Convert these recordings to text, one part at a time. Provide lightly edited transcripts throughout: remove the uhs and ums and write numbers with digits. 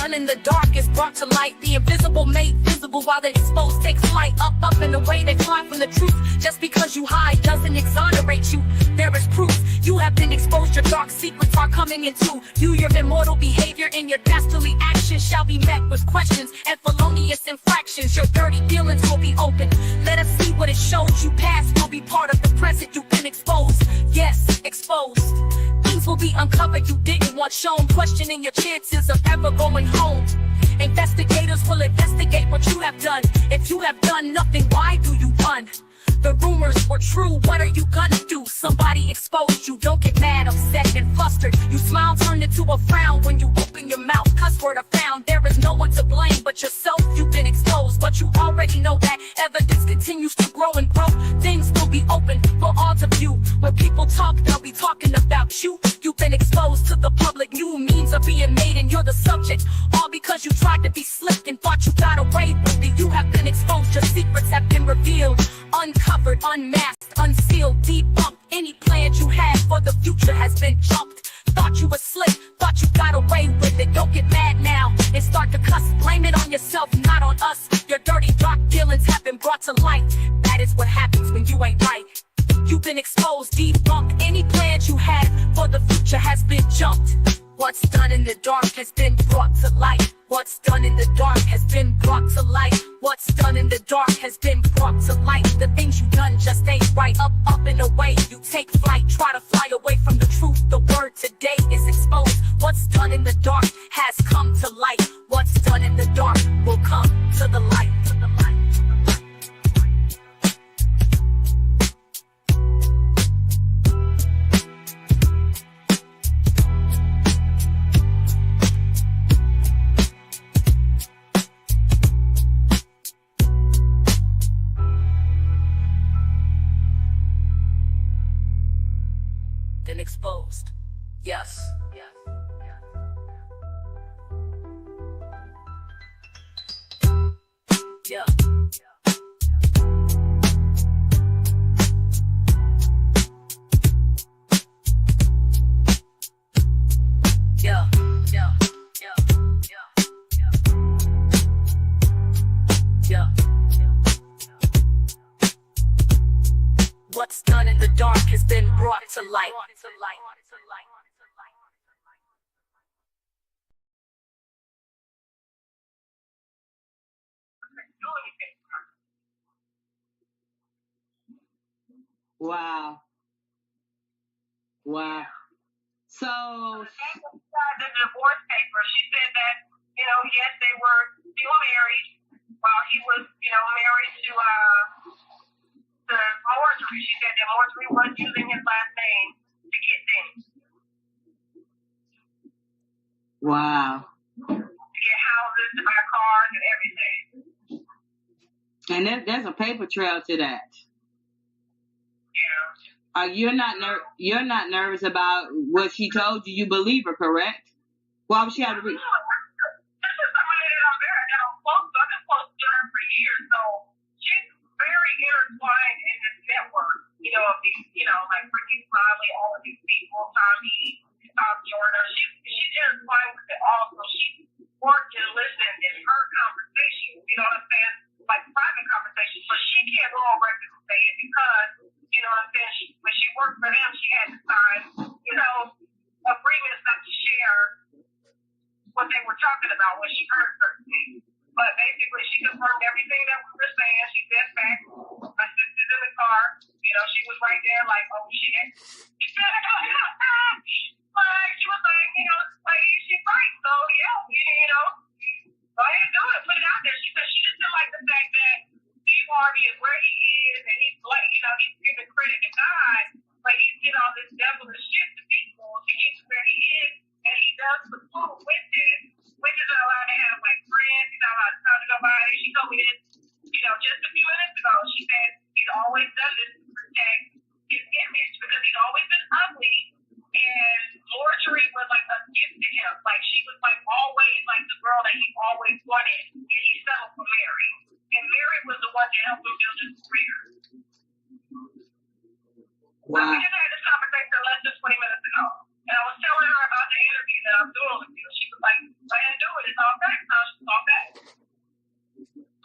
done in the dark is brought to light. The invisible made visible while the exposed takes flight. Up and away they fly from the truth. Just because you hide doesn't exonerate you. There is proof you have been exposed. Your dark secrets are coming into you. Your immortal behavior and your dastardly actions shall be met with questions and felonious infractions. Your dirty dealings will be open. Let us see what it shows. You past will be part of the present. You've been exposed. Yes, exposed. Things will be uncovered you didn't want shown. Questioning your chances of ever going home. Investigators will investigate what you have done. If you have done nothing, why do you run? The rumors were true, what are you gonna do? Somebody exposed you, don't get mad, upset, and flustered. You smile turned into a frown when you open your mouth. Cuss word are found, there is no one to blame but yourself. You've been exposed, but you already know that evidence continues to grow and grow. Things will be open for all to view. When people talk, they'll be talking about you. You've been exposed to the public, new memes are being made and you're the subject. All because you tried to be slick and thought you got away with it. You have been exposed, your secrets have been revealed. Uncovered, unmasked, unsealed, debunked. Any plans you had for the future has been jumped. Thought you were slick, thought you got away with it. Don't get mad now and start to cuss. Blame it on yourself, not on us. Your dirty, dark dealings have been brought to light. That is what happens when you ain't right. You've been exposed, debunked. Any plans you had for the future has been jumped. What's done in the dark has been brought to light. What's done in the dark has been brought to light. What's done in the dark has been brought to light. The things you done just ain't right. Up and away, you take flight. Try to fly away from the truth. The word today is exposed. What's done in the dark has come to light. What's done in the dark will come to the light. Then exposed. Yes. Yeah. What's done in the dark has been brought to light. Wow. So the divorce paper, she said that, yes, they were still married while he was, married to Marjorie. She said that Marjorie was using his last name to get things. Wow. To get houses, to buy cars, and everything. And there's a paper trail to that. Yeah. You're not nervous about what she told you. You believe her, correct? Why would she have to? This is somebody that I'm close to. I've been close to her for years, so she's very intertwined in this network. Of these, like Ricky Smiley, all of these people, Tommy, Jordan. She's intertwined with it all, so she worked and listened and heard conversations. You know what I'm saying? Like private conversations, but she can't go on record and say it because, you know what I'm saying, when she worked for them, she had to sign, agreements not to share what they were talking about when she heard certain things. But basically, she confirmed everything that we were saying. She said facts. My sister's in the car. She was right there like, oh, shit. She said, but she was like, she's right. So, yeah, go ahead and do it. Put it out there. She said she just didn't like the fact that Steve Harvey is where he is, and he's like, he's giving credit to God, but he's did all this devilish shit to people to get to where he is, and he does support witches. Witches are allowed to have like friends. He's not allowed to talk to nobody. She told me this, just a few minutes ago. She said he's always done this to protect his image because he's always been ugly. And Marjorie was like a gift to him. Like she was like always like the girl that he always wanted, and he settled for marriage.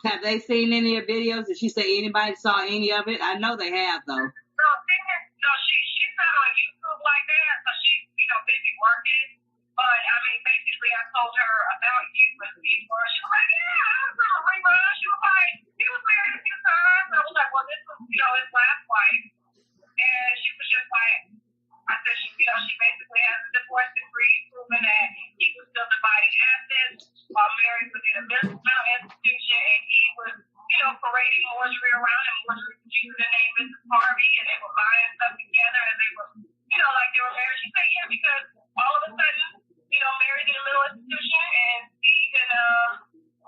Have they seen any of the videos? Did she say anybody saw any of it? I know they have, though. No, she's not on YouTube like that, so she's, busy working. But, I mean, basically, I told her about you and before. She was like, yeah, I was on a rerun. She was like, he was married a few times. I was like, well, this was, his last wife. And she was just like, I said, she basically has a divorce decree proving that he was still dividing assets while Mary was in a mental institution, and he was, parading Marjorie around, and Marjorie was using the name Mrs. Harvey, and they were buying stuff together, and they were, like they were married. She said, yeah, because all of a sudden, Mary's in a mental institution, and Steve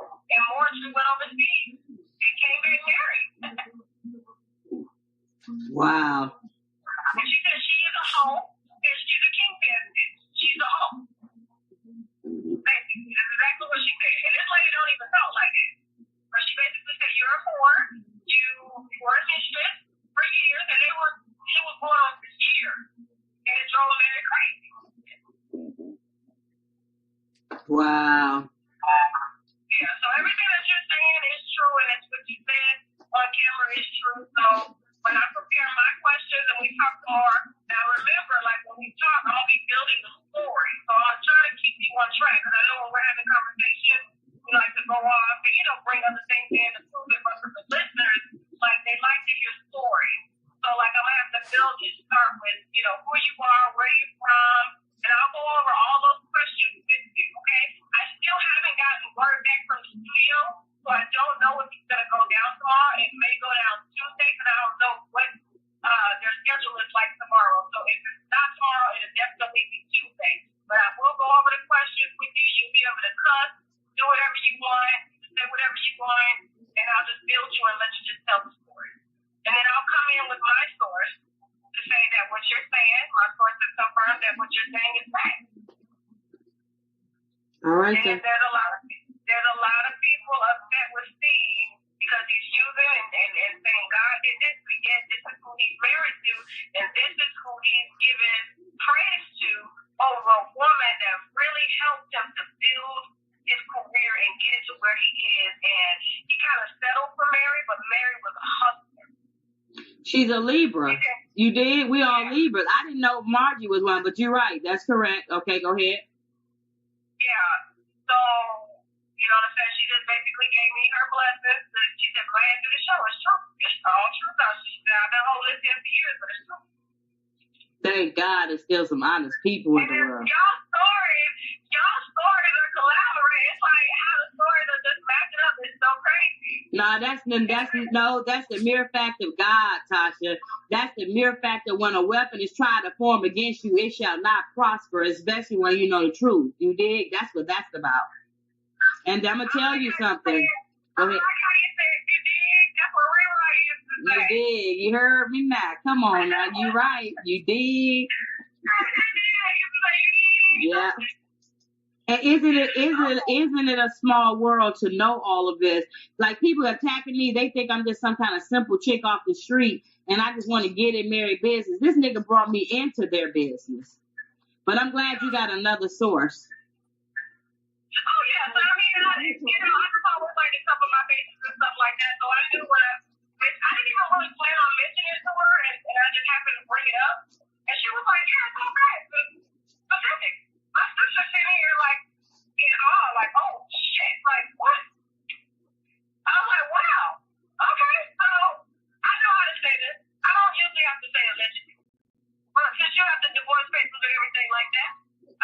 and Marjorie went overseas and came back married. Wow. And she said she is a hoe, and she's a kingpin. She's a hoe. Basically, that's exactly what she said. And this lady don't even talk like it. But she basically said, you're a whore. You were a mistress for years, and she was going on for years. And it drove Mary crazy. Wow. Yeah, so everything that you're saying is true, and it's what you said on camera is true. So when I prepare my questions and we talk more, now remember, like when we talk, I'm going to be building the story. So I'm trying to keep you on track, because I know when we're having conversations, we like to go off and, bring other things in to prove it, but for the listeners, like they like to hear stories. So like I'm going to have to build you, start with, who you are, where you're from, and I'll go over all those questions with you, okay? I still haven't gotten word back from the studio, so I don't know if it's going to go down tomorrow. It may go down Tuesday, because I don't know what their schedule is like tomorrow. So if it's not tomorrow, it'll definitely be Tuesday. But I will go over the questions with you. You'll be able to cuss, do whatever you want, say whatever you want, and I'll just build you and let you just tell the story. And then I'll come in with my source to say that what you're saying, my source has confirmed that what you're saying is fact. All right, and there's a lot of people upset with Steve because he's using and saying God did this, but yet this is who he's married to, and this is who he's given praise to over a woman that really helped him to build his career and get to where he is. And he kind of settled for Mary, but Mary was a hustler. She's a Libra. You did? We all Libras. I didn't know Margie was one, but you're right. That's correct. Okay, go ahead. Yeah. So, you know what I'm saying? She just basically gave me her blessings. She said, go ahead and do the show. It's true. It's all true. She said, I've been holding this in for years, but it's true. Thank God there's still some honest people in the world. Y'all stories are collaborating. It's like how the stories are just matching up. It's so crazy. That's the mere fact of God, Tasha. That's the mere fact that when a weapon is trying to form against you, it shall not prosper, especially when you know the truth. You dig? That's what that's about. And I'm gonna tell you something. Go ahead. I like how you said you dig. That's what real used to say. You dig. You heard me now. Come on now. You right. You dig. Yeah. And isn't it a small world to know all of this? Like people attacking me, they think I'm just some kind of simple chick off the street and I just want to get in married business. This nigga brought me into their business. But I'm glad you got another source. Oh yeah, so I mean, I just always like to cover my bases and stuff like that. So I knew I didn't even really plan on mentioning it to her, and I just happened to bring it up, and she was like, "Yeah, it's all right, specific." My sister sitting here like in awe, like, "Oh shit, like what?" I was like, "Wow, okay." So I know how to say this. I don't usually have to say allegedly, but since you have the divorce papers and everything like that,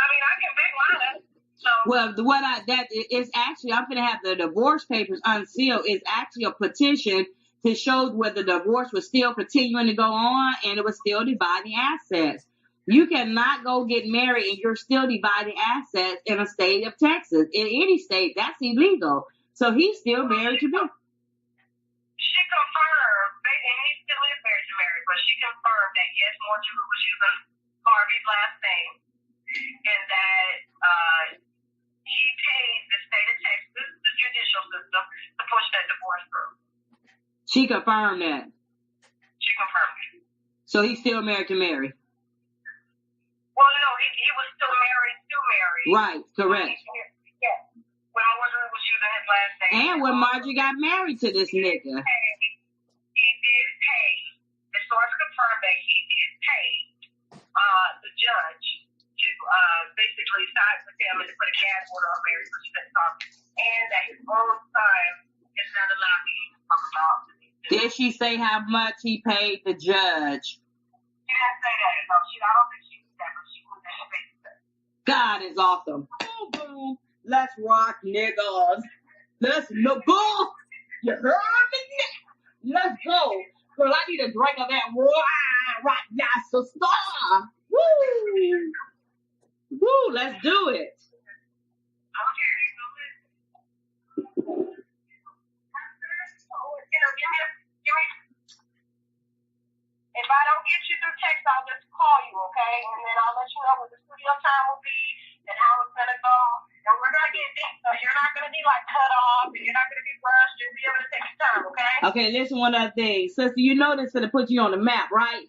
I mean, I can make mine up. So, well, I'm going to have the divorce papers unsealed. It's actually a petition to show where the divorce was still continuing to go on and it was still dividing assets. You cannot go get married and you're still dividing assets in a state of Texas. In any state, that's illegal. So he's still married to me. She confirmed, and he still is married to Mary, but she confirmed that yes, Marjorie was using Harvey's last name, and that he paid the state of Texas, the judicial system, to push that divorce through. She confirmed that. She confirmed it. So he's still married to Mary. Well, no, he was still married to Mary. Right, correct. Yeah. When Marjorie was using his last name. And when Margie got married to this nigga. He did pay. The source confirmed that he did pay the judge to basically side with him and to put a gag order on Mary for sex offense, and that his own son is not allowed to even talk about. Did she say how much he paid the judge? She didn't say that. No, I don't think she did that, but she was that she paid. God is awesome. Boom, boom. Let's rock, niggas. Let's go. You heard me? Let's go. Girl, I need a drink of that wine right now, sister. Woo. Woo, let's do it. Okay. Give me. If I don't get you through text, I'll just call you, okay? And then I'll let you know what the studio time will be and how it's gonna go. And we're gonna get deep, so you're not gonna be like cut off, and you're not gonna be rushed. You'll be able to take your time, okay? Okay, listen, one other thing, sister. You know this is gonna put you on the map, right?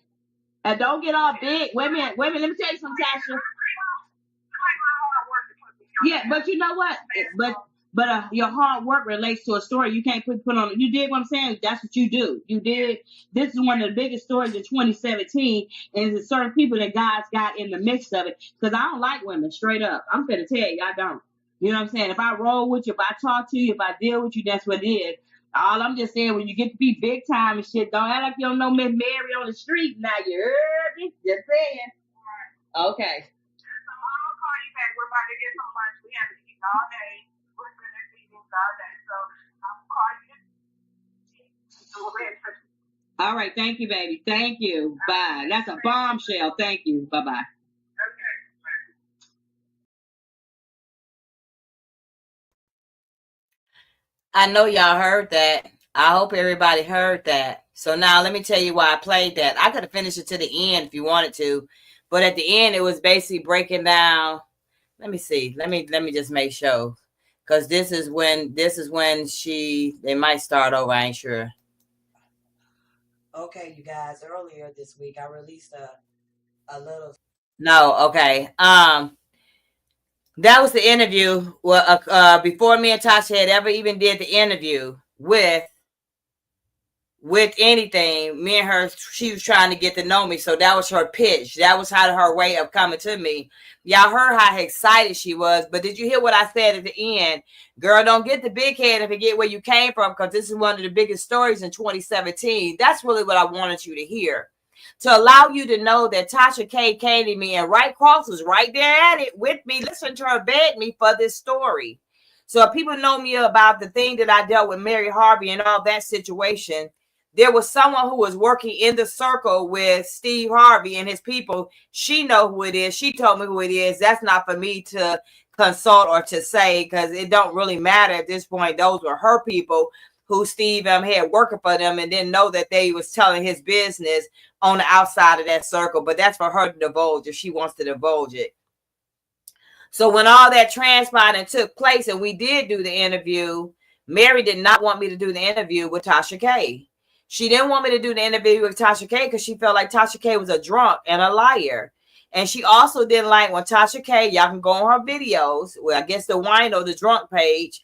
And don't get all big. Wait a minute. Let me tell you something, Tasha. Yeah, but you know what? But your hard work relates to a story. You can't put on. You did what I'm saying. That's what you do. You did. This is one of the biggest stories in 2017, and there's certain people that God's got in the midst of it. Because I don't like women, straight up. I'm gonna tell you, I don't. You know what I'm saying? If I roll with you, if I talk to you, if I deal with you, that's what it is. All I'm just saying, when you get to be big time and shit, don't act like you don't know Miss Mary on the street. Now you heard me? Just saying. Okay. So I'm gonna call you back. We're about to get some lunch. We have to eat all day. We're gonna eat all day. So I'll call you. All right. Thank you, baby. Thank you. Bye. That's a bombshell. Thank you. Bye-bye. Okay. I know y'all heard that. I hope everybody heard that. So now let me tell you why I played that. I could have finished it to the end if you wanted to, but at the end it was basically breaking down. Let me see. Let me just make sure, because this is when they might start over. I ain't sure. Okay, you guys. Earlier this week, I released a little. No, okay. That was the interview. Well, before me and Tasha had ever even did the interview with anything, me and her, she was trying to get to know me. So that was her pitch. That was her way of coming to me. Y'all heard how excited she was. But did you hear what I said at the end? Girl, don't get the big head and forget where you came from, because this is one of the biggest stories in 2017. That's really what I wanted you to hear. To allow you to know that Tasha K came to me, and Wright Cross was right there at it with me, listening to her beg me for this story. So if people know me about the thing that I dealt with Mary Harvey and all that situation, there was someone who was working in the circle with Steve Harvey and his people. She know who it is. She told me who it is. That's not for me to consult or to say, because it don't really matter at this point. Those were her people who Steve had working for them, and didn't know that they was telling his business on the outside of that circle. But that's for her to divulge if she wants to divulge it. So when all that transpired and took place, and we did do the interview, Mary did not want me to do the interview with Tasha K. She didn't want me to do the interview with Tasha K because she felt like Tasha K was a drunk and a liar. And she also didn't like when Tasha K, y'all can go on her videos, well, I guess the wino, the drunk page,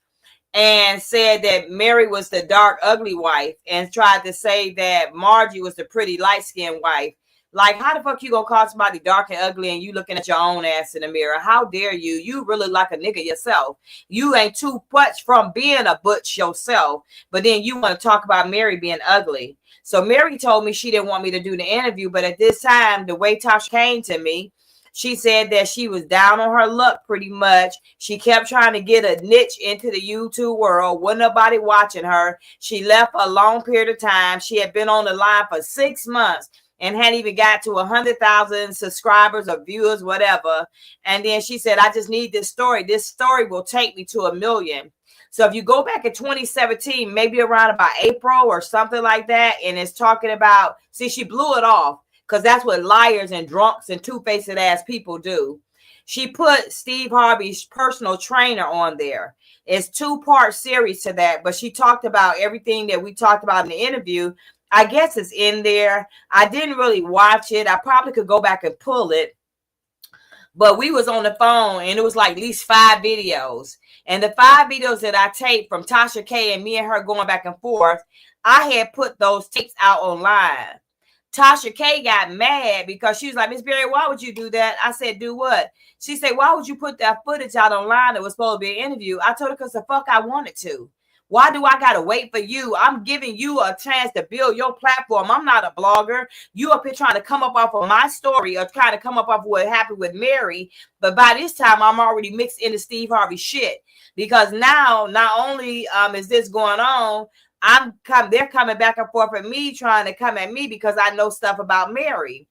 and said that Mary was the dark, ugly wife, and tried to say that Margie was the pretty, light-skinned wife. Like, how the fuck you gonna call somebody dark and ugly and you looking at your own ass in the mirror? How dare you? You really like a nigga yourself. You ain't too much from being a butch yourself, but then you want to talk about Mary being ugly. So Mary told me she didn't want me to do the interview, but at this time, the way Tasha came to me, she said that she was down on her luck pretty much. She kept trying to get a niche into the YouTube world. Wasn't nobody watching her. She left a long period of time. She had been on the line for 6 months and hadn't even got to 100,000 subscribers or viewers, whatever. And then she said, I just need this story. This story will take me to 1 million. So if you go back in 2017, maybe around about April or something like that, and it's talking about, see, she blew it off. Because that's what liars and drunks and two-faced ass people do. She put Steve Harvey's personal trainer on there. It's 2-part series to that, but she talked about everything that we talked about in the interview. I guess it's in there. I didn't really watch it. I probably could go back and pull it. But we was on the phone and it was like at least 5 videos. And the 5 videos that I taped from Tasha K and me and her going back and forth, I had put those tapes out online. Tasha K got mad because she was like, Miss Berry, why would you do that? I said, do what? She said, why would you put that footage out online that was supposed to be an interview? I told her because the fuck I wanted to. Why do I gotta wait for you? I'm giving you a chance to build your platform. I'm not a blogger. You up here trying to come up off of my story or trying to come up off of what happened with Mary. But by this time, I'm already mixed into Steve Harvey shit. Because now, not only is this going on, they're coming back and forth with me, trying to come at me because I know stuff about Mary.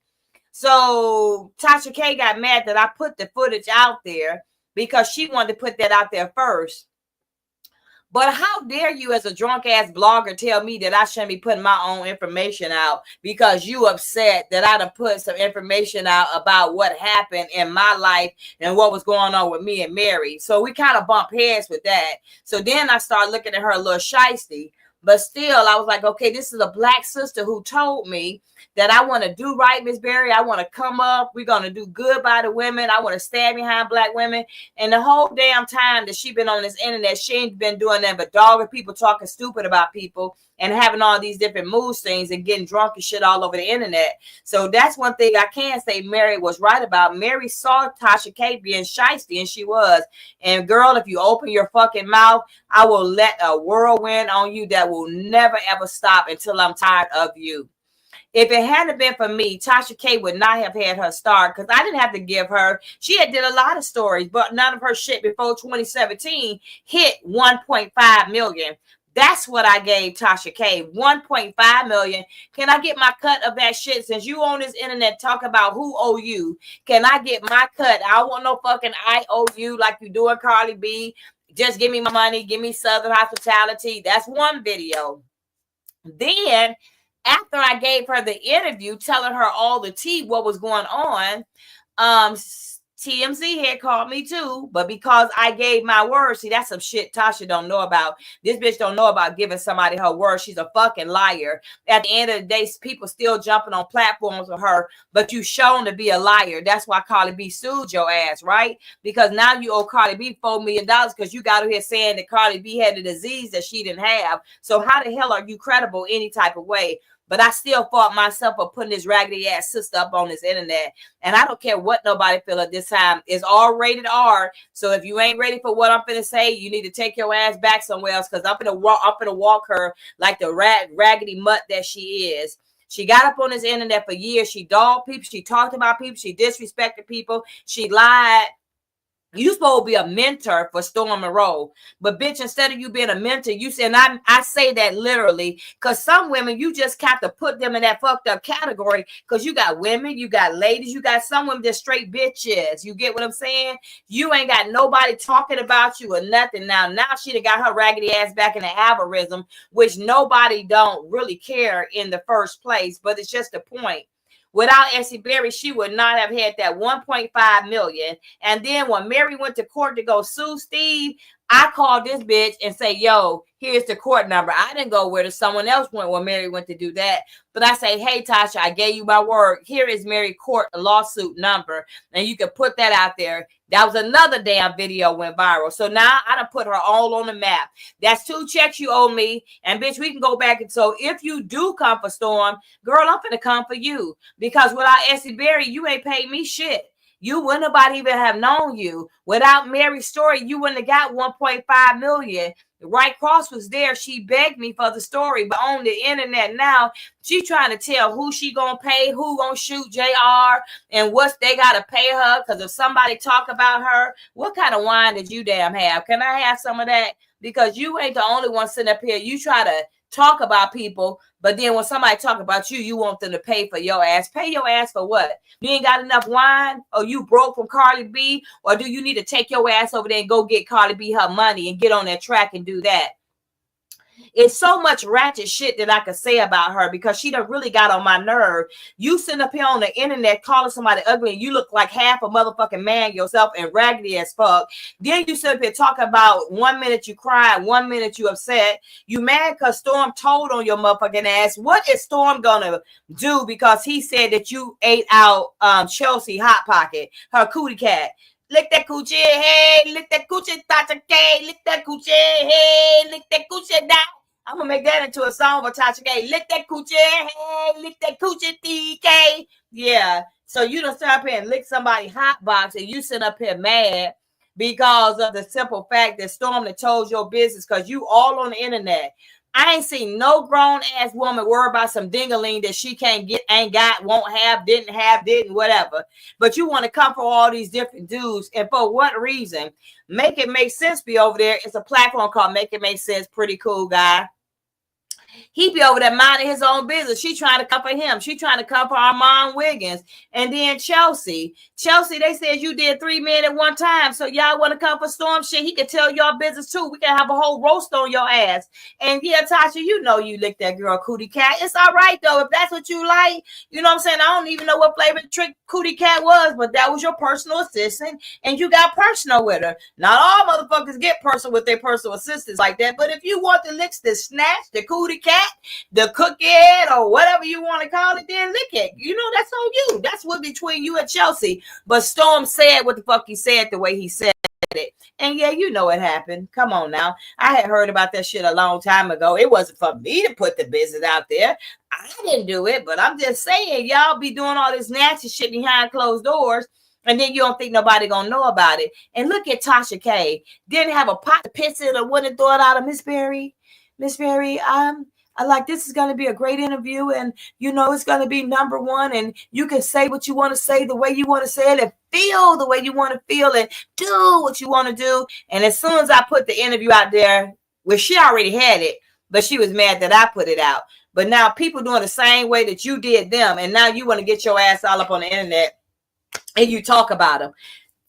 So Tasha K got mad that I put the footage out there because she wanted to put that out there first. But how dare you as a drunk ass blogger tell me that I shouldn't be putting my own information out because you upset that I done put some information out about what happened in my life and what was going on with me and Mary. So we kind of bump heads with that. So then I started looking at her a little shysty. But still, I was like, okay, this is a black sister who told me that I want to do right, Miss Berry. I want to come up. We're going to do good by the women. I want to stand behind black women. And the whole damn time that she been on this internet, she ain't been doing that but dogging people, talking stupid about people, and having all these different mood swings and getting drunk and shit all over the internet. So that's one thing I can say Mary was right about. Mary saw Tasha K being shysty, and she was. And girl, if you open your fucking mouth, I will let a whirlwind on you that will never ever stop until I'm tired of you. If it hadn't been for me, Tasha K would not have had her start because I didn't have to give her. She had did a lot of stories, but none of her shit before 2017 hit 1.5 million. That's what I gave Tasha K, 1.5 million. Can I get my cut of that shit? Since you on this internet talking about who owe you, can I get my cut? I don't want no fucking I owe you like you doing Cardi B. Just give me my money. Give me Southern hospitality. That's one video. Then after I gave her the interview, telling her all the tea, what was going on, TMZ had called me too, but because I gave my word, see, that's some shit Tasha don't know about. This bitch don't know about giving somebody her word. She's a fucking liar. At the end of the day, people still jumping on platforms with her, but you shown to be a liar. That's why Cardi B sued your ass, right? Because now you owe Cardi B $4 million because you got her here saying that Cardi B had a disease that she didn't have. So how the hell are you credible any type of way? But I still fought myself for putting this raggedy ass sister up on this internet. And I don't care what nobody feel at this time. It's all rated R. So if you ain't ready for what I'm finna say, you need to take your ass back somewhere else because I'm finna walk her like the raggedy mutt that she is. She got up on this internet for years. She dogged people. She talked about people. She disrespected people. She lied. You supposed to be a mentor for Storm Monroe, but bitch, instead of you being a mentor, you said, and I say that literally, because some women, you just have to put them in that fucked up category, because you got women, you got ladies, you got some women that straight bitches. You get what I'm saying? You ain't got nobody talking about you or nothing. Now she done got her raggedy ass back in the algorithm, which nobody don't really care in the first place, but it's just a point. Without Essie Berry, she would not have had that 1.5 million. And then when Mary went to court to go sue Steve, I called this bitch and say, yo, here's the court number. I didn't go where someone else went when Mary went to do that. But I say, hey, Tasha, I gave you my word. Here is Mary court lawsuit number. And you can put that out there. That was another damn video went viral. So now I done put her all on the map. That's 2 checks you owe me. And bitch, we can go back. And so if you do come for Storm, girl, I'm finna come for you. Because without Essie Berry, you ain't paid me shit. You wouldn't nobody even have known you. Without Mary's story, you wouldn't have got 1.5 million. Right Cross was there. She begged me for the story, but on the internet now, she trying to tell who she gonna pay, who gonna shoot JR, and what they gotta pay her. Because if somebody talk about her, what kind of wine did you damn have? Can I have some of that? Because you ain't the only one sitting up here. You try to talk about people, but then when somebody talk about you, you want them to pay for your ass. Pay your ass for what? You ain't got enough wine, or you broke from Cardi B, or do you need to take your ass over there and go get Cardi B her money and get on that track and do that? It's so much ratchet shit that I could say about her because she done really got on my nerve. You sitting up here on the internet calling somebody ugly and you look like half a motherfucking man yourself and raggedy as fuck. Then you sit up here talking about 1 minute you cry, 1 minute you upset. You mad because Storm told on your motherfucking ass. What is Storm gonna do because he said that you ate out Chelsea Hot Pocket, her cootie cat? Lick that coochie, hey, lick that coochie, Tasha K, lick that coochie, hey, lick that coochie down. I'm gonna make that into a song for Tasha K. Lick that coochie, hey, lick that coochie, TK. Yeah. So you don't sit up here and lick somebody hot box and you sit up here mad because of the simple fact that Storm that told your business because you all on the internet. I ain't seen no grown ass woman worry about some dingaling that she can't get, ain't got, won't have, didn't, whatever. But you want to come for all these different dudes. And for what reason? Make It Make Sense be over there. It's a platform called Make It Make Sense. Pretty cool guy. He be over there minding his own business. She trying to come for him. She trying to come for Armand Wiggins. And then Chelsea, they said you did 3 men at one time. So y'all want to come for Storm shit? He can tell y'all business too. We can have a whole roast on your ass. And yeah, Tasha, you know you licked that girl cootie cat. It's all right though. If that's what you like, you know what I'm saying? I don't even know what flavor trick cootie cat was, but that was your personal assistant. And you got personal with her. Not all motherfuckers get personal with their personal assistants like that. But if you want the licks, the snatch, the cootie cat, the cook it or whatever you want to call it, then lick it. You know, that's on you. That's what between you and Chelsea. But Storm said what the fuck he said the way he said it. And yeah, you know it happened. Come on now. I had heard about that shit a long time ago. It wasn't for me to put the business out there. I didn't do it, but I'm just saying, y'all be doing all this nasty shit behind closed doors. And then you don't think nobody gonna know about it. And look at Tasha K. Didn't have a pot to piss in or wouldn't throw it out of Miss Berry. Miss Berry, I like this is going to be a great interview and you know it's going to be number one and you can say what you want to say the way you want to say it and feel the way you want to feel and do what you want to do. And as soon as I put the interview out there, well, she already had it, but she was mad that I put it out. But now people doing the same way that you did them and now you want to get your ass all up on the internet and you talk about them.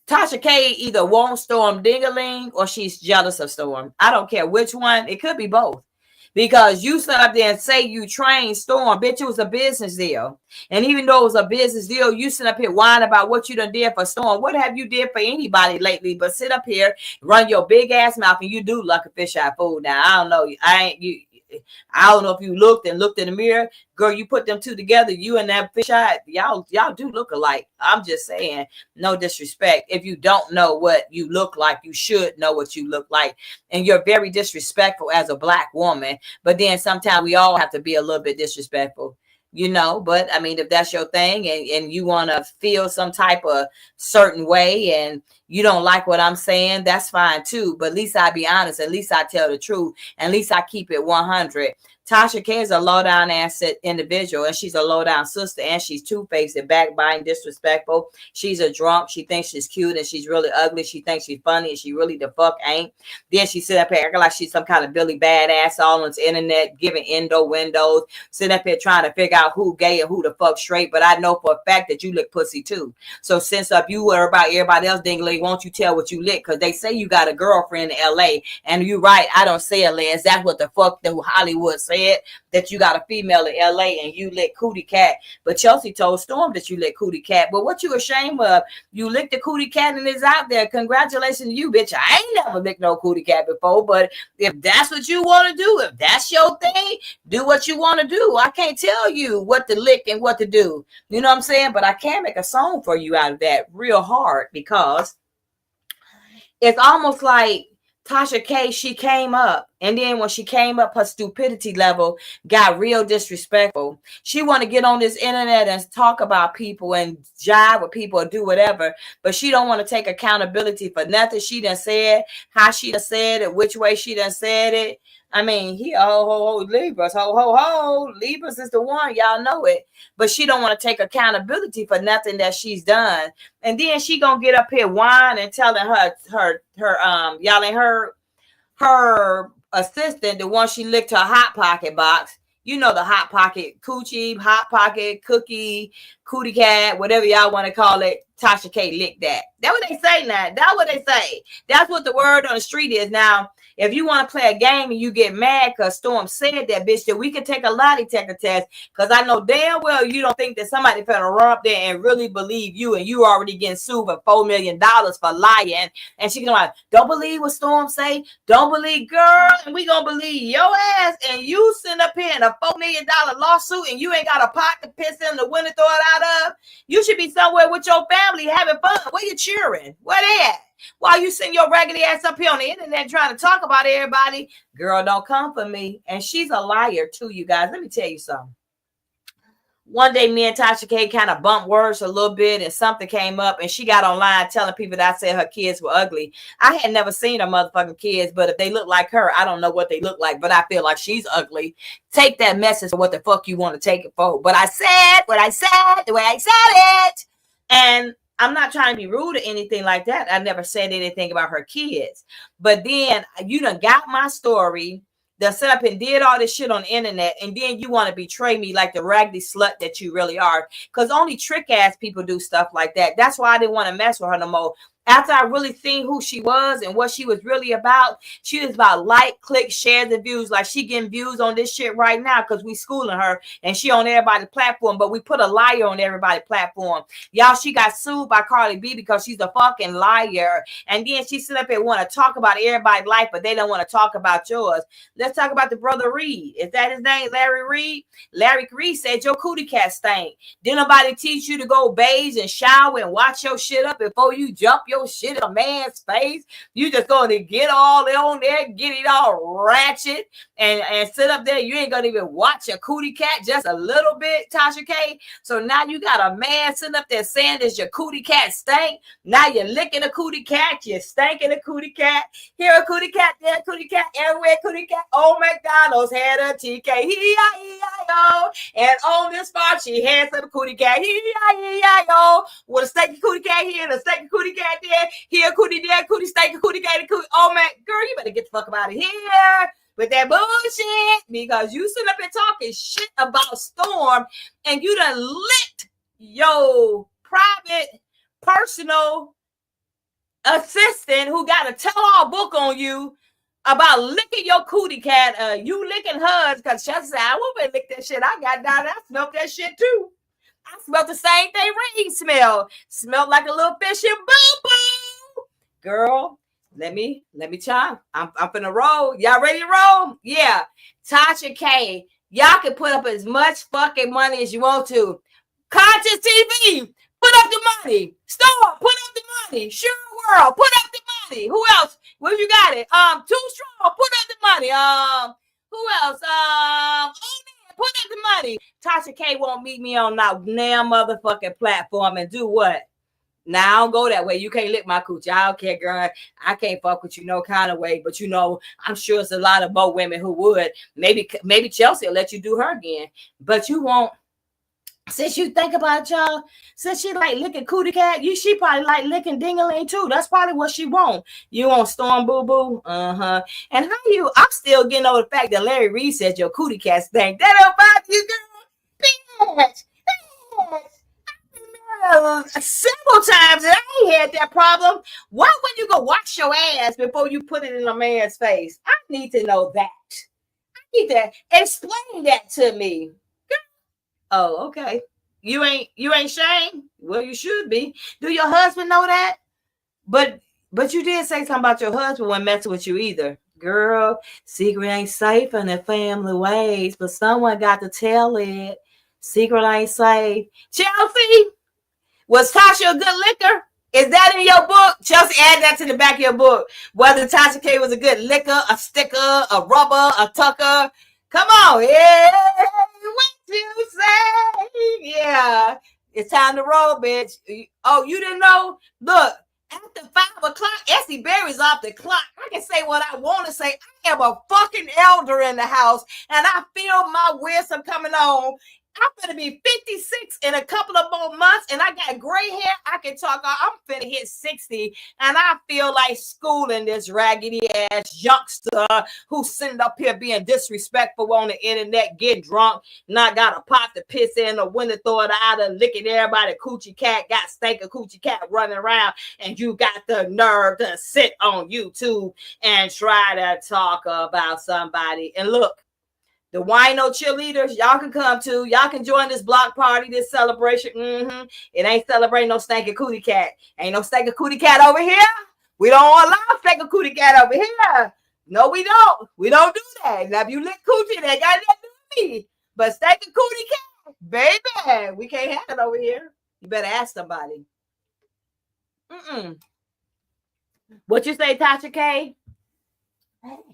Tasha K either won't Storm Dingaling or she's jealous of Storm. I don't care which one. It could be both. Because you sit up there and say you trained Storm, bitch, it was a business deal. And even though it was a business deal, you sit up here whining about what you done did for Storm. What have you did for anybody lately? But sit up here, run your big ass mouth, and you do like a fish eye fool. Now I don't know. I don't know if you looked in the mirror, girl. You put them two together, you and that fish eye, y'all do look alike. I'm just saying, no disrespect. If you don't know what you look like, you should know what you look like, and you're very disrespectful as a black woman. But then sometimes we all have to be a little bit disrespectful. You know, but I mean, if that's your thing and you want to feel some type of certain way and you don't like what I'm saying, that's fine too. But at least I be honest. At least I tell the truth. And at least I keep it 100. Tasha K is a low down asset individual and she's a low down sister and she's two-faced and backbiting, disrespectful. She's a drunk. She thinks she's cute and she's really ugly. She thinks she's funny and she really the fuck ain't. Then she sit up here acting like she's some kind of Billy badass all on the internet, giving windows, sit up here trying to figure out who gay and who the fuck straight. But I know for a fact that you lick pussy too. So since up you worry about everybody else dingling, won't you tell what you lick? Because they say you got a girlfriend in LA and you right. I don't say it, Lance. That's what the fuck the Hollywood said. That you got a female in LA and you lick cootie cat. But Chelsea told Storm that you lick cootie cat. But what you ashamed of? You licked the cootie cat and it's out there. Congratulations to you, bitch. I ain't never licked no cootie cat before. But if that's what you want to do, if that's your thing, do what you want to do. I can't tell you what to lick and what to do. You know what I'm saying? But I can make a song for you out of that real hard because it's almost like Tasha K, she came up. And then when she came up, her stupidity level got real disrespectful. She want to get on this internet and talk about people and jive with people or do whatever. But she don't want to take accountability for nothing she done said, how she done said it, which way she done said it. I mean, Libras, Libras is the one, y'all know it. But she don't want to take accountability for nothing that she's done. And then she gonna get up here whining and telling her y'all ain't her assistant, the one she licked her Hot Pocket box. You know the Hot Pocket coochie, Hot Pocket cookie, cootie cat, whatever y'all want to call it. Tasha K licked that. That's what they say now. That's what they say. That's what the word on the street is now. If you want to play a game and you get mad because Storm said that, bitch, that we can take a lie detector test, because I know damn well you don't think that somebody finna run up there and really believe you, and you already getting sued for $4 million for lying. And she gonna like, don't believe what Storm say, don't believe, girl, and we gonna believe your ass, and you sitting up here in a $4 million lawsuit and you ain't got a pot to piss in the wind to throw it out of. You should be somewhere with your family having fun. Where you cheering? Where they at? While you send your raggedy ass up here on the internet trying to talk about everybody, girl, don't come for me. And she's a liar too, you guys. Let me tell you something. One day, me and Tasha K kind of bumped words a little bit, and something came up, and she got online telling people that I said her kids were ugly. I had never seen her motherfucking kids, but if they look like her, I don't know what they look like, but I feel like she's ugly. Take that message for what the fuck you want to take it for. But I said what I said, the way I said it. And I'm not trying to be rude or anything like that. I never said anything about her kids. But then you done got my story, that set up and did all this shit on the internet, and then you want to betray me like the raggedy slut that you really are. Because only trick ass people do stuff like that. That's why I didn't want to mess with her no more. After I really seen who she was and what she was really about, she was about like, click, shares, and views. Like she getting views on this shit right now because we schooling her and she on everybody's platform, but we put a liar on everybody's platform. Y'all, she got sued by Cardi B because she's a fucking liar. And then she sit up and want to talk about everybody's life, but they don't want to talk about yours. Let's talk about the brother Reed. Is that his name, Larry Reed? Larry Reed said your cootie cat stank. Did nobody teach you to go bathe and shower and wash your shit up before you jump your shit in a man's face? You just going to get all on there, get it all ratchet, and sit up there. You ain't gonna even watch your cootie cat just a little bit, Tasha K. So now you got a man sitting up there saying that your cootie cat stank. Now you're licking a cootie cat, you're stanking a cootie cat. Here a cootie cat, there a cootie cat, everywhere cootie cat. Oh, McDonald's had a TK, E-I-E-I-O. And on this spot, she had some cootie cat, E-I-E-I-O. With a steaky cootie cat here and a steaky cootie cat there. Here cootie there, cootie steaky cootie cat, cootie. Oh, man, girl, you better get the fuck out of here with that bullshit, because you sit up and talking shit about Storm, and you done licked your private, personal assistant who got a tell-all book on you about licking your cootie cat. You licking hers, because she said, I won't lick that shit. I got down, I smelled that shit too. I smelled the same thing Reed smelled like a little fish in boo-boo. Girl, let me try. I'm finna roll. Y'all ready to roll? Yeah. Tasha K, y'all can put up as much fucking money as you want to. Conscious TV, put up the money. Storm, put up the money. Sure World, put up the money. Who else? Well, you got it. Too Strong, put up the money. Who else? Put up the money. Tasha K won't meet me on that damn motherfucking platform and do what? Now, I don't go that way. You can't lick my coochie. I don't care, girl. I can't fuck with you no kind of way. But, you know, I'm sure it's a lot of more women who would. Maybe Chelsea will let you do her again. But you won't. Since you think about it, y'all, since she like licking cootie cat, she probably like licking ding-a-ling too. That's probably what she want. You want Storm boo-boo? Uh-huh. And I'm still getting over the fact that Larry Reed said your cootie cat stank. That don't bother you, girl? Bitch. Several times and I ain't had that problem. Why wouldn't you go wash your ass before you put it in a man's face? I need to know that. I need to explain that to me. Oh, okay. You ain't Shane? Well, you should be. Do your husband know that? But you did say something about your husband wasn't messing with you either. Girl, secret ain't safe in the family ways, but someone got to tell it. Secret ain't safe. Chelsea, was Tasha a good licker? Is that in your book? Chelsea, add that to the back of your book. Whether Tasha K was a good licker, a sticker, a rubber, a tucker. Come on. Yeah. What you say? Yeah. It's time to roll, bitch. Oh, you didn't know? Look, after 5 o'clock, Essie Berry's off the clock. I can say what I want to say. I am a fucking elder in the house, and I feel my wisdom coming on. I'm finna be 56 in a couple of more months, and I got gray hair. I can talk. I'm finna hit 60, and I feel like schooling this raggedy ass youngster who's sitting up here being disrespectful on the internet, getting drunk, not got a pot to piss in, or when to throw it out of, licking everybody. Coochie cat got stinking coochie cat running around, and you got the nerve to sit on YouTube and try to talk about somebody. And look, the wino cheerleaders, y'all can come too. Y'all can join this block party, this celebration. It ain't celebrating no stinking cootie cat. Ain't no stinking cootie cat over here. We don't allow stinking cootie cat over here. No, we don't. We don't do that. Now, if you lick coochie, that got nothing to do with me. But stinking cootie cat, baby, we can't have it over here. You better ask somebody. What you say, Tasha K?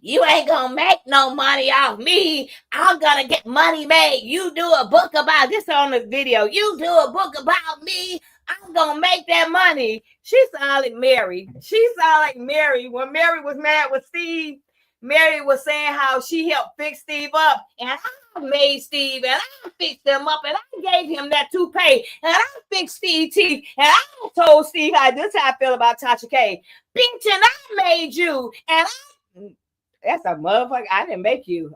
You ain't gonna make no money off me. I'm gonna get money made. You do a book about this on the video. You do a book about me. I'm gonna make that money. She sound like Mary. She sound like Mary. When Mary was mad with Steve, Mary was saying how she helped fix Steve up. And I made Steve, and I fixed him up, and I gave him that toupee, and I fixed Steve's teeth, and I told Steve how I feel about Tasha K. Bington, I made you, and that's a motherfucker. I didn't make you.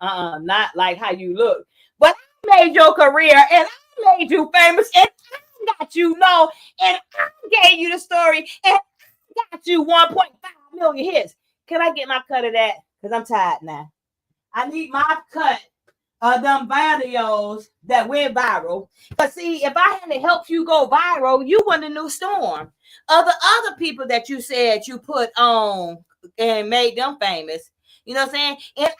Not like how you look. But I made your career, and I made you famous, and I got you know, and I gave you the story, and I got you 1.5 million hits. Can I get my cut of that? Because I'm tired now. I need my cut of them videos that went viral. But see, if I hadn't helped you go viral, you wouldn't have knew Storm. Other people that you said you put on and made them famous. You know what I'm saying? And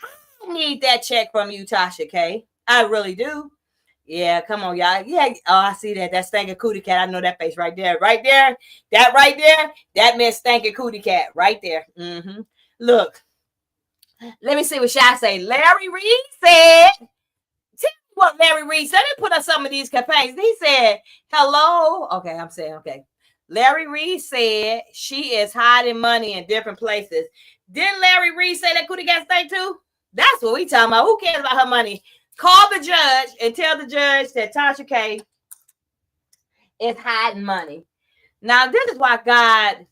I need that check from you, Tasha K. I really do. Yeah, come on, y'all. Yeah. Oh, I see that. That stinking cootie cat. I know that face right there. Right there. That right there. That meant stinking cootie cat. Right there. Look. Let me see what y'all say. Larry Reed said. Tell me what Larry Reed said. Let me put up some of these campaigns. He said, hello. Okay, I'm saying, okay. Larry Reed said she is hiding money in different places. Didn't Larry Reed say that cootie cat stink too? That's what we talking about. Who cares about her money? Call the judge and tell the judge that Tasha K is hiding money. Now, this is why God,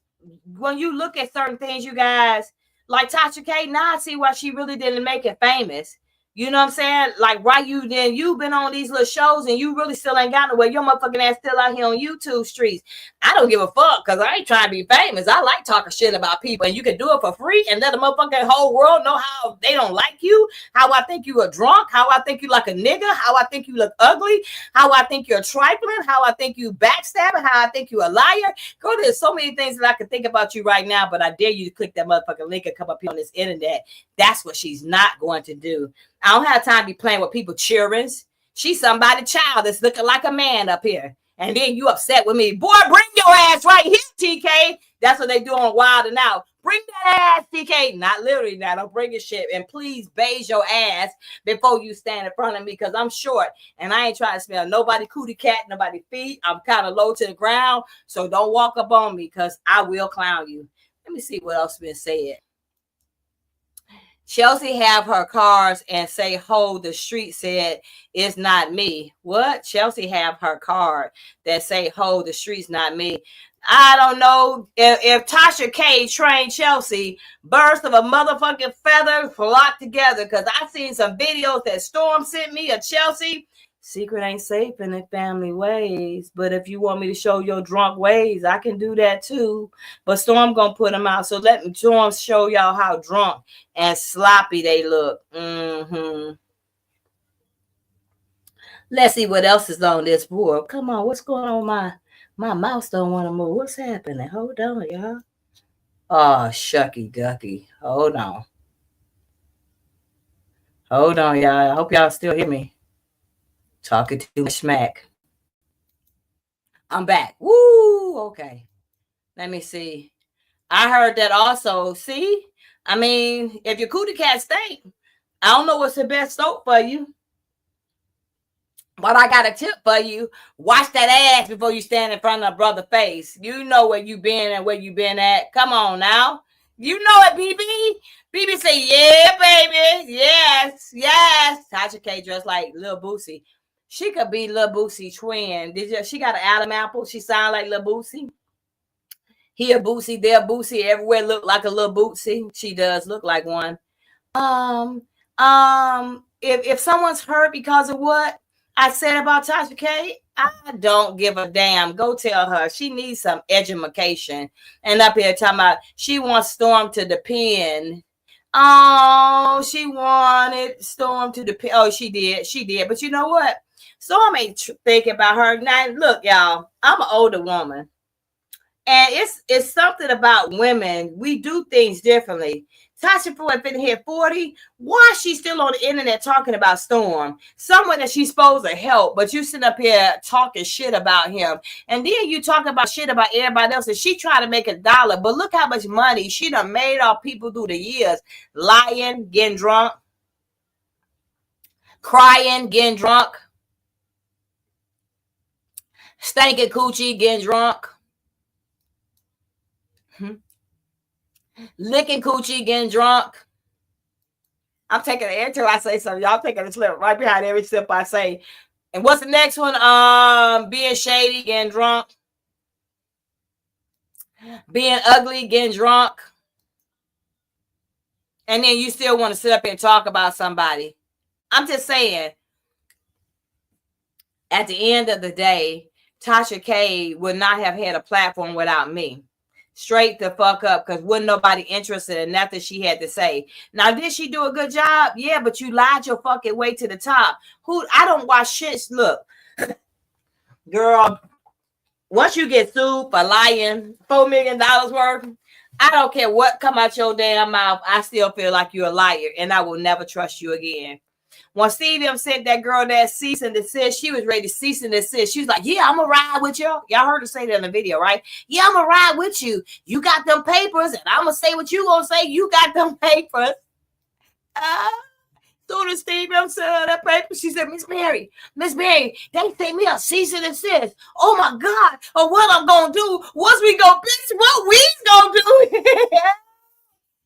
when you look at certain things, you guys, like Tasha K, now I see why she really didn't make it famous. You know what I'm saying? Like, why you've been on these little shows and you really still ain't got nowhere. Your motherfucking ass still out here on YouTube streets. I don't give a fuck because I ain't trying to be famous. I like talking shit about people, and you can do it for free and let the motherfucking whole world know how they don't like you, how I think you a drunk, how I think you like a nigga, how I think you look ugly, how I think you're trifling, how I think you backstabbing, how I think you a liar. Girl, there's so many things that I can think about you right now, but I dare you to click that motherfucking link and come up here on this internet. That's what she's not going to do. I don't have time to be playing with people cheering. She's somebody's child that's looking like a man up here. And then you upset with me. Boy, bring your ass right here, TK. That's what they do on Wild and Out. Bring that ass, TK. Not literally now. Don't bring your shit. And please beige your ass before you stand in front of me because I'm short. And I ain't trying to smell nobody cootie cat, nobody feet. I'm kind of low to the ground. So don't walk up on me because I will clown you. Let me see what else been said. Chelsea have her cars and say, hold the street said, it's not me. What? Chelsea have her card that say, hold the streets, not me. I don't know if Tasha K trained Chelsea, birds of a motherfucking feather flock together. Because I seen some videos that Storm sent me of Chelsea. Secret ain't safe in the family ways. But if you want me to show your drunk ways, I can do that too. But Storm gonna put them out. So let me Storm show y'all how drunk and sloppy they look. Let's see what else is on this board. Come on, what's going on? My mouse don't want to move. What's happening? Hold on, y'all. Oh, shucky ducky. Hold on. Hold on, y'all. I hope y'all still hear me. Talking too much smack. I'm back. Woo! Okay. Let me see. I heard that also. See? I mean, if your cootie cat stink, I don't know what's the best soap for you. But I got a tip for you. Wash that ass before you stand in front of a brother's face. You know where you been and where you been at. Come on now. You know it, BB. BB say, yeah, baby. Yes. Tasha K dressed like Lil Boosie. She could be Lil Boosie twin. She got an Adam apple. She sound like Lil Boosie. Here Boosie, there Boosie, everywhere look like a Lil Boosie. She does look like one. Um, if someone's hurt because of what I said about Tasha K, I don't give a damn. Go tell her she needs some education. And up here talking about she wants Storm to depend. Oh, she wanted Storm to depend. Oh, she did. But you know what? Storm ain't thinking about her. Now, look, y'all, I'm an older woman. And it's something about women. We do things differently. Tasha Boy been here 40. Why is she still on the internet talking about Storm? Someone that she's supposed to help, but you sit up here talking shit about him. And then you talk about shit about everybody else, and she try to make $1. But look how much money she done made off people through the years. Lying, getting drunk, crying, getting drunk, stinking coochie, getting drunk. Licking coochie, getting drunk. I'm taking it until I say something. Y'all taking a slip right behind every step I say. And what's the next one? Being shady, getting drunk. Being ugly, getting drunk. And then you still want to sit up and talk about somebody. I'm just saying, at the end of the day, Tasha K would not have had a platform without me. Straight the fuck up, because wasn't nobody interested in nothing she had to say. Now, did she do a good job? Yeah, but you lied your fucking way to the top. I don't watch shit. Look, girl, once you get sued for lying $4 million worth, I don't care what come out your damn mouth. I still feel like you're a liar, and I will never trust you again. When Stevie sent that girl that cease and desist, she was ready to cease and desist. She was like, yeah, I'm going to ride with you. Y'all heard her say that in the video, right? Yeah, I'm going to ride with you. You got them papers, and I'm going to say what you going to say. You got them papers. Soon as Stevie said that paper, she said, Miss Mary, they sent me a cease and desist. Oh, my God. Or what I'm going to do, once we go, bitch, what we going to do?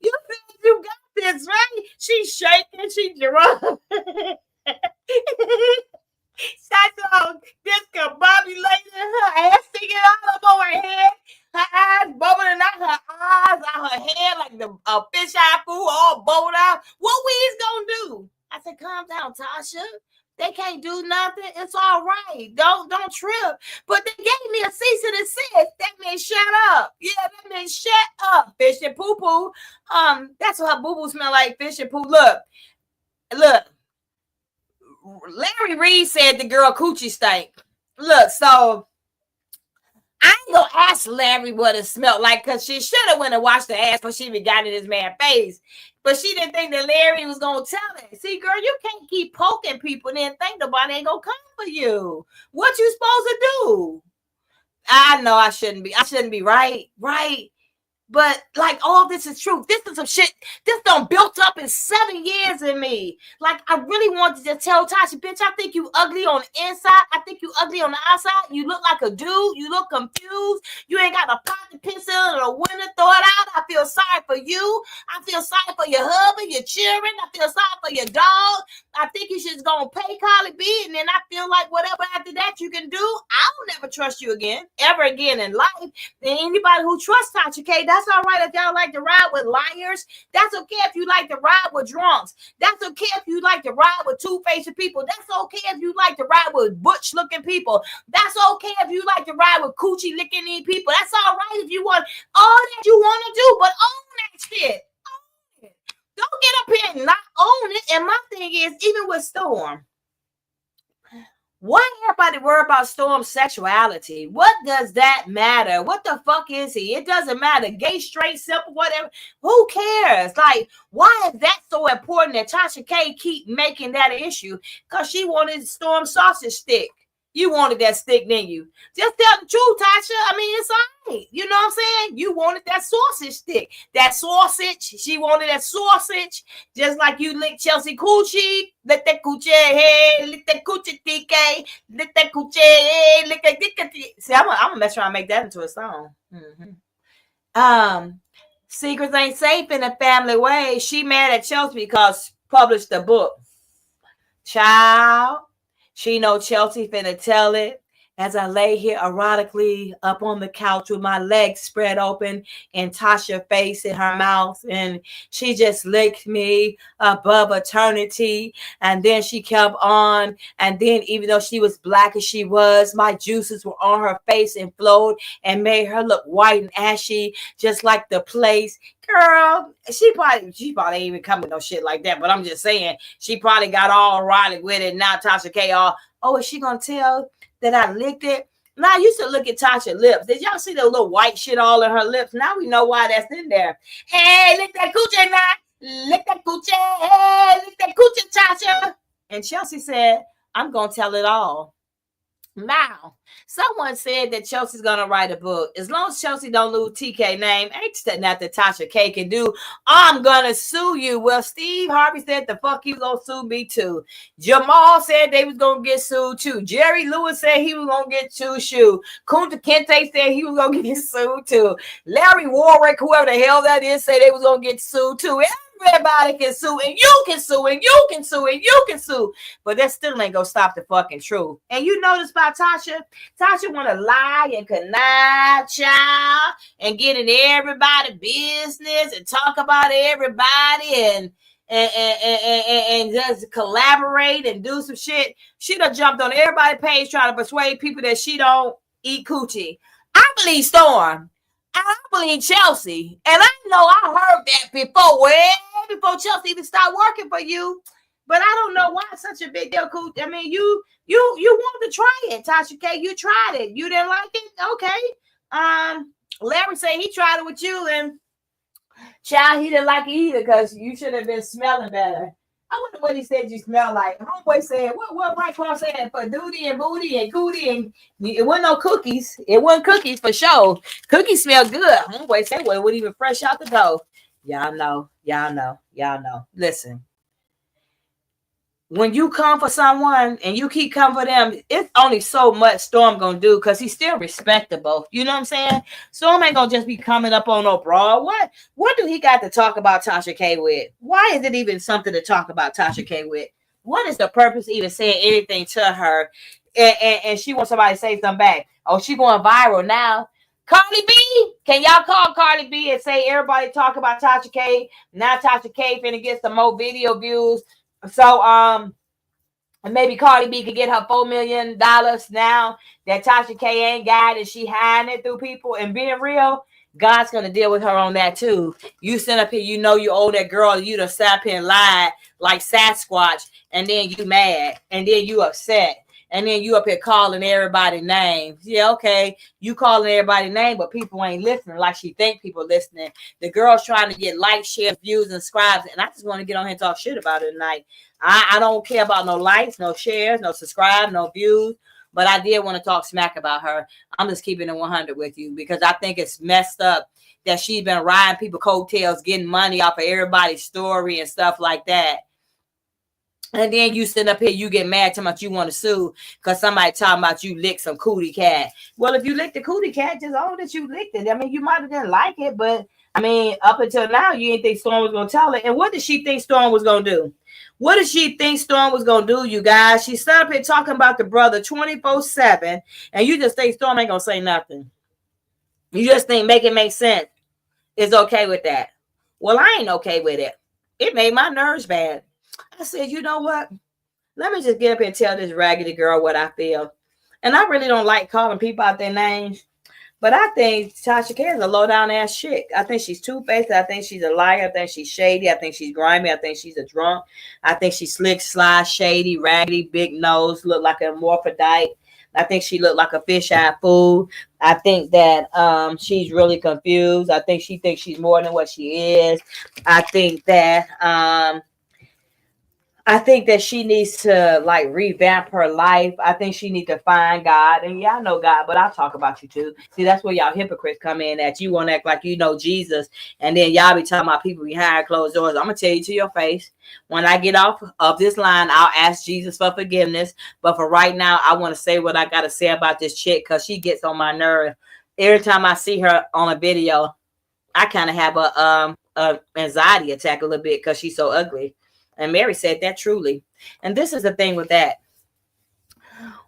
You said you got this, right? She's shaking. She drunk. That's this Bobby lady, her ass sticking out of her head, her eyes bubbling out her eyes, out her head like the fish eye food all bubbled out. What we is gonna do? I said, calm down, Tasha. They can't do nothing. It's all right. Don't trip. But they gave me a cease and desist. That means shut up. Yeah, that means shut up. Fish and poo poo. That's what her boo boo smell like. Fish and poo. Look. Larry Reed said the girl coochie stank. Look, so I ain't gonna ask Larry what it smelled like, because she should have went and washed her ass before she even got in this man's face. But she didn't think that Larry was gonna tell her. See, girl, you can't keep poking people and then think nobody ain't gonna come for you. What you supposed to do? I know I shouldn't be right. But like all this is true. This is some shit. This done built up in 7 years in me. Like I really wanted to tell Tasha, bitch, I think you ugly on the inside. I think you ugly on the outside. You look like a dude. You look confused. You ain't got a pocket pencil and a winner throw it out. I feel sorry for you. I feel sorry for your husband, your children. I feel sorry for your dog. I think you should just go and pay Carly B. And then I feel like whatever after that you can do, I will never trust you again, ever again in life. And anybody who trusts Tasha K, that's all right if y'all like to ride with liars. That's okay if you like to ride with drunks. That's okay if you like to ride with two-faced people. That's okay if you like to ride with butch-looking people. That's okay if you like to ride with coochie-licking people. That's all right if you want all that you want to do, but own that shit. Own it. Don't get up here and not own it. And my thing is, even with Storm, why everybody worry about Storm's sexuality? What does that matter? What the fuck is he? It doesn't matter. Gay, straight, simple, whatever. Who cares? Like, why is that so important that Tasha K keep making that an issue? Because she wanted Storm sausage stick. You wanted that stick, didn't you? Just tell the truth, Tasha. I mean, it's all right. You know what I'm saying? You wanted that sausage stick. That sausage. She wanted that sausage. Just like you lick Chelsea Coochie. Lick that coochie head. Lick that coochie TK. Lick that coochie head. Lick that TK. See, I'm going to mess around and make that into a song. Secrets ain't safe in a family way. She mad at Chelsea because published the book. Child, she know Chelsea finna tell it. As I lay here erotically up on the couch with my legs spread open and Tasha face in her mouth, and she just licked me above eternity. And then she kept on, and then even though she was black as she was, my juices were on her face and flowed and made her look white and ashy, just like the place. Girl, she probably ain't even come with no shit like that, but I'm just saying she probably got all erotic with it. Now Tasha K all, oh, is she gonna tell that I licked it? Now I used to look at Tasha's lips. Did y'all see the little white shit all in her lips? Now we know why that's in there. Hey, lick that coochie now. Lick that coochie. Hey, lick that coochie, Tasha. And Chelsea said, I'm gonna tell it all. Now, someone said that Chelsea's gonna write a book. As long as Chelsea don't lose TK name, ain't nothing Tasha K can do. I'm gonna sue you. Well, Steve Harvey said the fuck you gonna sue me too. Jamal said they was gonna get sued too. Jerry Lewis said he was gonna get sued. Kunta Kinte said he was gonna get sued too. Larry Warwick, whoever the hell that is, said they was gonna get sued too. Everybody can sue, and you can sue, and you can sue, and you can sue. But that still ain't gonna stop the fucking truth. And you notice about Tasha? Tasha wanna lie and connive, child, and get in everybody's business and talk about everybody and just collaborate and do some shit. She done jumped on everybody's page trying to persuade people that she don't eat coochie. I believe Storm. I believe Chelsea. And I know I heard that before, way before Chelsea even started working for you. But I don't know why it's such a big deal. I mean, you wanted to try it, Tasha K. You tried it. You didn't like it? Okay. Larry said he tried it with you, and child, he didn't like it either because you should have been smelling better. I wonder what he said you smell like. Homeboy said, what Mike Paul said for duty and booty and cootie, and it wasn't no cookies. It wasn't cookies for sure. Cookies smell good. Homeboy said, well, it wasn't even fresh out the door. Y'all know. Listen. When you come for someone and you keep coming for them, it's only so much Storm gonna do because he's still respectable. You know what I'm saying? Storm ain't gonna just be coming up on no broad. What do he got to talk about Tasha K with? Why is it even something to talk about Tasha K with? What is the purpose of even saying anything to her? And she wants somebody to say something back. Oh, she going viral now. Cardi B, can y'all call Cardi B and say everybody talk about Tasha K? Now Tasha K finna get some more video views. So and maybe Cardi B could get her $4 million now that Tasha K ain't got it. She hiding it through people and being real. God's gonna deal with her on that too. You sit up here, you know you owe that girl, you done sat up here and lied like Sasquatch, and then you mad, and then you upset. And then you up here calling everybody names. Yeah, okay. You calling everybody name, but people ain't listening like she think people listening. The girl's trying to get likes, shares, views, and subscribes. And I just want to get on here and talk shit about it tonight. I don't care about no likes, no shares, no subscribe, no views. But I did want to talk smack about her. I'm just keeping it 100 with you because I think it's messed up that she's been riding people coattails, getting money off of everybody's story and stuff like that. And then you sit up here, you get mad too much, you want to sue because somebody talking about you licked some cootie cat. Well, if you licked the cootie cat, just own that you licked it. I mean, you might have didn't like it, but I mean, up until now, you didn't think Storm was going to tell it. And what did she think Storm was going to do? What did she think Storm was going to do, you guys? She sat up here talking about the brother 24/7, and you just think Storm ain't going to say nothing. You just think make it make sense. It's okay with that. Well, I ain't okay with it. It made my nerves bad. I said, you know what? Let me just get up here and tell this raggedy girl what I feel. And I really don't like calling people out their names. But I think Tasha K is a low-down ass chick. I think she's two-faced. I think she's a liar. I think she's shady. I think she's grimy. I think she's a drunk. I think she's slick, sly, shady, raggedy, big nose, look like a hermaphrodite. I think she looked like a fish-eyed fool. I think that she's really confused. I think she thinks she's more than what she is. I think that she needs to like revamp her life. I think she needs to find God. And yeah, I know God, but I'll talk about you too. See, that's where y'all hypocrites come in that you want to act like you know Jesus. And then y'all be talking about people behind closed doors. I'm going to tell you to your face. When I get off of this line, I'll ask Jesus for forgiveness. But for right now, I want to say what I got to say about this chick because she gets on my nerve. Every time I see her on a video, I kind of have a anxiety attack a little bit because she's so ugly. And Mary said that truly. And this is the thing with that.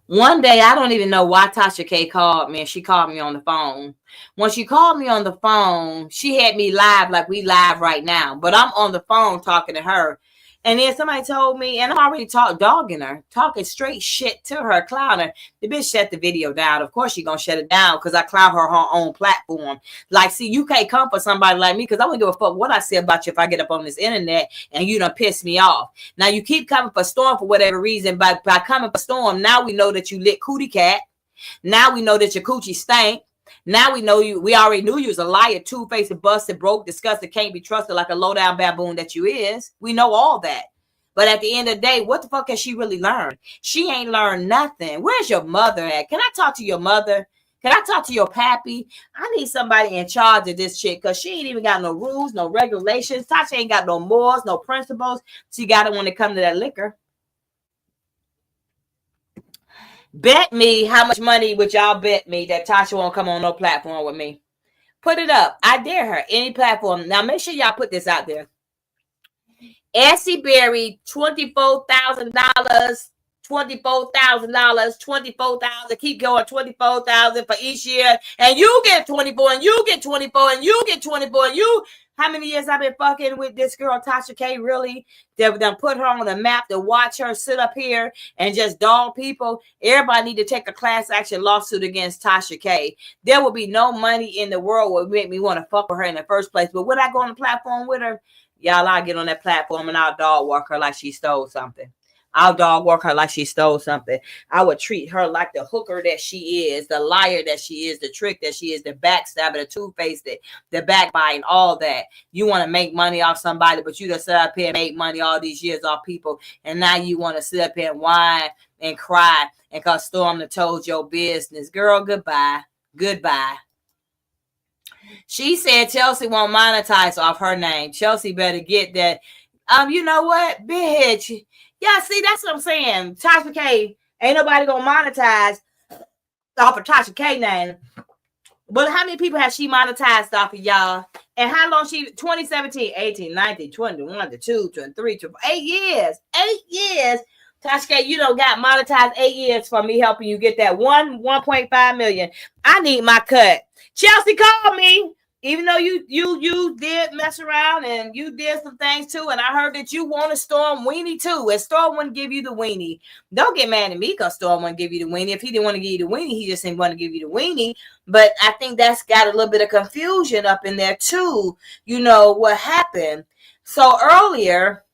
One day, I don't even know why Tasha K called me, and she called me on the phone. When she called me on the phone, she had me live like we live right now, but I'm on the phone talking to her. And then somebody told me, and I'm already dogging her, talking straight shit to her, clowning her. The bitch shut the video down. Of course she gonna shut it down because I clown her own platform. Like, see, you can't come for somebody like me because I wouldn't give a fuck what I say about you if I get up on this internet and you done piss me off. Now you keep coming for Storm for whatever reason. By coming for Storm, now we know that you lit cootie cat. Now we know that your coochie stank. Now we know you. We already knew you was a liar, two-faced, busted, broke, disgusted, can't be trusted like a low-down baboon that you is. We know all that. But at the end of the day, what the fuck has she really learned? She ain't learned nothing. Where's your mother at? Can I talk to your mother? Can I talk to your pappy? I need somebody in charge of this chick because she ain't even got no rules, no regulations. Tasha ain't got no morals, no principles. She got it when it comes to that liquor. Bet me how much money would y'all bet me that Tasha won't come on no platform with me? Put it up. I dare her. Any platform. Now make sure y'all put this out there. Essie Berry, $24,000, $24,000, $24,000. Keep going, $24,000 for each year, and you get 24, and you get 24, and you get 24, and you. How many years I've been fucking with this girl, Tasha K, really? They've done put her on the map to watch her sit up here and just dog people. Everybody need to take a class action lawsuit against Tasha K. There will be no money in the world would make me want to fuck with her in the first place. But would I go on the platform with her? Y'all, I'll get on that platform and I'll dog walk her like she stole something. I'll dog walk her like she stole something. I would treat her like the hooker that she is, the liar that she is, the trick that she is, the backstabber, the two-faced, the backbiting, all that. You want to make money off somebody, but you just sit up here and make money all these years off people, and now you want to sit up here and whine and cry and cause Storm done told your business. Girl, goodbye. Goodbye. She said Chelsea won't monetize off her name. Chelsea better get that. You know what, bitch? Yeah, see, that's what I'm saying. Tasha K, ain't nobody gonna monetize off of Tasha K name. But how many people has she monetized off of, y'all? And how long she, 2017, 18, 19, 21, 22, 23, 24, 8 years. 8 years. Tasha K, you don't got monetized 8 years for me helping you get that 1.5 million. I need my cut. Chelsea called me. Even though you did mess around and you did some things too, and I heard that you want a Storm weenie too, and Storm wouldn't give you the weenie. Don't get mad at me because Storm wouldn't give you the weenie. If he didn't want to give you the weenie, he just didn't want to give you the weenie. But I think that's got a little bit of confusion up in there too. You know what happened. So earlier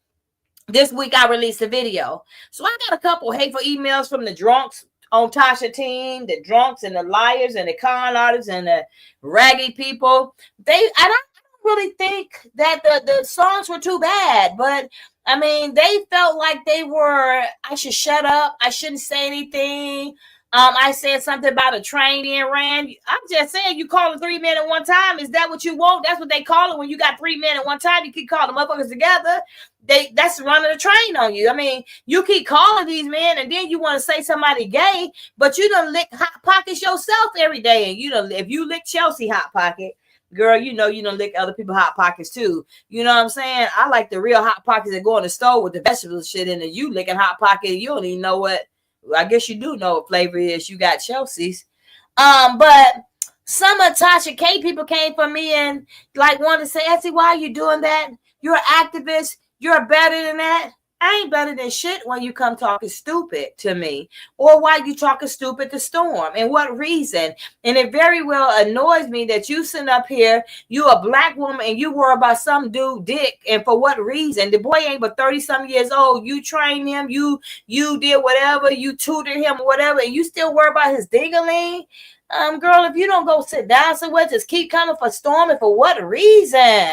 this week, I released a video. So I got a couple hateful emails from the drunks on Tasha team, the drunks and the liars and the con artists and the raggy people. I don't really think that the songs were too bad, but I mean, they felt like they were, I should shut up. I shouldn't say anything. I said something about a train being ran. I'm just saying, you call it 3 men at one time. Is that what you want? That's what they call it when you got 3 men at one time. You keep calling the motherfuckers together. That's running a train on you. I mean, you keep calling these men, and then you want to say somebody gay, but you done lick Hot Pockets yourself every day. And you done, if you lick Chelsea Hot Pocket, girl, you know you done lick other people Hot Pockets too. You know what I'm saying? I like the real Hot Pockets that go in the store with the vegetable shit in it. You licking Hot Pocket, you don't even know what. I guess you do know what flavor is. You got Chelsea's. But some of Tasha K people came for me and like wanted to say, Essie, why are you doing that? You're an activist. You're better than that. I ain't better than shit when you come talking stupid to me, or why you talking stupid to Storm, and what reason. And it very well annoys me that you sit up here, you a black woman, and you worry about some dude dick, and for what reason? The boy ain't but 30-some years old. You trained him, you did whatever, you tutored him or whatever, and you still worry about his ding-a-ling? Girl, if you don't go sit down somewhere, just keep coming for Storm, and for what reason?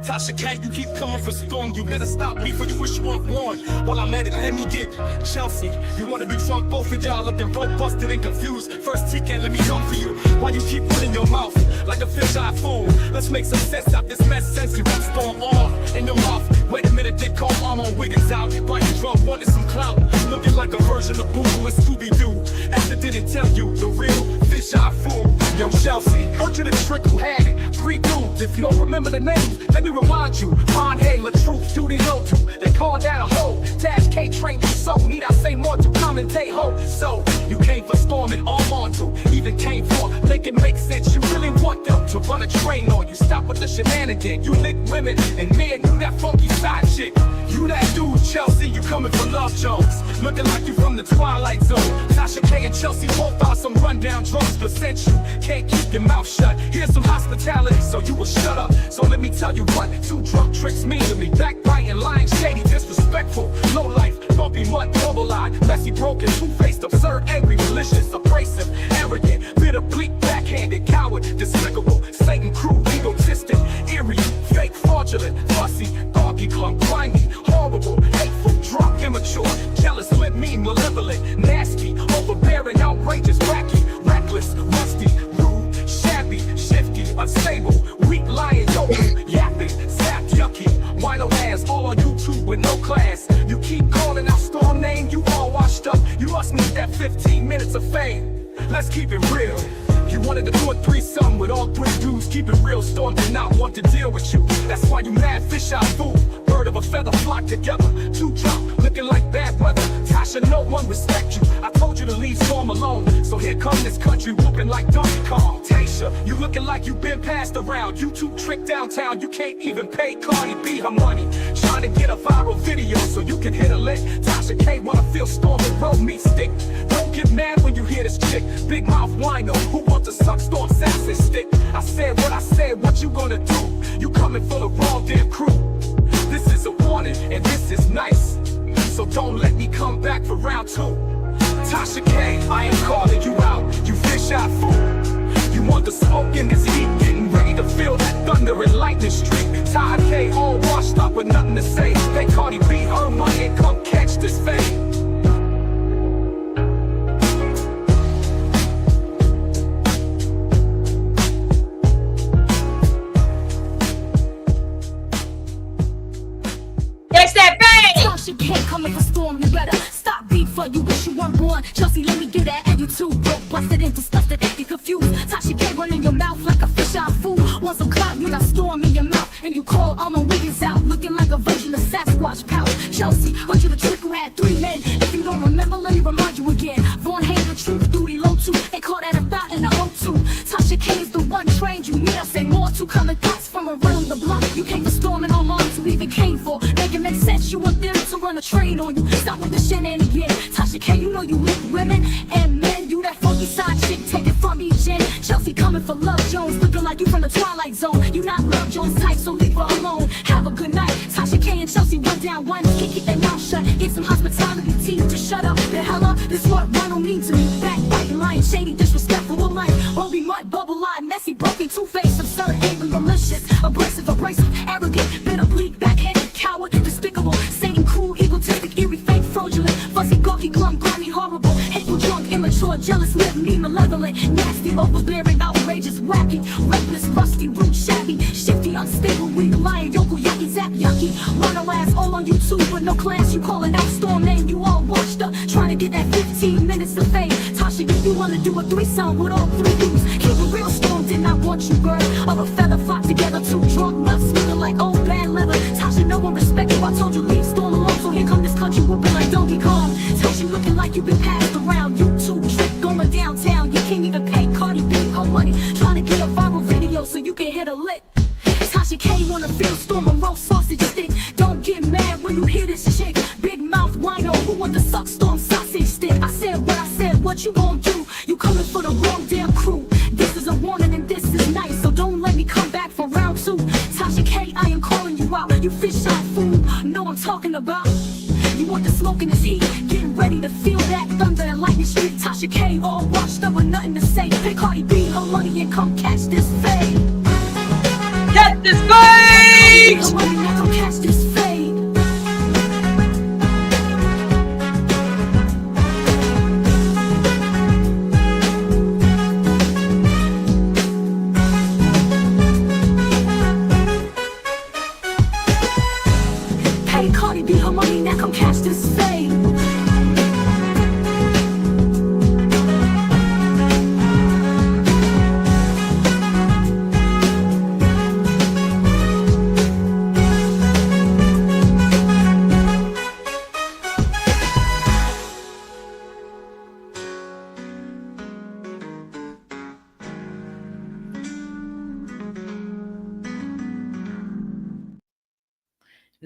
Tasha, can't you keep coming for Storm? You better stop me for you wish you weren't born. While I'm at it, let me get Chelsea. You wanna be drunk, both of y'all looking broke, busted and confused. First TK, let me come for you. Why you keep putting your mouth like a fish-eye fool? Let's make some sense out this mess since you run Storm off in your mouth. Wait a minute, they call arm on Wiggins out. Why you drunk, wanted some clout? Looking like a version of Boo Boo and Scooby-Doo. After didn't tell you the real fish-eye fool. Yo, Chelsea, heard you the trick who had it. 3 dudes, if you don't remember the names, let me remind you. Pond Hay, La Truth, Judy Lotu. They call that a hoe. Tash K trained you so, need I say more to commentate ho? So, you came for storming all on to, even came for make it make sense. You really want them to run a train on you. Stop with the shenanigan. You lick women, and man, you that funky side chick. You that dude, Chelsea, you coming for Love Jones. Looking like you from the Twilight Zone. Tasha K and Chelsea both are some rundown drunks, but sent you. Can't keep your mouth shut. Here's some hospitality, so you will shut up. So let me tell you what, two drunk tricks mean to me. Backbiting, lying, shady, disrespectful, low life, bumpy mud, double-eyed, messy, broken, two-faced, absurd, angry, malicious, abrasive, arrogant, bitter, bleak, backhanded, coward, despicable, Satan crew, egotistic, eerie, fake, fraudulent, fussy, doggy clump, grimy, horrible, hateful, drunk, immature, jealous, lit, mean, malevolent, nasty, overbearing, outrageous, wacky, reckless, rusty, rude, shabby, shifty, unstable, weak, lying, yokel, yapping, sap, yucky, wino ass, all on YouTube with no class. You keep calling out storm name, you all washed up. You must need that 15 minutes of fame. Let's keep it real. You wanted to do a threesome with all three dudes. Keep it real, Storm did not want to deal with you. That's why you mad fish out fool. Bird of a feather flock together. Two drunk, looking like bad weather. Tasha, no one respect you. I told you to leave Storm alone. So here come this country whooping like Donkey Kong. Tasha, you looking like you been passed around. You two trick downtown, you can't even pay Cardi B her money. Trying to get a viral video so you can hit a lick. Tasha K wanna feel Storm and roll me stick. Don't get mad when you hear this chick. Big mouth wino who wants to suck Storm sassy stick. I said what I said, what you gonna do? You coming for the wrong damn crew. This is a warning and this is nice, so don't let me come back for round two. Tasha K, I am calling you out, you fish out fool. You want the smoke in this heat, getting ready to feel that thunder and lightning streak. Todd K all washed up with nothing to say. Pay Cardi B her money and come catch this fade. Tasha K coming for Storm, you better stop beef for you wish you weren't born. Chelsea, let me get at you too, broke, busted and disgusted, you confused. Tasha K running your mouth like a fish out fool. Want some clout, you got Storm in your mouth, and you call all my wiggins out, looking like a version of Sasquatch pouch. Chelsea, want you to trick who had 3 men. If you don't remember, let me remind you again. Vaughn hated the truth, duty low too. They call that a thought in the O2. Tasha K is the one trained you need. I say more to coming thoughts from around the block. You came for Storm and all mom to even came for. Make it make sense, you want them to run a train on you. Stop with the shenanigan. Tasha K, you know you lick women and men. You that funky side chick, take it from me, Jen. Chelsea coming for Love Jones, looking like you from the Twilight Zone. You not Love Jones type, so leave her alone. Have a good night. Tasha K and Chelsea run down one. Can't keep their mouth shut. Get some hospitality teeth to shut up. The hell up, this what one don't mean to me. Backbiting, lying, shady, disrespectful, all life. Only mud, bubble line, messy, broken, two-faced, absurd, angry, malicious, abrasive, arrogant, bitter, bleak, backhanded, coward, despicable, Satan crew, egotistic, eerie, fake, fraudulent, fuzzy, gawky, glum, grimy, horrible, hateful, drunk, immature, jealous, lit, mean, malevolent, nasty, overbearing, outrageous, wacky, reckless, rusty, rude, shabby, shifty, unstable, weak, lying, yokel, yucky, zap, yucky, run ass all on YouTube with no class. You calling out Storm name, you all washed up, trying to get that 15 minutes of fame. Tasha, if you wanna do a threesome with all 3 dudes, keep it real. Storm did not want you, girl. Of a feather flock together, 2 drunk nuts, smelling like old bad leather. Tasha, no one respect you. I told you leave Storm alone, so here come this country whooping like Donkey Kong. Tasha, looking like you've been passed around. You two trick going downtown. You can't even pay Cardi B her money, trying to get a viral video so you can hit a lick. Tasha K wanna feel Storm and roast sausage stick. Don't get mad when you hear this chick. Big mouth wino who want to suck Storm sausage stick. I said what I said, what you gon' do? You coming for the wrong damn crew. This is a warning and this is nice, so don't let me come back for round 2. Tasha K, I am calling you out. You fish out fool, know I'm talking about. You want the smoke in this heat, getting ready to feel that thunder and lightning streak. Tasha K all washed up with nothing to say. Pay Cardi B her money and come catch this fade. Get this fade! Come on, now come catch this fade. Pay Cardi B her money, now come catch this fade.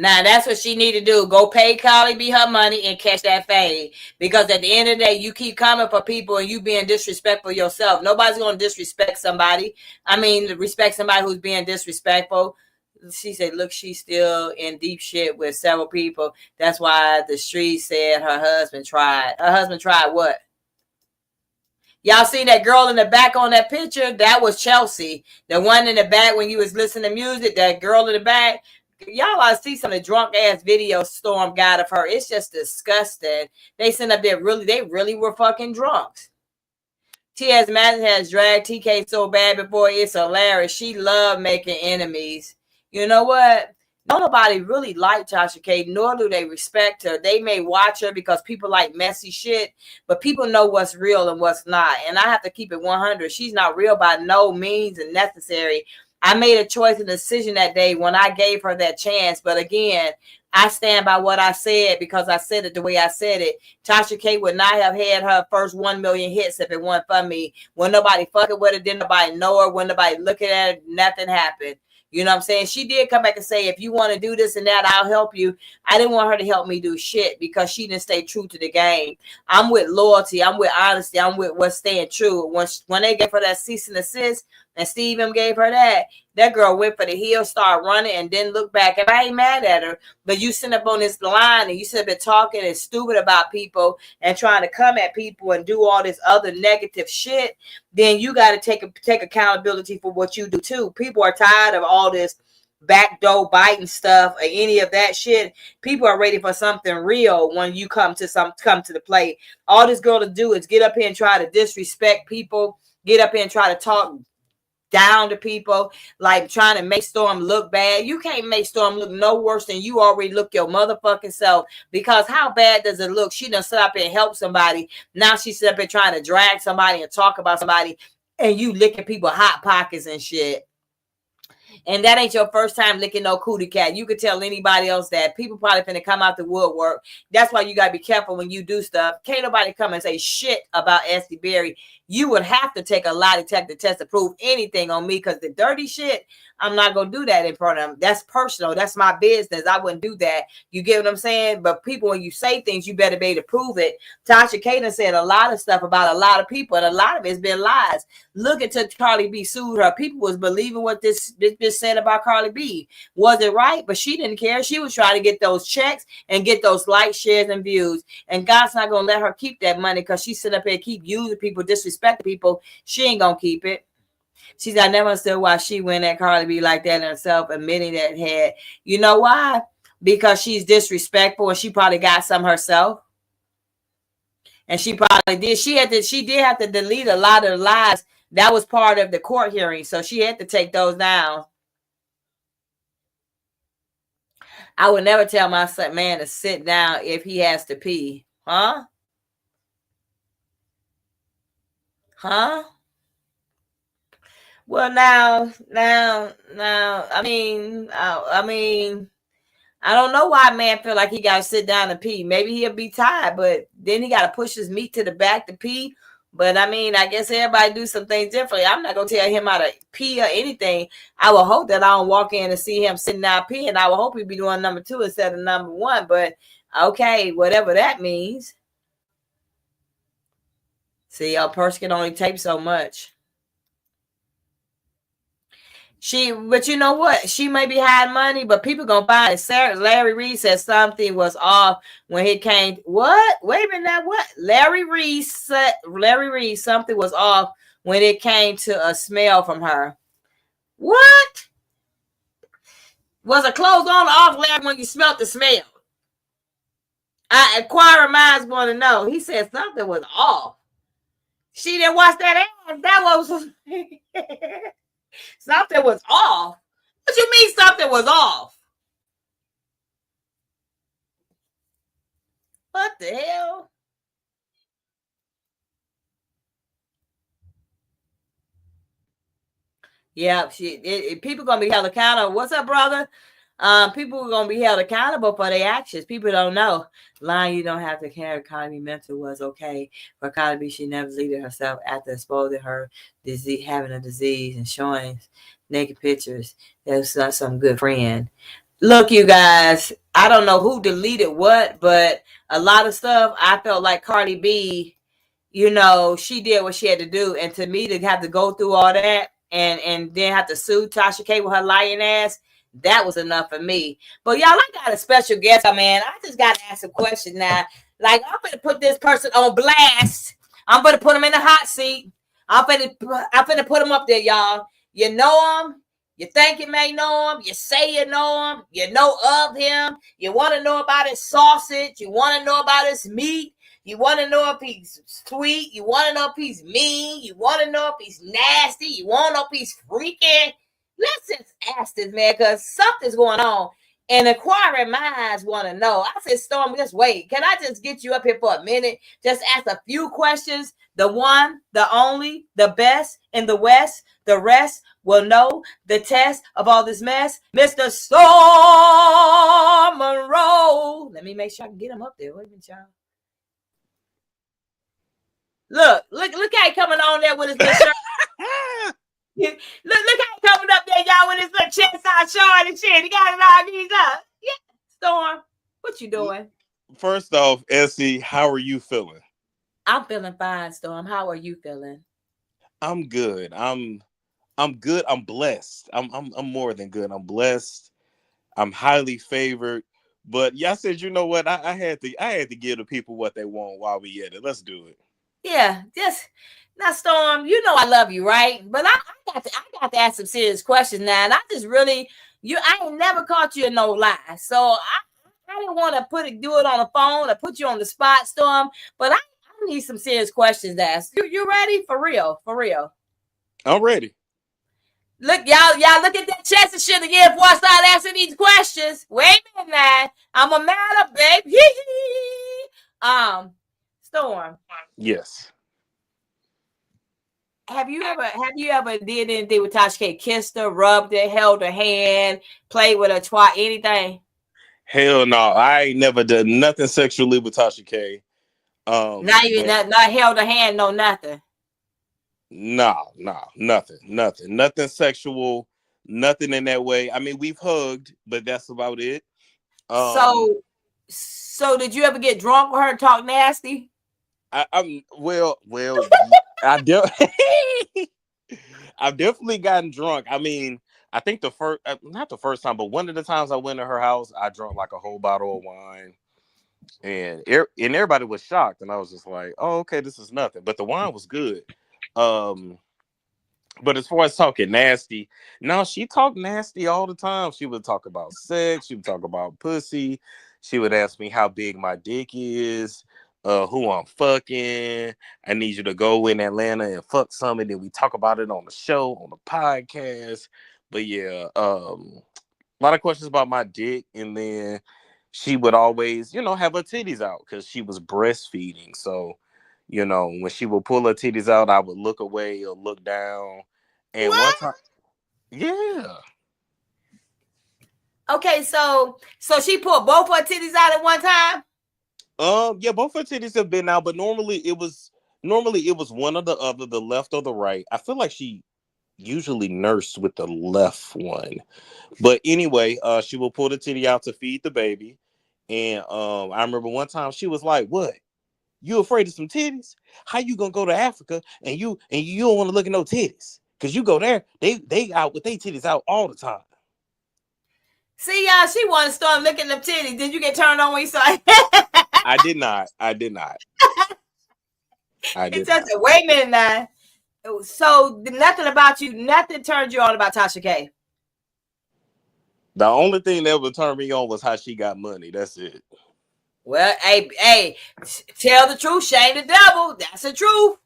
Now that's what she need to do. Go pay Carly B her money and catch that fade. Because at the end of the day, you keep coming for people and you being disrespectful yourself. Nobody's gonna disrespect somebody. I mean, respect somebody who's being disrespectful. She said, look, she's still in deep shit with several people. That's why the street said her husband tried. Her husband tried what? Y'all see that girl in the back on that picture? That was Chelsea. The one in the back when you was listening to music, that girl in the back. Y'all ought to see some of the drunk ass video Storm got of her. It's just disgusting. They sent up there they really were fucking drunks. T.S. Madison has dragged TK so bad before, it's hilarious. She loved making enemies. You know what? Nobody really liked Tasha K, nor do they respect her. They may watch her because people like messy shit, but people know what's real and what's not. And I have to keep it 100. She's not real by no means and necessary. I made a choice and decision that day when I gave her that chance. But again, I stand by what I said because I said it the way I said it. Tasha K would not have had her first 1 million hits if it weren't for me. When nobody fucking with her, didn't nobody know her, when nobody looking at her, nothing happened. You know what I'm saying? She did come back and say, if you want to do this and that, I'll help you. I didn't want her to help me do shit because she didn't stay true to the game. I'm with loyalty. I'm with honesty. I'm with what's staying true. When they gave her that cease and desist, and Steve gave her that girl went for the heel, started running, and didn't look back. And I ain't mad at her, but you sit up on this line and you sit up there talking and stupid about people and trying to come at people and do all this other negative shit, then you got to take accountability for what you do too. People are tired of all this backdoor biting stuff or any of that shit. People are ready for something real when you come to the plate. All this girl to do is get up here and try to disrespect people, get up here and try to talk down to people, like trying to make Storm look bad. You can't make Storm look no worse than you already look your motherfucking self, because how bad does it look? She done sit up and help somebody. Now she sit up and trying to drag somebody and talk about somebody, and you licking people hot pockets and shit. And that ain't your first time licking no cootie cat. You could tell anybody else that. People probably finna come out the woodwork. That's why you gotta be careful when you do stuff. Can't nobody come and say shit about Esty Berry. You would have to take a lie detector test to prove anything on me, because the dirty shit, I'm not gonna do that in front of them. That's personal. That's my business. I wouldn't do that. You get what I'm saying? But people, when you say things, you better be able to prove it. Tasha K said a lot of stuff about a lot of people, and a lot of it's been lies. Look until Carly B sued her. People was believing what this bitch said about Carly B. Was it right? But she didn't care. She was trying to get those checks and get those likes, shares, and views. And God's not gonna let her keep that money, because she sit up here and keep using people, disrespecting people. She ain't gonna keep it. She's I never understood why she went at Carly B like that herself, admitting that had. You know why? Because she's disrespectful, and she probably got some herself. And she probably did. She did have to delete a lot of the lies. That was part of the court hearing, so she had to take those down. I would never tell my man to sit down if he has to pee. Huh? Huh? Well, now, I mean, I don't know why a man feel like he got to sit down and pee. Maybe he'll be tired, but then he got to push his meat to the back to pee. But I mean, I guess everybody do some things differently. I'm not going to tell him how to pee or anything. I will hope that I don't walk in and see him sitting down peeing. I will hope he be doing number 2 instead of number 1. But okay, whatever that means. See, a person can only tape so much. But you know what? She may be hiding money, but people gonna find it. Larry Reed said something was off when he came. What? Wait a minute. Now what? Larry Reed said something was off when it came to a smell from her. What? Was a clothes on or off, Larry, when you smelled the smell? Inquiring minds want to know. He said something was off. She didn't watch that ass. That was something was off. What you mean something was off? What the hell? Yeah, people gonna be held accountable. What's up, brother? People are gonna be held accountable for their actions. People don't know. Lying, you don't have to carry. Carly mental was okay, but Carly B, she never deleted herself after exposing her having a disease and showing naked pictures. There's some good friend. Look, you guys, I don't know who deleted what, but a lot of stuff I felt like Cardi B, she did what she had to do. And to me to have to go through all that and then have to sue Tasha K with her lying ass, that was enough for me. But y'all, I got a special guest, man. I just gotta ask a question now. Like, I'm gonna put this person on blast. I'm gonna put him in the hot seat. I'm gonna put him up there, y'all. You know him. You think you may know him. You say you know him. You know of him. You want to know about his sausage. You want to know about his meat. You want to know if he's sweet. You want to know if he's mean. You want to know if he's nasty. You want to know if he's freaking. Let's just ask this man because something's going on. And inquiring minds want to know. I said, Storm, just wait. Can I just get you up here for a minute? Just ask a few questions. The one, the only, the best in the West. The rest will know the test of all this mess. Mr. Storm Monroe. Let me make sure I can get him up there. Wait a minute, y'all. Look how he coming on there with his little shirt. look how he coming up there, y'all, with his little chest out showing and shit. He got it all these up. Yeah, Storm, what you doing? First off, Essie, how are you feeling? I'm feeling fine, Storm. How are you feeling? I'm good. I'm good. I'm blessed. I'm more than good. I'm blessed. I'm highly favored. But y'all said, you know what? I had to give the people what they want while we at it. Let's do it. Yeah, just now, Storm. You know I love you, right? But I got to ask some serious questions now, and I just really I ain't never caught you in no lie, so I didn't want to do it on the phone or put you on the spot, Storm. But I need some serious questions to ask. You ready for real? For real? I'm ready. Look, y'all look at that chest and shit again before I start asking these questions. Wait a minute now. I'm a mad up, babe. Storm. Yes. Have you ever did anything with Tasha K? Kissed her, rubbed her, held her hand, played with her, anything? Hell no. I ain't never done nothing sexually with Tasha K. Not even But not held her hand, no nothing. nothing sexual, nothing in that way. I mean, we've hugged, but that's about it. Um, So did you ever get drunk with her and talk nasty? I'm I de- I've definitely gotten drunk. I mean, I think the first, not the first time, but one of the times I went to her house, I drank like a whole bottle of wine, and everybody was shocked, and I was just like, "Oh, okay, this is nothing." But the wine was good. Um, but as far as talking nasty, no, she talked nasty all the time. She would talk about sex. She would talk about pussy. She would ask me how big my dick is, who I'm fucking. I need you to go in Atlanta and fuck something. Then we talk about it on the show, on the podcast. But yeah, a lot of questions about my dick. And then she would always, have her titties out because she was breastfeeding. So, when she would pull her titties out, I would look away or look down. And one What? time, yeah. Okay, so she pulled both her titties out at one time. Yeah, both her titties have been out, but normally it was one or the other, the left or the right. I feel like she usually nursed with the left one. But anyway, she will pull the titty out to feed the baby. And I remember one time she was like, "What? You afraid of some titties? How you gonna go to Africa and you don't want to look at no titties? Cause you go there, they out with their titties out all the time." See, y'all, she wanted to start looking at them titties. Did you get turned on when you saw it? I did not. I did not. I It's did just not. wait a minute now. So nothing about you, nothing turned you on about Tasha K. The only thing that would turn me on was how she got money. That's it. Well, hey, tell the truth, shame the devil. That's the truth.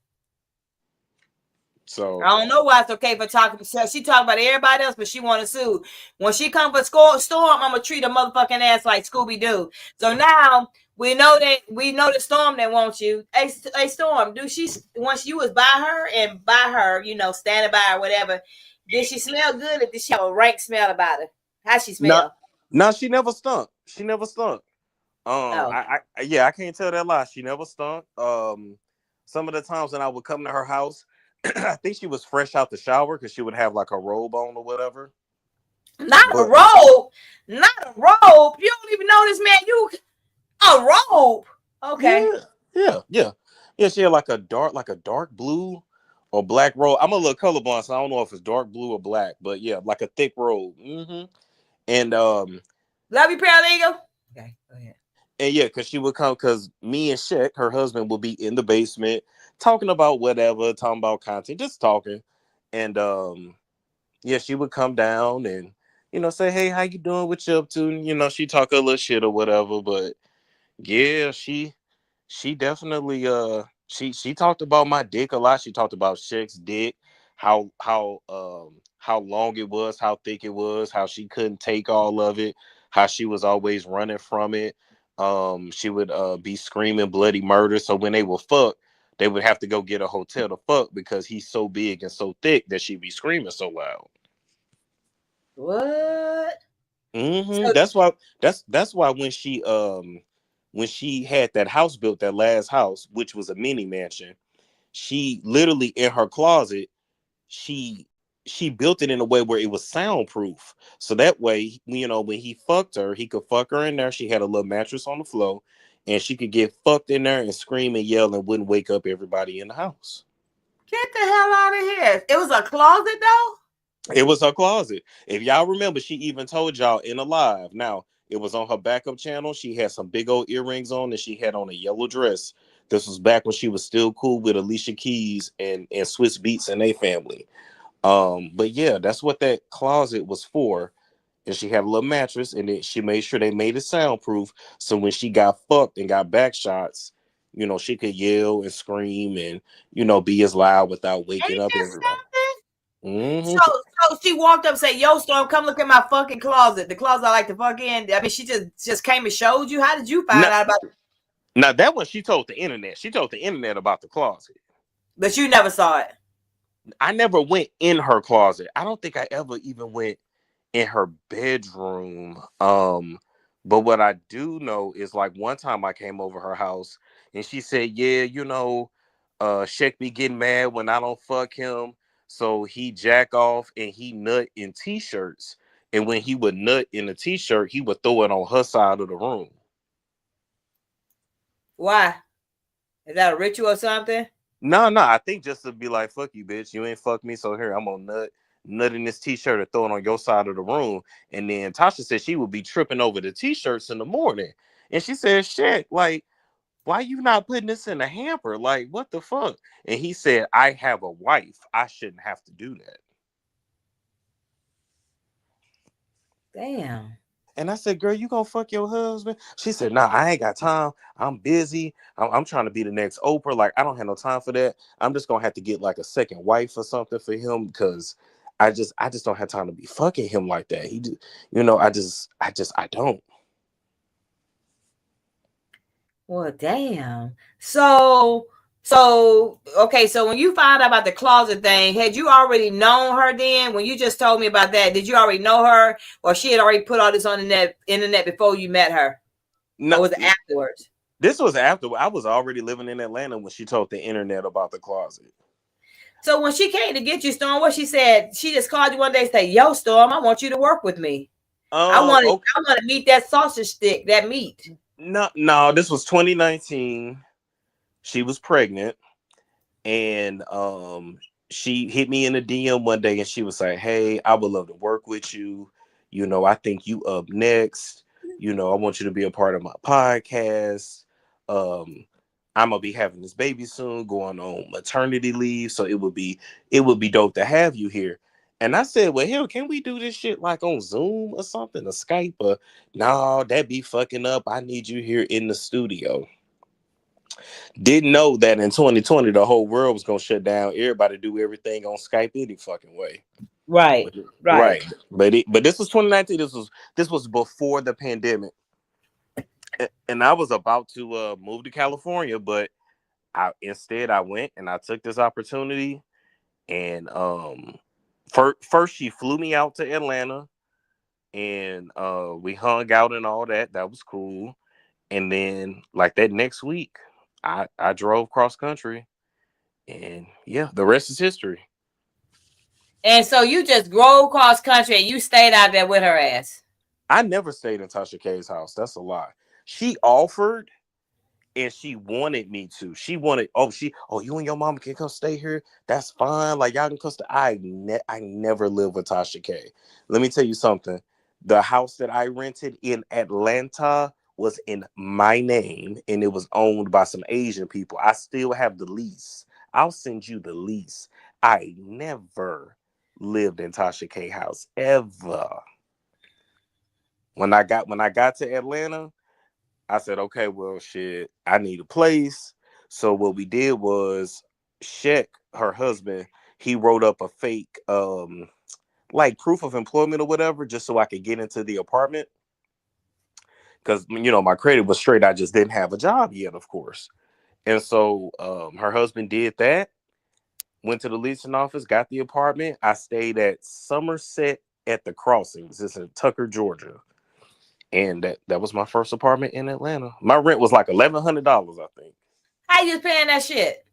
So I don't know why it's okay for talking. She talking about everybody else, but she want to sue. When she come for Storm, I'm gonna treat a motherfucking ass like Scooby Doo. So now we know the Storm that wants you. Hey, Storm, once you was by her and by her, standing by her, whatever. Did she smell good, or did she have a rank smell about her? How she no, smell? no, she never stunk. She never stunk. Oh, Yeah, I can't tell that lie. She never stunk. Some of the times when I would come to her house, I think she was fresh out the shower because she would have like a robe on or whatever. Not a But robe. Not a robe. You don't even know this man. You a robe. Okay. yeah, yeah. She had like a dark blue or black robe. I'm a little colorblind, so I don't know if it's dark blue or black, but yeah, like a thick robe. And Love you, paralegal. Okay, go ahead. and yeah, because she would come, because me and Shek, her husband, would be in the basement talking about whatever, talking about content, just talking. And yeah, she would come down and say, "Hey, how you doing? What you up to?" And, she talk a little shit or whatever. But yeah, she definitely she talked about my dick a lot. She talked about Shek's dick, how long it was, how thick it was, how she couldn't take all of it, how she was always running from it. She would be screaming bloody murder. So when they would fuck, they would have to go get a hotel to fuck because he's so big and so thick that she'd be screaming so loud. What? So That's why when she had that house built, that last house, which was a mini mansion, she literally in her closet, she she built it in a way where it was soundproof. So that way, when he fucked her, he could fuck her in there. She had a little mattress on the floor, and she could get fucked in there and scream and yell and wouldn't wake up everybody in the house. get the hell out of here. It was a closet though. It was her closet. If y'all remember, she even told y'all in a live. Now, it was on her backup channel. She had some big old earrings on, and she had on a yellow dress. This was back when she was still cool with Alicia Keys and Swiss Beats and they family. But yeah, that's what that closet was for. And she had a little mattress, and then she made sure they made it soundproof. So when she got fucked and got back shots, she could yell and scream and be as loud without waking Ain't up this everybody. something? hmm So she walked up and said, "Yo, Storm, come look at my fucking closet. The closet I like to fuck in." I mean, she just came and showed you. How did you find Now, out about it? now that one she told the internet. She told the internet about the closet. But you never saw it. I never went in her closet. I don't think I ever even went in her bedroom. But what I do know is, like, one time I came over her house and she said, "Yeah, Shek be getting mad when I don't fuck him. So he jack off and he nut in t-shirts. And when he would nut in a t-shirt, he would throw it on her side of the room." Why? Is that a ritual or something? No, I think just to be like, "Fuck you, bitch. You ain't fuck me, so here I'm gonna nut in this t-shirt and throw it on your side of the room." And then Tasha said she would be tripping over the t-shirts in the morning. And she said, "Shit, like, why you not putting this in a hamper? Like, what the fuck?" And he said, "I have a wife. I shouldn't have to do that." Damn. And I said, "Girl, you gonna fuck your husband?" She said, "Nah, I ain't got time. I'm busy. I'm trying to be the next Oprah. Like, I don't have no time for that. I'm just gonna have to get like a second wife or something for him because I just don't have time to be fucking him like that. I don't." Well, damn. So okay. So when you found out about the closet thing, had you already known her then? When you just told me about that, did you already know her, or she had already put all this on the internet before you met her, or No, was it afterwards? this was after I was already living in Atlanta when she told the internet about the closet. So when she came to get you, Storm, what she said, she just called you one day and said, "Yo, Storm, I want you to work with me. Okay. I want to meet that sausage stick, that meat." No, this was 2019. She was pregnant, and she hit me in the DM one day and she was like, "Hey, I would love to work with you. I think you up next. I want you to be a part of my podcast. um I'm gonna be having this baby soon, going on maternity leave, so it would be dope to have you here." And I said, "Well, hell, can we do this shit like on Zoom or something, or Skype?" Or, "No, that be fucking up. I need you here in the studio." Didn't know that in 2020 the whole world was gonna shut down. Everybody do everything on Skype any fucking way. Right, But, right. right. But this was 2019. This was before the pandemic. And I was about to move to California, but I went and I took this opportunity. And first she flew me out to Atlanta, and we hung out and all that. That was cool. And then, like, that next week, I drove cross country. And yeah, the rest is history. And so you just drove cross country and you stayed out there with her ass. I never stayed in Tasha K's house. That's a lie. She offered and she wanted me to. She wanted, you and your mama can come stay here. That's fine. Like y'all can come stay. I never lived with Tasha K. Let me tell you something. The house that I rented in Atlanta was in my name and it was owned by some Asian people. I still have the lease. I'll send you the lease. I never lived in Tasha K house ever. When I got to Atlanta, I said, okay, well, shit, I need a place. So what we did was Sheck, her husband, he wrote up a fake like proof of employment or whatever, just so I could get into the apartment. Because my credit was straight. I just didn't have a job yet, of course. And so her husband did that, went to the leasing office, got the apartment. I stayed at Somerset at the Crossings. It's in Tucker, Georgia. And that was my first apartment in Atlanta. My rent was like $1,100, I think. How you paying that shit?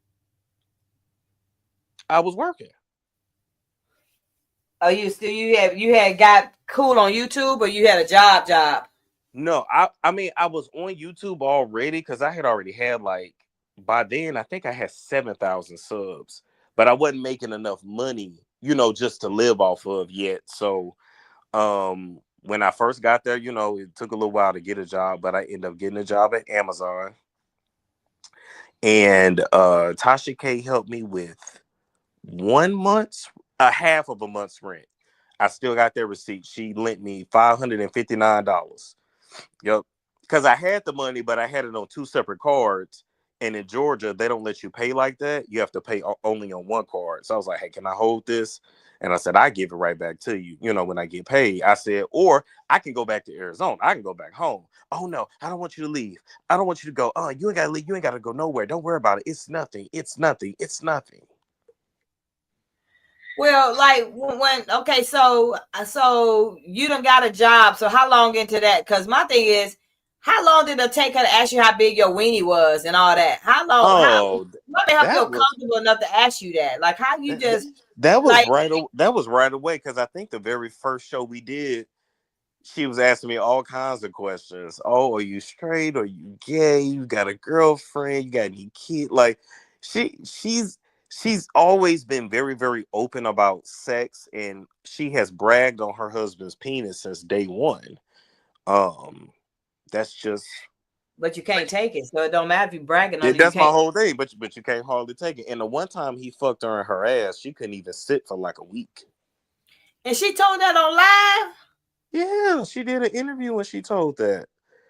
I was working. Oh, you had got cool on YouTube, or you had a job? No, I mean I was on YouTube already because I had already had like by then I think I had 7,000 subs, but I wasn't making enough money, just to live off of yet. So when I first got there, it took a little while to get a job, but I ended up getting a job at Amazon. And Tasha K helped me with 1 month's a half of a month's rent. I still got their receipt. She lent me $559. Yep. Because I had the money, but I had it on two separate cards. And in Georgia, they don't let you pay like that. You have to pay only on one card. So I was like, hey, can I hold this? And I said, I give it right back to you, when I get paid. I said, or I can go back to Arizona. I can go back home. Oh, no, I don't want you to leave. I don't want you to go. Oh, you ain't got to leave. You ain't got to go nowhere. Don't worry about it. It's nothing. It's nothing. It's nothing. Well, like okay, so you done got a job. So how long into that? Because my thing is, how long did it take her to ask you how big your weenie was and all that? How long? Oh, let me help that feel was comfortable enough to ask you that. Like, how you that, just that was like? right. That was right away because I think the very first show we did, she was asking me all kinds of questions. Oh, are you straight? Are you gay? You got a girlfriend? You got any kid? Like, she's always been very, very open about sex, and she has bragged on her husband's penis since day one. That's just. But you can't take it, so it don't matter if you bragging on Yeah, it. You that's my can't. whole thing, but you can't hardly take it. And the one time he fucked her in her ass, she couldn't even sit for like a week. And she told that on live. Yeah, she did an interview when she told that.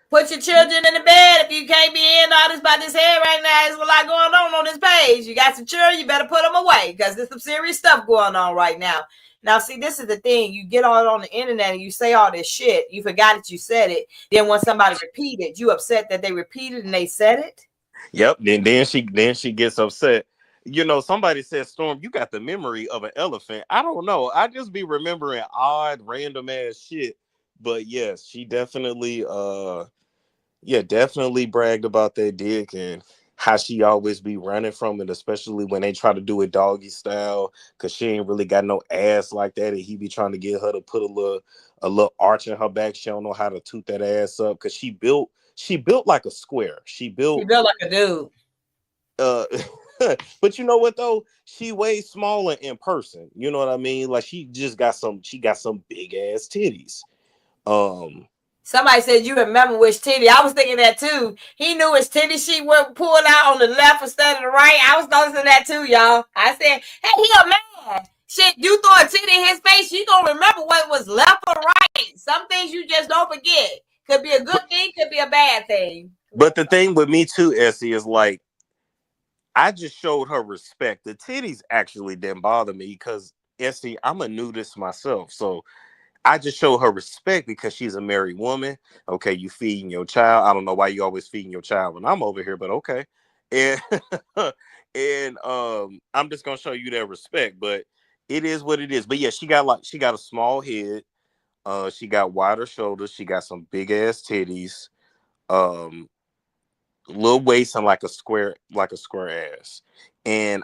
Put your children in the bed if you can't be in all this by this head right now. There's a lot going on this page. You got some children, you better put them away because there's some serious stuff going on right now. Now, see, this is the thing. You get all on the internet and you say all this shit. You forgot that you said it. Then when somebody repeat it, you upset that they repeated and they said it. Yep. Then she gets upset. Somebody said, Storm, you got the memory of an elephant. I don't know. I just be remembering odd, random ass shit. But yes, she definitely bragged about that dick and how she always be running from it, especially when they try to do it doggy style, because she ain't really got no ass like that, and he be trying to get her to put a little arch in her back. She don't know how to toot that ass up because she built like a square. She She built built like a dude. uh but you know what though? She way smaller in person. You know what I mean? Like she got some big ass titties. Um Somebody said you remember which titty. I was thinking that too. He knew his titty sheet went pulled out on the left instead of the right. I was noticing that too, y'all. I said, hey, he a man. Shit, you throw a titty in his face, you gonna remember what was left or right. Some things you just don't forget. Could be a good thing, could be a bad thing. but the thing with me too, Essie, is like I just showed her respect. The titties actually didn't bother me because Essie, I'm a nudist myself. So I just show her respect because she's a married woman. Okay, you feeding your child. I don't know why you always feeding your child when I'm over here, but okay. And and I'm just gonna show you that respect. But it is what it is. But yeah, she got a small head. She got wider shoulders. She got some big ass titties. Little waist and like a square ass. And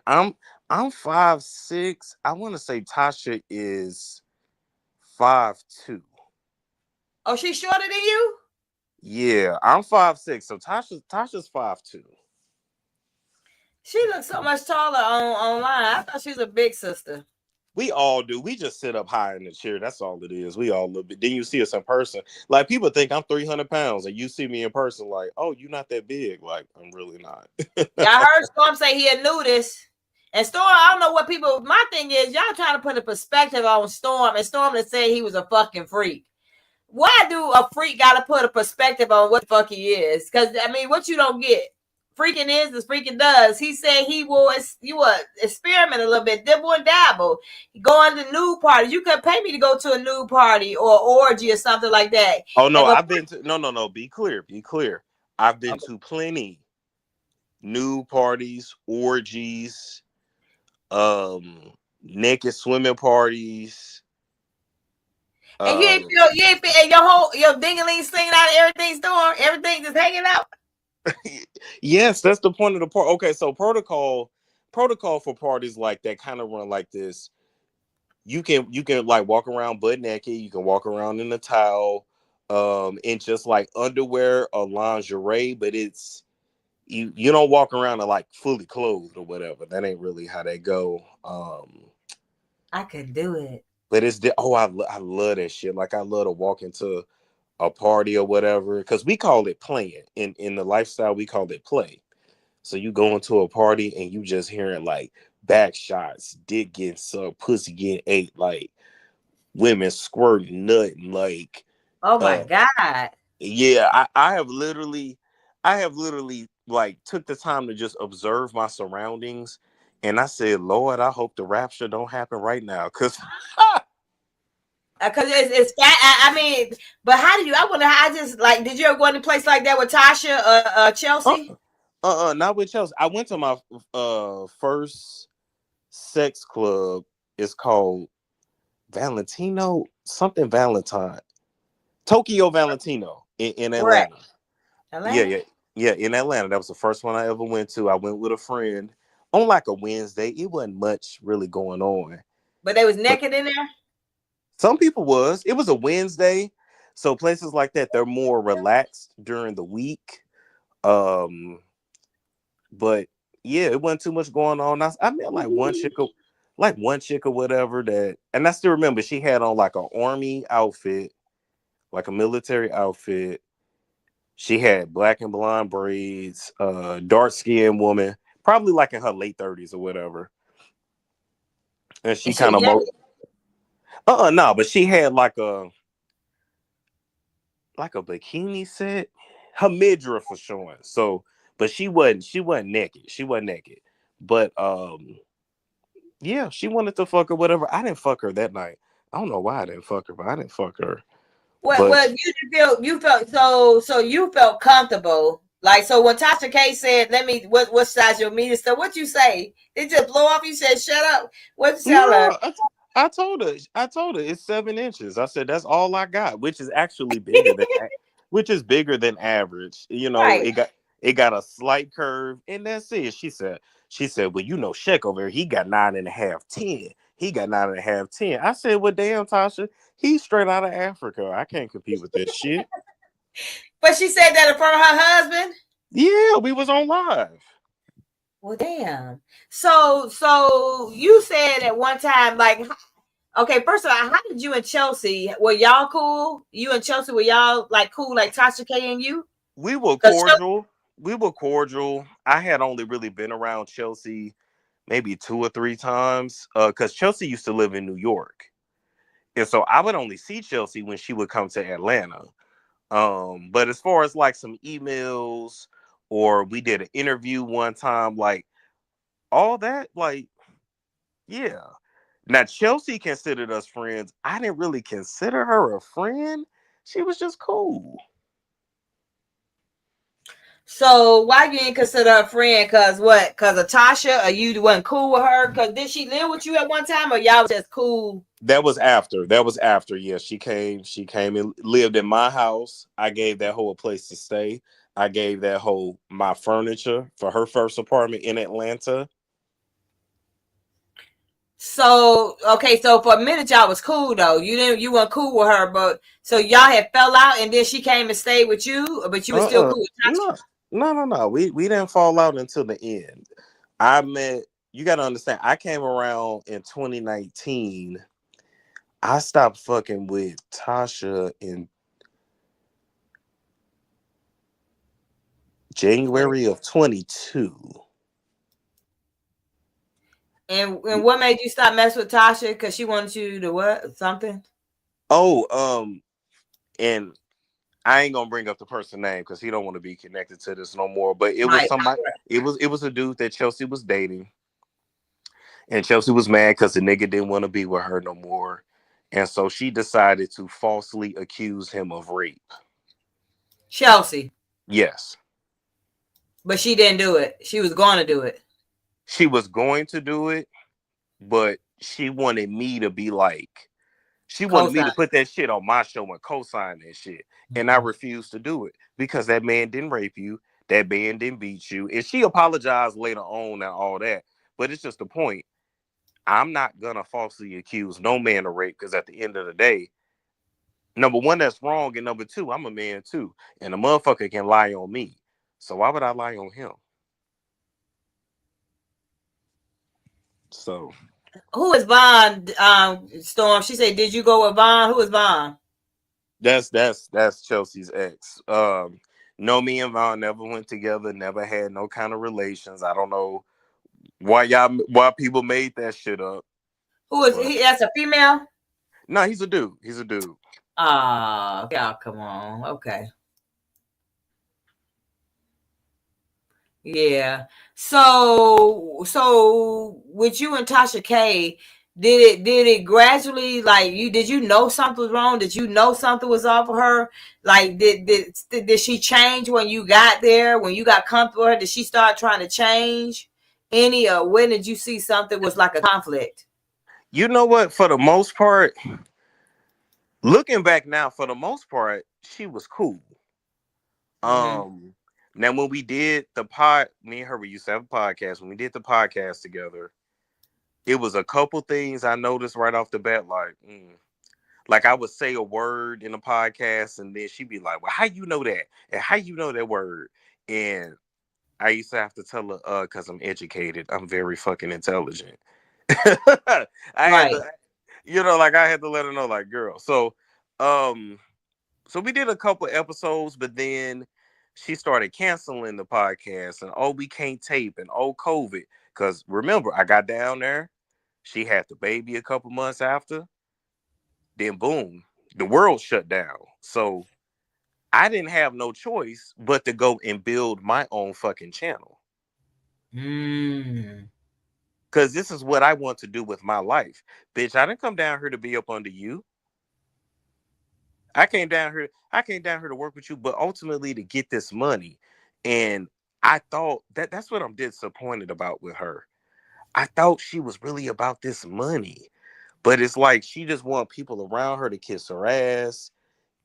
I'm 5'6". I want to say Tasha is 5'2". Oh, she's shorter than you? Yeah, I'm 5'6". So Tasha's 5'2". She looks so much taller online. I thought she was a big sister. We all do. We just sit up high in the chair. That's all it is. We all look bit. Then you see us in person. Like people think I'm 300 pounds, and you see me in person, like, oh, you're not that big. Like I'm really not. Y'all heard Storm say he a nudist. And Storm, I don't know what people. My thing is, y'all trying to put a perspective on Storm, and Storm to say he was a fucking freak. Why do a freak got to put a perspective on what the fuck he is? Because I mean, what you don't get, freaking is as freaking does. He said he will experiment a little bit, dibble and dabble, going to nude parties. You could pay me to go to a nude party or orgy or something like that. Oh no, If a I've been to no. Be clear, be clear. I've been to plenty nude parties, orgies, naked swimming parties. and Um, you ain't feel, and your dingaling singing out of everything, Storm, everything just hanging out. yes, that's the point of the part. Okay, so protocol for parties like that kind of run like this. You can like walk around butt naked. You can walk around in a towel, in just like underwear or lingerie. But it's you don't walk around in like fully clothed or whatever. That ain't really how they go. I could do it. But I love that shit. Like I love to walk into a party or whatever because we call it playing in the lifestyle. We call it play. So you go into a party and you just hearing like back shots, dick getting sucked, pussy getting ate, like women squirting, nutting, like Oh my uh god. yeah, I have literally like took the time to just observe my surroundings and I said, Lord, I hope the rapture don't happen right now. Cause Because it's fat. I mean, but how do you? I wonder how. I just like. Did you ever go to a place like that with Tasha, uh Chelsea? not with Chelsea. I went to my first sex club. It's called Valentino, something Valentine. Tokyo Valentino in Right, Atlanta. Yeah, Atlanta. yeah, yeah, in Atlanta. That was the first one I ever went to. I went with a friend on like a Wednesday. It wasn't much really going on, But they was but naked in there. some people was. It was a Wednesday, so places like that they're more relaxed during the week. Um, but yeah, it wasn't too much going on. I met like one chick or whatever that, and I still remember she had on like an army outfit, like a military outfit. She had black and blonde braids, dark skinned woman, probably like in her late 30s or whatever. And she And she kind was of naked. no, but she had like a bikini set. Her midriff was showing. So, but she wasn't naked. She wasn't naked. But yeah, she wanted to fuck her, whatever. I didn't fuck her that night. I don't know why I didn't fuck her, but I didn't fuck her. But Well, you felt so you felt comfortable. Like so when Tasha K said, "Let me what size your meat and stuff," what you say? It just blow off. You said, "Shut up." What you tell her? no, I told her it's 7 inches. I said that's all I got, which is actually bigger than average. You know, Right. it got a slight curve, and that's it. She said, well, Shaq over here, he got 9.5, 10. He got 9.5, 10. I said, well, damn, Tasha, he's straight out of Africa. I can't compete with this shit. But she said that in front of her husband. Yeah, we was on live. Well, damn. So you said at one time, like, okay, first of all, how did you and Chelsea were y'all cool? You and Chelsea were y'all like cool, like Tasha K and you? We were Because cordial. We were cordial. I had only really been around Chelsea maybe 2 or 3 times because Chelsea used to live in New York. And so I would only see Chelsea when she would come to Atlanta. But as far as like some emails or we did an interview one time, like all that, like, yeah. Now Chelsea considered us friends. I didn't really consider her a friend. She was just cool. so why you didn't consider her a friend? Cause what? Cause of Tasha? Or you wasn't cool with her? Cause did she live with you at one time, or y'all was just cool? That was after. That was after. Yeah, she came. She came and lived in my house. I gave that whole a place to stay. I gave that whole my furniture for her first apartment in Atlanta. So okay, so for a minute y'all was cool though. You weren't cool with her, but so y'all had fell out and then she came and stayed with you, but you was still cool with Tasha. No, no. We didn't fall out until the end. I met. You got to understand. I came around in 2019. I stopped fucking with Tasha in January of 22. And what made you stop messing with Tasha? Because she wanted you to what? Something? Oh, and I ain't gonna bring up the person name because he don't want to be connected to this no more. But it was Right. somebody. It was a dude that Chelsea was dating, and Chelsea was mad because the nigga didn't want to be with her no more, and so she decided to falsely accuse him of rape. Chelsea. Yes, But she didn't do it. She was going to do it. she was going to do it, but she wanted me to be like, she wanted me Co-sign. to put that shit on my show and co-sign that shit. And I refused to do it because that man didn't rape you. That man didn't beat you. And she apologized later on and all that. But it's just the point. I'm not going to falsely accuse no man of rape because at the end of the day, number one, that's wrong. And number two, I'm a man too. And a motherfucker can lie on me. So why would I lie on him? So Who is Vaughn? Storm. She said, "Did you go with Vaughn? Who is Vaughn?" that's Chelsea's ex. No, me and Vaughn never went together, never had no kind of relations. I don't know why people made that shit up. Who is But he? That's a female. no, he's a dude. He's a dude. Ah, yeah, come on. Okay. Yeah. So with you and Tasha K, did it gradually like did you know something was wrong? Did you know something was off of her? Like did she change when you got there? When you got comfortable with her, did she start trying to change any or when did you see something was like a conflict? You know what? For the most part, looking back now, for the most part, she was cool. Mm-hmm. Now when we did the pod, me and her we used to have a podcast. When we did the podcast together, it was a couple things I noticed right off the bat, like I would say a word in a podcast, and then she'd be like, "Well, how you know that? And how you know that word?" And I used to have to tell her, because I'm educated. I'm very fucking intelligent. I had Right. to, like I had to let her know, like, girl. Um, so we did a couple episodes, but then she started canceling the podcast, and oh, we can't tape, and oh, COVID. Because remember, I got down there. She had the baby a couple months after. Then boom, the world shut down. So I didn't have no choice but to go and build my own fucking channel. Mm. Because this is what I want to do with my life. Bitch, I didn't come down here to be up under you. I came down here to work with you, but ultimately to get this money. And I thought that's what I'm disappointed about with her. I thought she was really about this money. But it's like she just want people around her to kiss her ass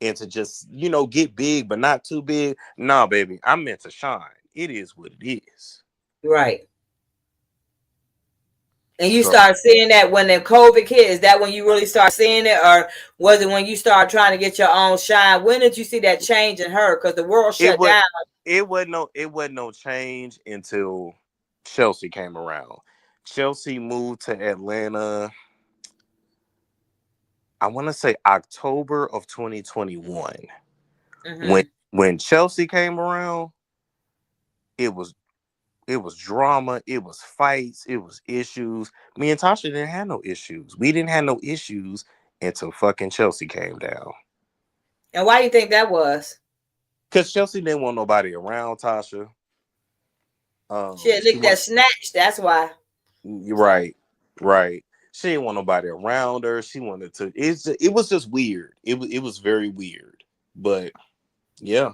and to just, get big, but not too big. Nah, baby, I'm meant to shine. It is what it is. Right. And you So start seeing that when the COVID hit, is that when you really start seeing it? Or was it when you start trying to get your own shine? When did you see that change in her? Because the world it shut was down. it wasn't no change until Chelsea came around. Chelsea moved to Atlanta, I want to say October of 2021. When Mm-hmm. when Chelsea came around, it was drama, it was fights, it was issues. Me and Tasha didn't have no issues. We didn't have no issues until fucking Chelsea came down. And why do you think that was? Because Chelsea didn't want nobody around Tasha. She had She licked that want snatch. That's why. So right, right. She didn't want nobody around her. She wanted to. It was just weird. It was very weird. But yeah,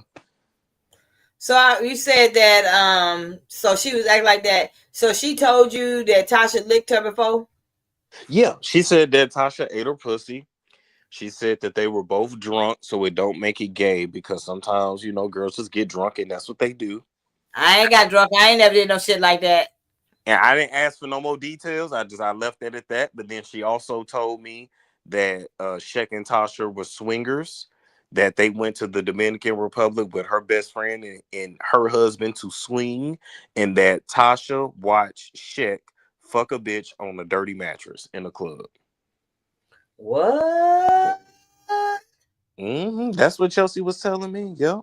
you said that so she was acting like that. So she told you that Tasha licked her before? yeah. She said that Tasha ate her pussy. She said that they were both drunk, so it don't make it gay because sometimes girls just get drunk and that's what they do. I ain't got drunk. I ain't never did no shit like that. And I didn't ask for no more details. I left it at that. But then she also told me that Shek and Tasha were swingers, that they went to the Dominican Republic with her best friend and her husband to swing, and that Tasha watched Shek fuck a bitch on a dirty mattress in a club. What? That's what Chelsea was telling me. Yep.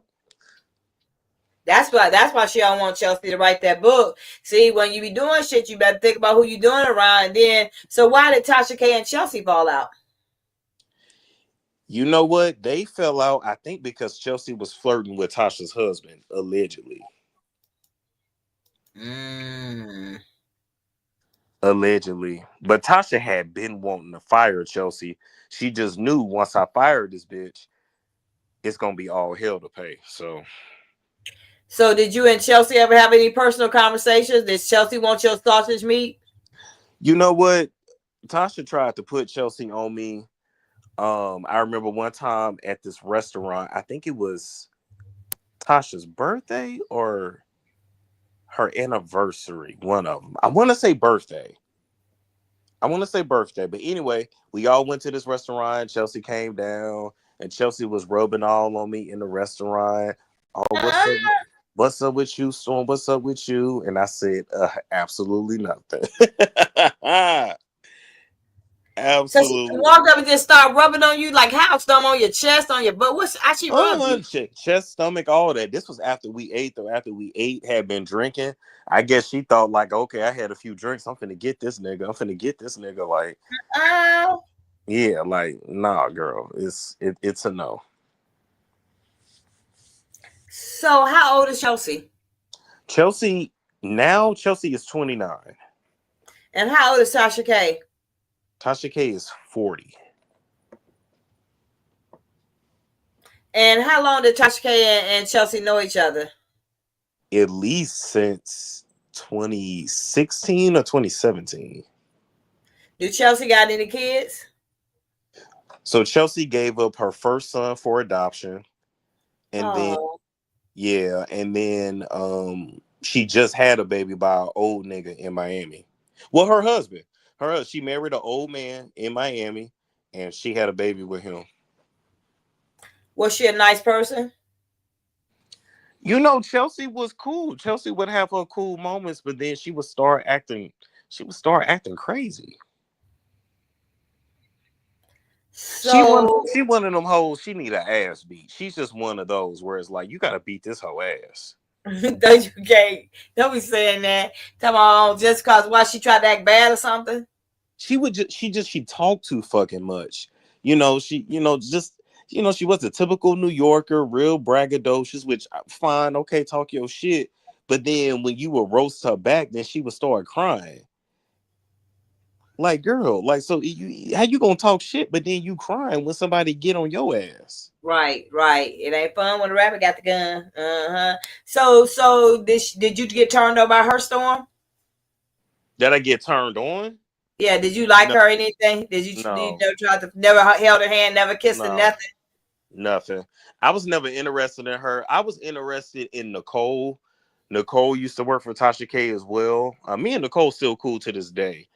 That's why she don't want Chelsea to write that book. See, when you be doing shit, you better think about who you doing around. And then, so why did Tasha K and Chelsea fall out? You know what? They fell out, I think, because Chelsea was flirting with Tasha's husband, allegedly. Mm. Allegedly. But Tasha had been wanting to fire Chelsea. She just knew once I fired this bitch, it's gonna be all hell to pay. So did you and Chelsea ever have any personal conversations? Did Chelsea want your sausage meat? You know what? Tasha tried to put Chelsea on me. I remember one time at this restaurant, I think it was Tasha's birthday or her anniversary. One of them. I want to say birthday. But anyway, we all went to this restaurant. Chelsea came down, and Chelsea was rubbing all on me in the restaurant. Oh, what's up? What's up with you, Storm? What's up with you? And I said, absolutely nothing. So she Absolutely. walked up and just started rubbing on you like house thumb on your chest, on your butt. What's how she rubbed you? Chest, stomach, all that. This was after we ate, though. After we ate, had been drinking. I guess she thought, like, okay, I had a few drinks. I'm finna get this nigga. Like, Oh. yeah, like, nah, girl. It's a no. So how old is Chelsea? Chelsea is 29. And how old is Tasha K? Tasha K is 40. And how long did Tasha K and Chelsea know each other? At least since 2016 or 2017. Do Chelsea got any kids? So Chelsea gave up her first son for adoption. And then Oh. yeah, and then she just had a baby by an old nigga in Miami. Well, her husband. She married an old man in Miami and she had a baby with him. Was she a nice person? You know, Chelsea was cool. Chelsea would have her cool moments, but then she would start acting crazy. So She one of them hoes, she need an ass beat. She's just one of those where it's like you gotta beat this hoe ass. don't be saying that. Come on, just cause why she tried to act bad or something. She talked too fucking much. You know, she she was a typical New Yorker, real braggadocious, which fine, okay, talk your shit. But then when you would roast her back, then she would start crying. Like, girl, like, so how you gonna talk shit, but then you crying when somebody get on your ass? Right. It ain't fun when the rapper got the gun. So did you get turned on by her, Storm? Did I get turned on? Yeah. Did you like No, her or anything? Did you no, never held her hand, never kissed her, no, nothing? nothing. I was never interested in her. I was interested in Nicole. Nicole used to work for Tasha K as well. Me and Nicole still cool to this day.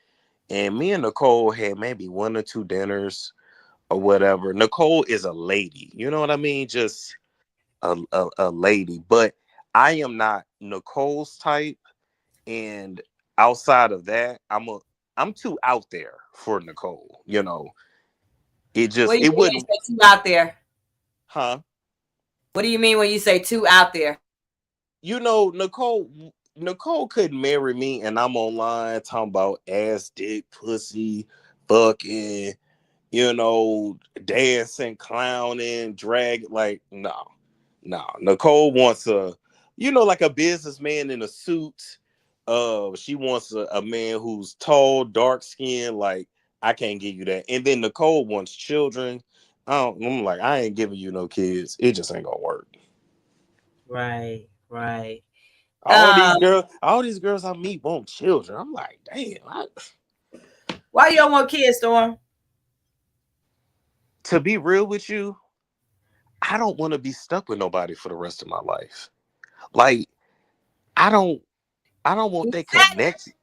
And me and Nicole had maybe one or two dinners or whatever. Nicole is a lady. You know what I mean? Just a lady. But I am not Nicole's type. And outside of that, I'm too out there for Nicole. You know, What do you it mean when you wouldn't, say two out there? huh? What do you mean when you say two out there? You know, Nicole couldn't marry me, and I'm online talking about ass, dick, pussy, fucking, dancing, clowning, drag. Like, no. Nicole wants like a businessman in a suit. She wants a man who's tall, dark skinned. Like, I can't give you that. And then Nicole wants children. I'm like, I ain't giving you no kids. It just ain't gonna work. Right. All these girls I meet want children. I'm like, damn. Why you don't want kids, Storm? To be real with you, I don't want to be stuck with nobody for the rest of my life. Like, I don't want You that said it. connection.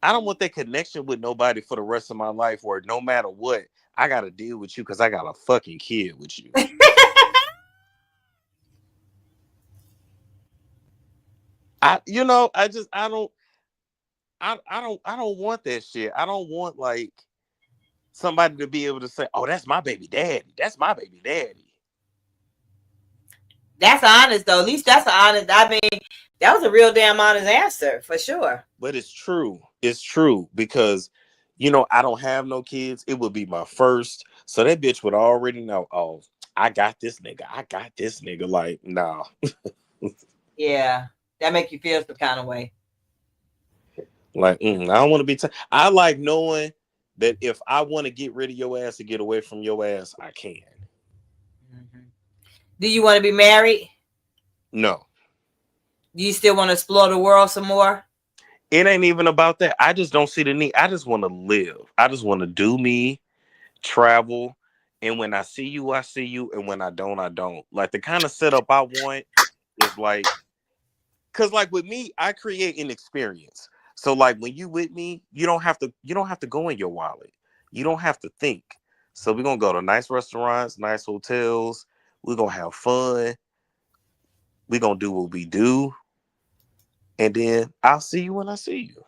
I don't want that connection with nobody for the rest of my life, where no matter what, I gotta deal with you because I got a fucking kid with you. I don't want that shit. I don't want like somebody to be able to say, "Oh, that's my baby daddy. That's my baby daddy." That's honest though. At least that's honest. I mean, that was a real damn honest answer for sure. But it's true. It's true because I don't have no kids. It would be my first. So that bitch would already know, oh, I got this nigga. I got this nigga. Like, nah. Yeah, that make you feel some kind of way. Like, I don't want to be. I like knowing that if I want to get rid of your ass to get away from your ass, I can. Mm-hmm. Do you want to be married? No. Do you still want to explore the world some more? It ain't even about that. I just don't see the need. I just want to live. I just want to do me, travel, and when I see you, I see you, and when I don't, I don't. Like the kind of setup I want is like, cause like with me, I create an experience. So like when you with me, you don't have to go in your wallet. You don't have to think. So we're gonna go to nice restaurants, nice hotels. We're gonna have fun. We're gonna do what we do. And then I'll see you when I see you.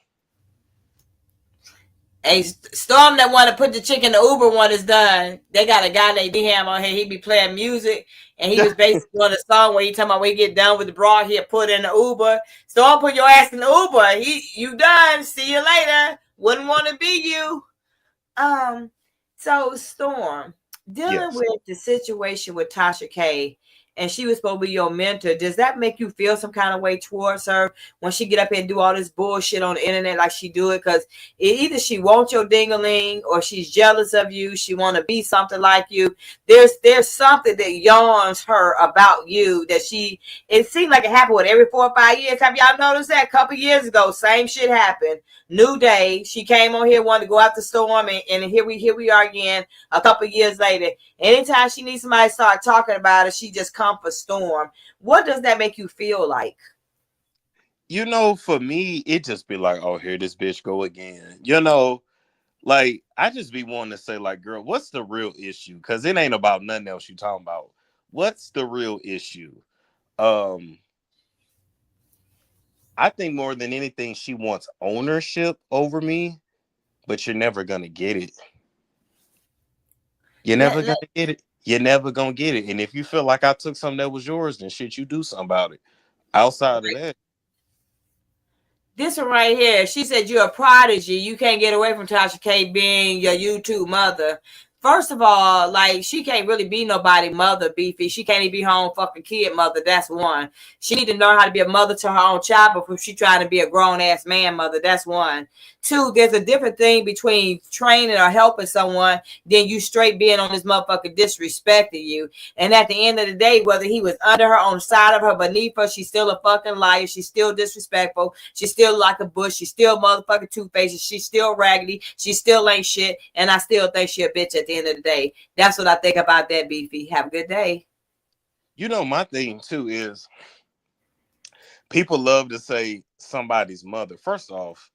Hey, Storm that want to put the chick in the Uber one is done. They got a guy named D-Ham on here. He be playing music, and he was basically on a song where he talking about when he get done with the broad, he'll put in the Uber. Storm, put your ass in the Uber. You done. See you later. Wouldn't want to be you. So Storm, dealing Yes. with the situation with Tasha K, and she was supposed to be your mentor, does that make you feel some kind of way towards her when she get up here and do all this bullshit on the internet like she do it? Because either she wants your ding-a-ling or she's jealous of you. She want to be something like you. There's something that yawns her about you that it seems like it happened with every 4 or 5 years. Have y'all noticed that? A couple years ago, same shit happened. New day, she came on here, wanted to go out the storm, and here we are again a couple years later. Anytime she needs somebody to start talking about it, she just come for Storm. What does that make you feel like? For me, it just be like, oh, here this bitch go again. Like I just be wanting to say, like, girl, what's the real issue? Because it ain't about nothing else you talking about. What's the real issue? Um, I think more than anything, she wants ownership over me, but you're never gonna get it. You're never gonna get it. You're never gonna get it. And if you feel like I took something that was yours, then shit, you do something about it. Outside of that, This one right here, she said you're a prodigy. You can't get away from Tasha K being your YouTube mother. First of all, like she can't really be nobody mother, Beefy. She can't even be her own fucking kid mother. That's one. She need to learn how to be a mother to her own child before she trying to be a grown ass man mother. That's one. Two, there's a different thing between training or helping someone than you straight being on this motherfucker disrespecting you. And at the end of the day, whether he was under her, on the side of her, beneath her, she's still a fucking liar. She's still disrespectful. She's still like a bush. She's still motherfucking two-faced. She's still raggedy. She still ain't shit. And I still think she a bitch at the end of the day. That's what I think about that, Beefy. Have a good day. my thing too is people love to say somebody's mother. First off,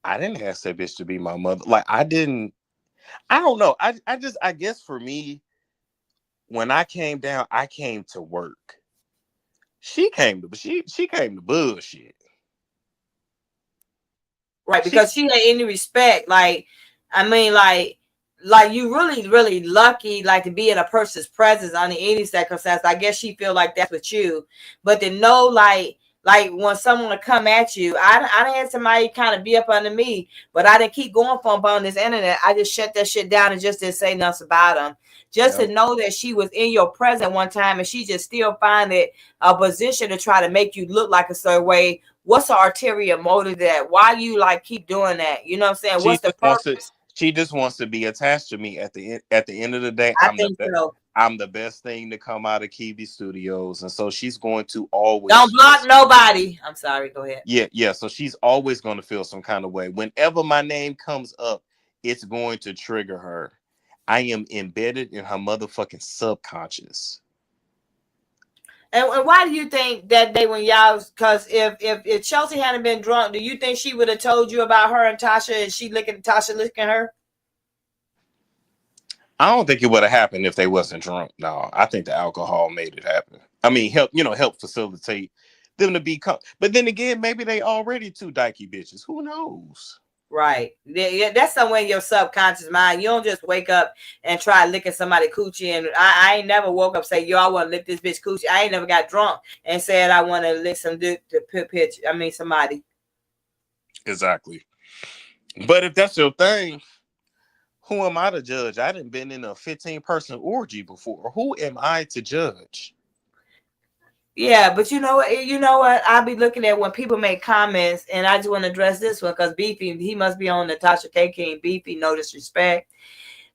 I didn't ask that bitch to be my mother. Like I don't know. I guess for me, when I came down, I came to work. She came to bullshit. Right, She because she had any respect. Like, I mean, like you really, really lucky, like to be in a person's presence under any circumstance. I guess she feel like that's with you, but to know, like when someone to come at you, I done had somebody kind of be up under me, but I didn't keep going for them on this internet. I just shut that shit down and just didn't say nothing about them. Just to know that she was in your presence one time and she just still find it a position to try to make you look like a certain way. What's the ulterior motive that? Why you like keep doing that? You know what I'm saying? she What's the just wants to purpose? she just wants to be attached to me at the end of the day. I think so. I'm the best thing to come out of Kiwi Studios, and so she's going to Don't always block nobody. I'm sorry. Go ahead. yeah. So she's always going to feel some kind of way. Whenever my name comes up, it's going to trigger her. I am embedded in her motherfucking subconscious. And why do you think that day when y'all? Because if Chelsea hadn't been drunk, do you think she would have told you about her and Tasha, and she licking Tasha licking her? I don't think it would have happened if they wasn't drunk. No, I think the alcohol made it happen. I mean, help facilitate them to be. But then again, maybe they already two dykey bitches. Who knows? Right. Yeah, that's somewhere in your subconscious mind. You don't just wake up and try licking somebody coochie. And I ain't never woke up say, yo, I want to lick this bitch coochie. I ain't never got drunk and said I want to lick some dude to pitch. I mean, somebody. Exactly. But if that's your thing, who am I to judge? I didn't been in a 15-person orgy before. Who am I to judge? Yeah, but you know what? You know what? I'll be looking at when people make comments, and I just want to address this one because Beefy, he must be on Natasha K. King. Beefy, no disrespect.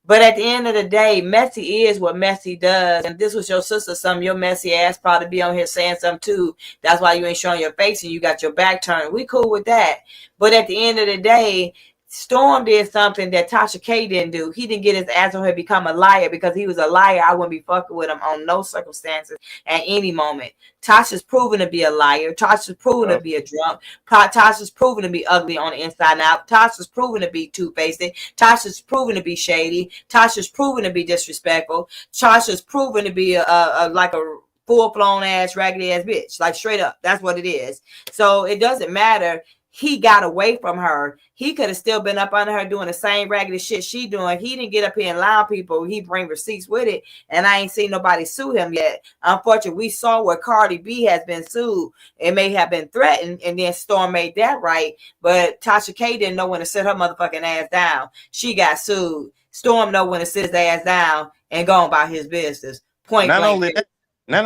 But at the end of the day, messy is what messy does. And this was your sister, some your messy ass probably be on here saying something too. That's why you ain't showing your face and you got your back turned. We cool with that. But at the end of the day, Storm did something that Tasha K didn't do. He didn't get his ass on her become a liar because he was a liar. I wouldn't be fucking with him on no circumstances at any moment. Tasha's proven to be a liar. Tasha's proven to be a drunk. Tasha's proven to be ugly on the inside and out. Tasha's proven to be two-faced. Tasha's proven to be shady. Tasha's proven to be disrespectful. Tasha's proven to be like a full-blown ass, raggedy ass bitch. Like straight up. That's what it is. So it doesn't matter. He got away from her. He could have still been up under her doing the same raggedy shit she doing. He didn't get up here and lie on people. He bring receipts with it. And I ain't seen nobody sue him yet. Unfortunately, we saw where Cardi B has been sued. It may have been threatened. And then Storm made that right. But Tasha K didn't know when to sit her motherfucking ass down. She got sued. Storm know when to sit his ass down and go about his business. Point Not blank.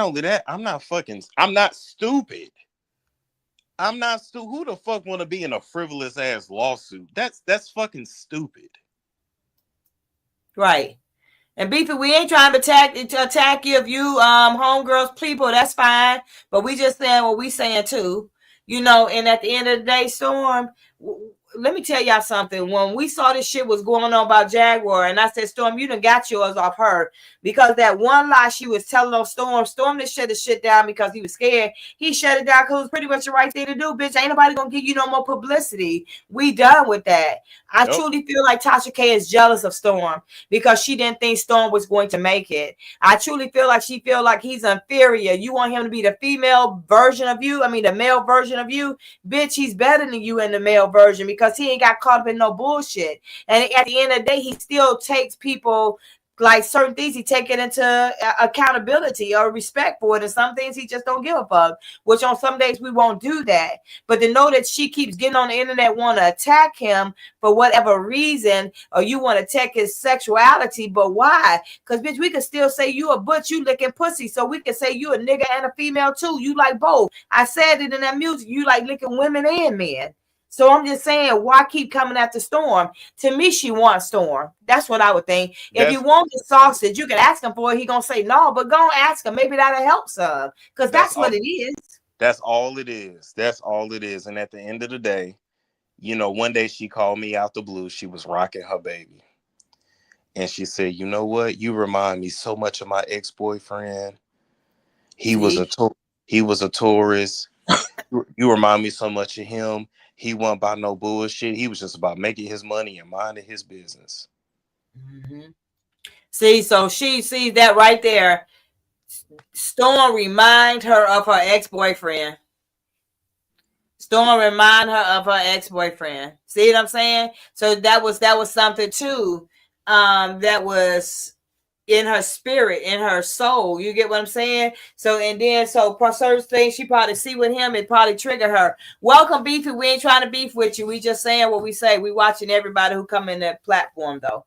only that, I'm not stupid. I'm not stupid. Who the fuck want to be in a frivolous ass lawsuit? That's fucking stupid. Right. And Beefy, we ain't trying to attack you if you homegirls people, that's fine. But we just saying what we saying too. You know, and at the end of the day, Storm, let me tell y'all something. When we saw this shit was going on about Jaguar, and I said, Storm, you done got yours off her. Because that one lie she was telling on Storm didn't shut the shit down because he was scared. He shut it down because it was pretty much the right thing to do, bitch. Ain't nobody gonna give you no more publicity. We done with that. I truly feel like Tasha K is jealous of Storm because she didn't think Storm was going to make it. I truly feel like she feel like he's inferior. You want him to be the female version of you? I mean, the male version of you? Bitch, he's better than you in the male version because he ain't got caught up in no bullshit. And at the end of the day, he still takes people like certain things he take it into accountability or respect for it, and some things he just don't give a fuck, which on some days we won't do that. But to know that she keeps getting on the internet want to attack him for whatever reason, or you want to attack his sexuality, but why? Because bitch, we can still say you a butch, you licking pussy, so we can say you a nigga and a female too. You like both. I said it in that music. You like licking women and men. So I'm just saying, why keep coming after Storm? To me, she wants Storm. That's what I would think. If you want the sausage, you can ask him for it. He gonna say no, but go and ask him. Maybe that'll help some, because that's what it is. That's all it is. That's all it is. And at the end of the day, you know, one day she called me out the blue. She was rocking her baby, and she said, "You know what? You remind me so much of my ex-boyfriend. He was a tourist. You remind me so much of him. He wasn't about no bullshit. He was just about making his money and minding his business." Mm-hmm. See, so she sees that right there. Storm remind her of her ex-boyfriend. Storm remind her of her ex-boyfriend. See what I'm saying? So that was something too. That was in her spirit, in her soul. You get what I'm saying? So, and then, so for certain things she probably see with him, it probably trigger her. Welcome, Beefy. We ain't trying to beef with you. We just saying what we say. We watching everybody who come in that platform, though.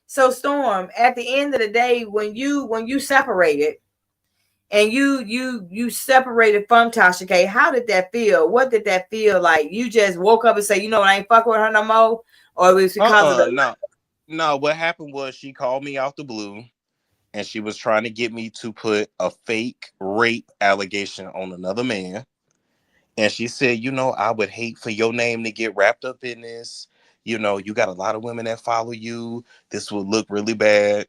So Storm, at the end of the day, when you separated and you separated from Tasha K, how did that feel? What did that feel like? You just woke up and say, you know what, I ain't fucking with her no more? Or it was because of the No, what happened was she called me out the blue and she was trying to get me to put a fake rape allegation on another man. And she said, you know, I would hate for your name to get wrapped up in this. You know, you got a lot of women that follow you. This would look really bad.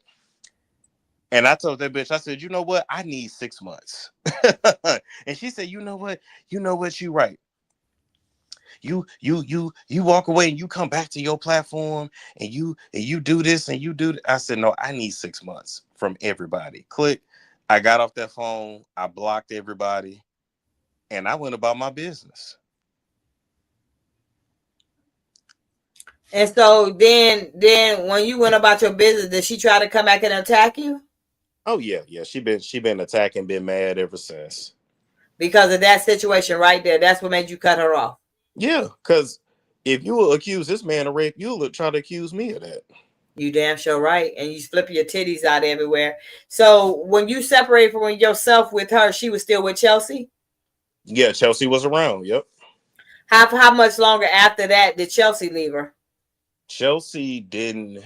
And I told that bitch, I said, you know what? I need 6 months. And she said, you know what? You right. You walk away and you come back to your platform and you do this and you do that. I said, no, I need 6 months from everybody. Click. I got off that phone, I blocked everybody, and I went about my business. And so then when you went about your business, did she try to come back and attack you? Oh yeah. She been attacking, been mad ever since. Because of that situation right there. That's what made you cut her off. Yeah, because if you will accuse this man of rape, you'll try to accuse me of that. You damn sure right. And you flip your titties out everywhere. So when you separated from yourself with her, she was still with Chelsea? Yeah, Chelsea was around. Yep. How much longer after that did Chelsea leave her? Chelsea didn't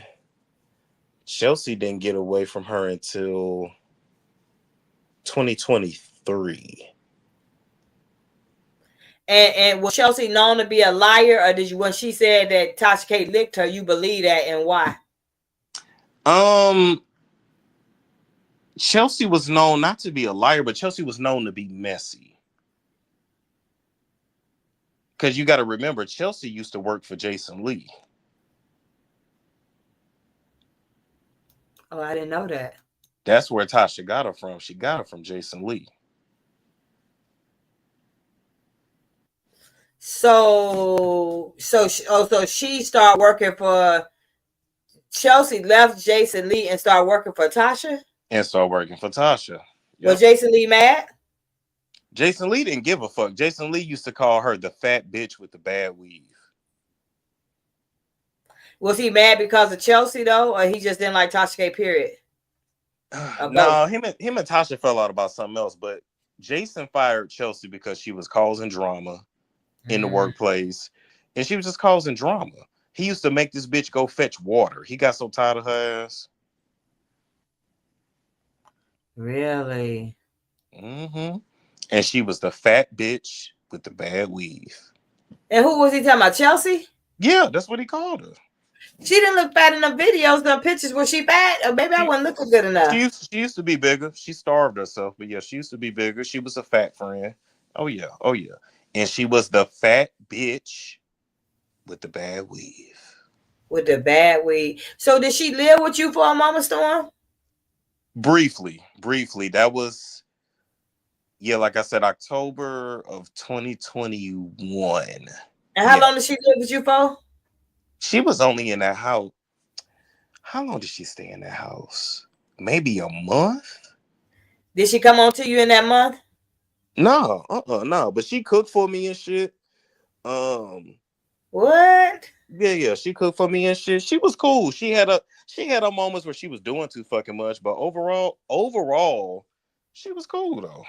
get away from her until 2023. And was Chelsea known to be a liar, or did you, when she said that Tasha K licked her, you believe that, and why? Chelsea was known not to be a liar, but Chelsea was known to be messy. Because you got to remember, Chelsea used to work for Jason Lee. Oh, I didn't know that. That's where Tasha got her from. She got her from Jason Lee. So she started working for Chelsea, left Jason Lee and started working for Tasha? And started working for Tasha. Yep. Was Jason Lee mad? Jason Lee didn't give a fuck. Jason Lee used to call her the fat bitch with the bad weave. Was he mad because of Chelsea though, or he just didn't like Tasha K, period? No, him and Tasha fell out about something else, but Jason fired Chelsea because she was causing drama in the workplace, and she was just causing drama. He used to make this bitch go fetch water. He got so tired of her ass. Really? Mm-hmm. And she was the fat bitch with the bad weave. And who was he talking about? Chelsea? Yeah, that's what he called her. She didn't look fat in the videos, the pictures. Was she fat? Or maybe I wasn't looking good enough. She used to be bigger. She starved herself, but yeah, she used to be bigger. She was a fat friend. Oh yeah. And she was the fat bitch with the bad weave. With the bad weave. So did she live with you for a moment, Storm? Briefly. That was, yeah, like I said, October of 2021. And how long did she live with you for? She was only in that house. How long did she stay in that house? Maybe a month? Did she come on to you in that month? No, no. But she cooked for me and shit. What? Yeah. She cooked for me and shit. She was cool. She had her moments where she was doing too fucking much, but overall, she was cool though.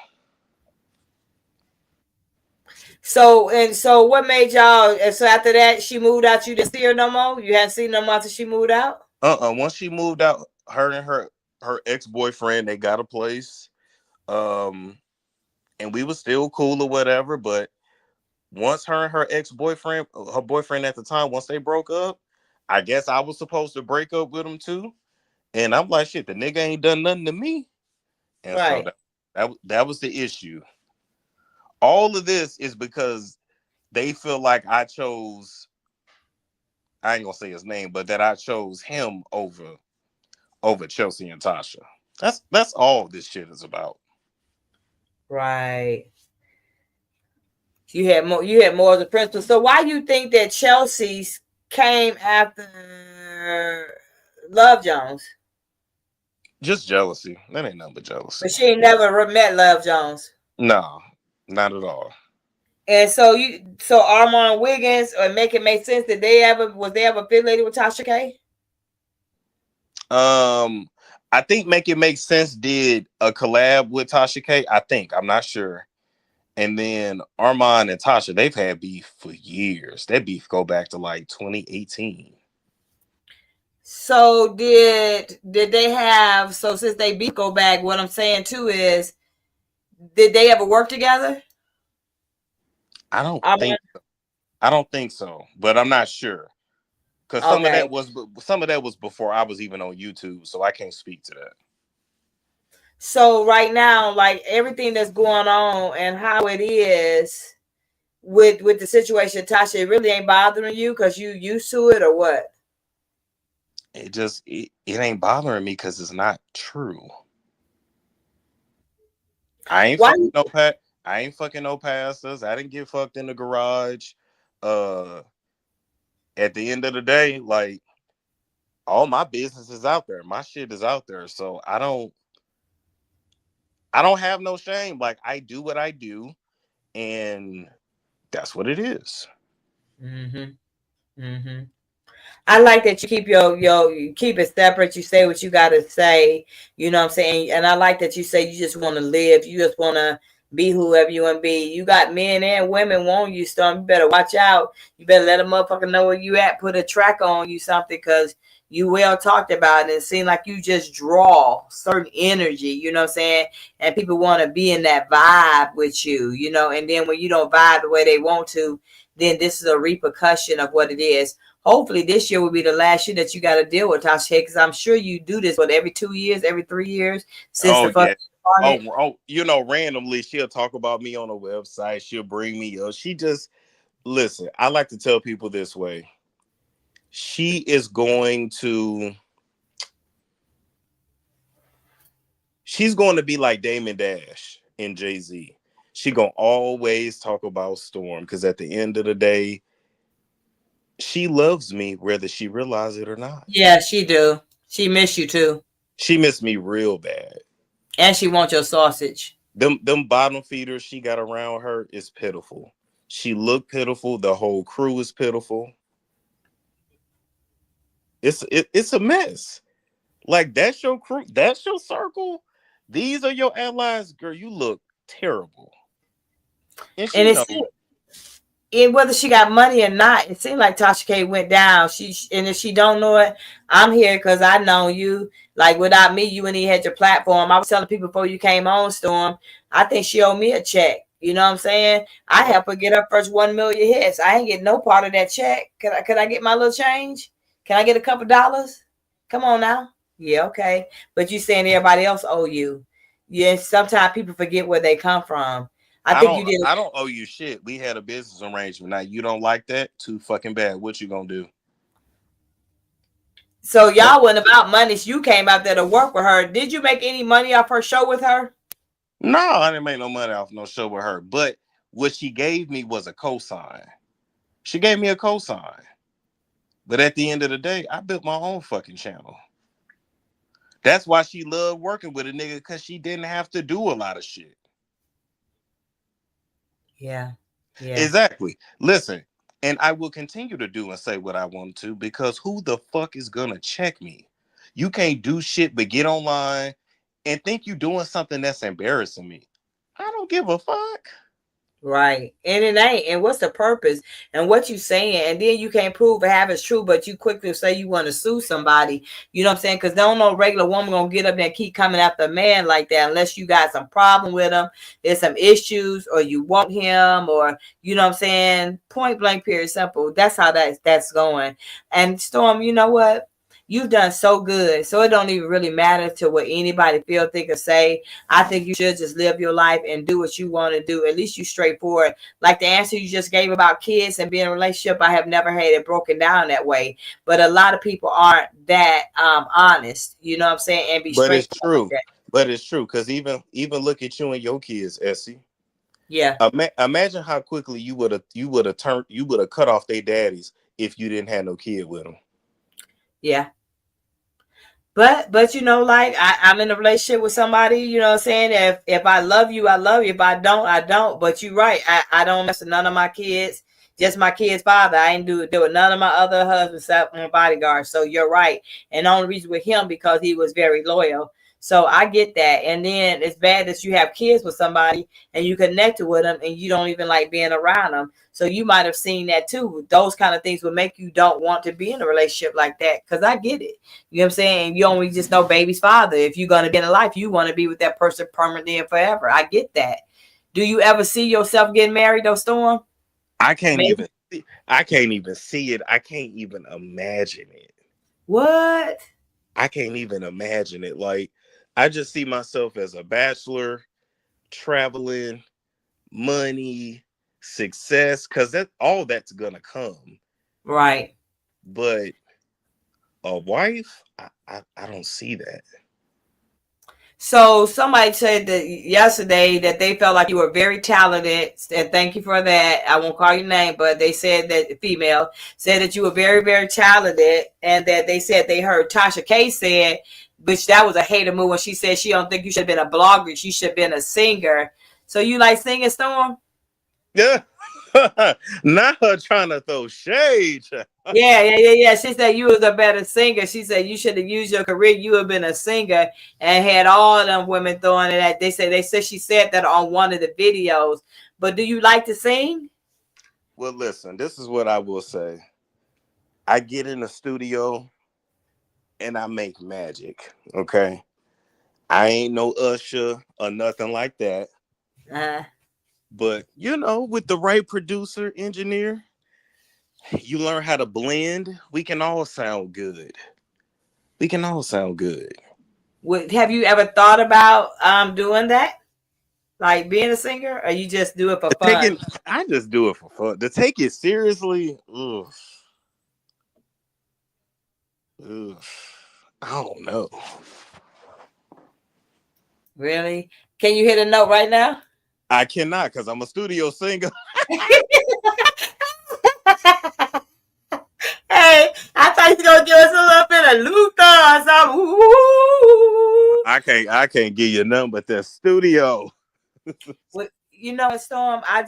So what made y'all? And so after that, she moved out. You didn't see her no more. You hadn't seen her no more after she moved out. Once she moved out, her and her ex-boyfriend, they got a place. And we was still cool or whatever. But once her and her ex-boyfriend, her boyfriend at the time, once they broke up, I guess I was supposed to break up with him too. And I'm like, shit, the nigga ain't done nothing to me. And right. So that was the issue. All of this is because they feel like I ain't gonna say his name, but that I chose him over Chelsea and Tasha. That's all this shit is about. Right. You had more of the principle. So why you think that Chelsea's came after Love Jones? Just jealousy. That ain't nothing but jealousy. But she ain't never met Love Jones. No, not at all. And so Armand Wiggins, or Make It Make Sense, was they ever affiliated with Tasha K? I think Make It Make Sense did a collab with Tasha K. I think. I'm not sure. And then Armand and Tasha, they've had beef for years. That beef go back to like 2018. So did they have, so since they beef go back, what I'm saying too is, did they ever work together? I don't think so, but I'm not sure. Because some of that was before I was even on YouTube, so I can't speak to that. So right now, like everything that's going on and how it is with the situation, Tasha, it really ain't bothering you because you used to it or what? It ain't bothering me because it's not true. I ain't Why? fucking no pat. I ain't fucking no pastors. I didn't get fucked in the garage. Uh, at the end of the day, like all my business is out there. My shit is out there. So I don't have no shame. Like I do what I do, and that's what it is. Mm-hmm. Mm-hmm. I like that you keep you keep it separate. You say what you gotta say. You know what I'm saying? And I like that you say you just want to live. You just want to be whoever you want to be. You got men and women want you, Storm. You better watch out. You better let a motherfucker know where you at. Put a track on you something because you well talked about it. It seems like you just draw certain energy. You know what I'm saying? And people want to be in that vibe with you. You know, and then when you don't vibe the way they want to, then this is a repercussion of what it is. Hopefully this year will be the last year that you got to deal with Tasha, because I'm sure you do this every 2 years, every 3 years since the Oh fuck yeah. started. You know, randomly she'll talk about me on a website. She'll bring me up. She just listen. I like to tell people this way. She is going to. She's going to be like Damon Dash and Jay-Z. She gonna always talk about Storm because at the end of the day, she loves me whether she realizes it or not. Yeah, she do. She miss you too, She missed me real bad. and she wants your sausage. Them bottom feeders she got around her is pitiful. She looked pitiful. The whole crew is pitiful. It's a mess. Like that's your crew, that's your circle. These are your allies, girl. You look terrible, and And she it's knows. and whether she got money or not, it seemed like Tasha K went down. And if she don't know it, I'm here because I know you. Like without me, you wouldn't even had your platform. I was telling people before you came on, Storm. I think she owed me a check. You know what I'm saying? I helped her get her first 1 million hits. I ain't getting no part of that check. Could I get my little change? Can I get a couple dollars? Come on now. Yeah, okay. But you saying everybody else owe you. Yeah, sometimes people forget where they come from. I think you did. I don't owe you shit. We had a business arrangement. Now you don't like that? Too fucking bad. What you gonna do? So What? y'all wasn't about money. So you came out there to work with her. Did you make any money off her show with her? No, I didn't make no money off no show with her. But what she gave me was a cosign. She gave me a cosign. But at the end of the day, I built my own fucking channel. That's why she loved working with a nigga because she didn't have to do a lot of shit. Yeah. Yeah. Exactly. Listen, and I will continue to do and say what I want to because who the fuck is gonna check me? You can't do shit but get online and think you doing something that's embarrassing me. I don't give a fuck. Right. And it ain't. And what's the purpose? And what you saying? And then you can't prove or have it's true, but you quickly say you want to sue somebody. You know what I'm saying? Because no regular woman gonna get up there and keep coming after a man like that unless you got some problem with him, there's some issues, or you want him, or you know what I'm saying? Point blank, period, simple. That's how that's going. And Storm, you know what? You've done so good, so it don't even really matter to what anybody feel, think, or say. I think you should just live your life and do what you want to do. At least you straightforward. Like the answer you just gave about kids and being in a relationship, I have never had it broken down that way. But a lot of people aren't that honest, you know what I'm saying, and be But it's straightforward like true. that. But it's true because even look at you and your kids, Essie. Yeah, Imagine how quickly you would have cut off their daddies if you didn't have no kid with them. yeah. But you know, like I'm in a relationship with somebody, you know what I'm saying? If I love you, I love you. If I don't, I don't. But you're right. I don't mess with none of my kids, just my kid's father. I ain't do with none of my other husbands except my bodyguard. So you're right. And the only reason with him because he was very loyal. So I get that. And then it's bad that you have kids with somebody and you connected with them and you don't even like being around them. So you might have seen that too. Those kind of things would make you don't want to be in a relationship like that. Cause I get it. You know what I'm saying? You only just know baby's father. If you're going to be in a life, you want to be with that person permanently and forever. I get that. Do you ever see yourself getting married, though, Storm? I can't Maybe. even I can't even see it. I can't even imagine it. What? I can't even imagine it. Like I just see myself as a bachelor, traveling, money, success, because that all that's gonna come. Right. But a wife, I don't see that. So somebody said that yesterday that they felt like you were very talented, and thank you for that. I won't call your name, but they said that female said that you were very, very talented, and that they said they heard Tasha K said, which that was a hater move when she said she don't think you should have been a blogger, she should have been a singer. So you like singing, Storm? Yeah. Not her trying to throw shade. Yeah. She said you was a better singer. She said you should have used your career. You have been a singer and had all them women throwing it at. They said she said that on one of the videos. But do you like to sing? Well, listen, this is what I will say. I get in the studio and I make magic. Okay. I ain't no usher or nothing like that. Uh, But with the right producer, engineer, you learn how to blend. We can all sound good. We can all sound good. have you ever thought about doing that, like being a singer, or you just do it for fun? Taking, I just do it for fun. To take it seriously, ugh, ugh, I don't know. Really? Can you hit a note right now? I cannot because I'm a studio singer. Hey, I thought you were gonna give us a little bit of Luther or something. Ooh. I can't give you nothing but the studio. Well, you know what, Storm? I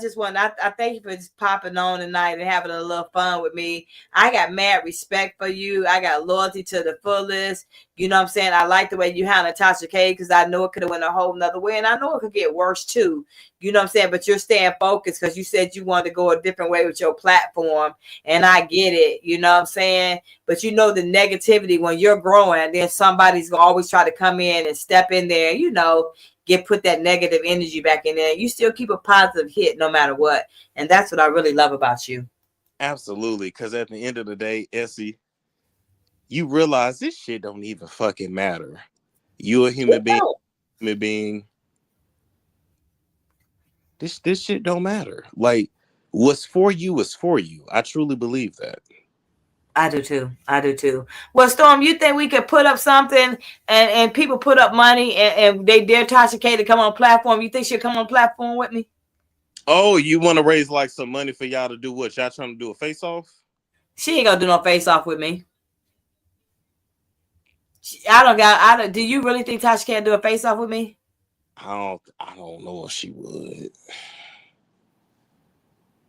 thank you for just popping on tonight and having a little fun with me. I got mad respect for you. I got loyalty to the fullest. You know what I'm saying? I like the way you handle Tasha K because I know it could have went a whole nother way, and I know it could get worse too. You know what I'm saying? But you're staying focused because you said you wanted to go a different way with your platform, and I get it. You know what I'm saying? But you know the negativity when you're growing, then somebody's gonna always try to come in and step in there. Put that negative energy back in there. You still keep a positive hit no matter what. And that's what I really love about you. Absolutely, because at the end of the day, Essie, you realize this shit don't even fucking matter. You a human being. This shit don't matter. Like, what's for you is for you. I truly believe that. I do too. I do too. Well, Storm, you think we could put up something and people put up money and they dare Tasha K to come on platform? You think she'll come on platform with me? Oh, you want to raise like some money for y'all to do what? Y'all trying to do a face off? She ain't gonna do no face off with me. I don't. Do you really think Tasha can't do a face off with me? I don't know if she would.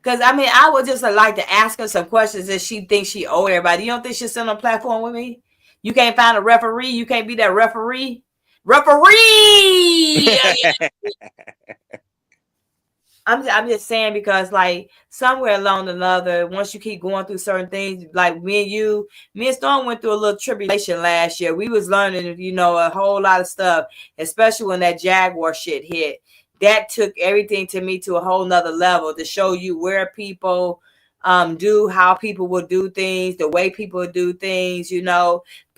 Because I mean, I would just like to ask her some questions that she thinks she owe everybody. You don't think she'll sit on a platform with me? You can't find a referee. You can't be that referee. Referee. I'm just saying because like somewhere along another, once you keep going through certain things, like me and Storm went through a little tribulation last year. We was learning, a whole lot of stuff, especially when that Jaguar shit hit. That took everything to me to a whole nother level to show you where people do, how people will do things, the way people do things,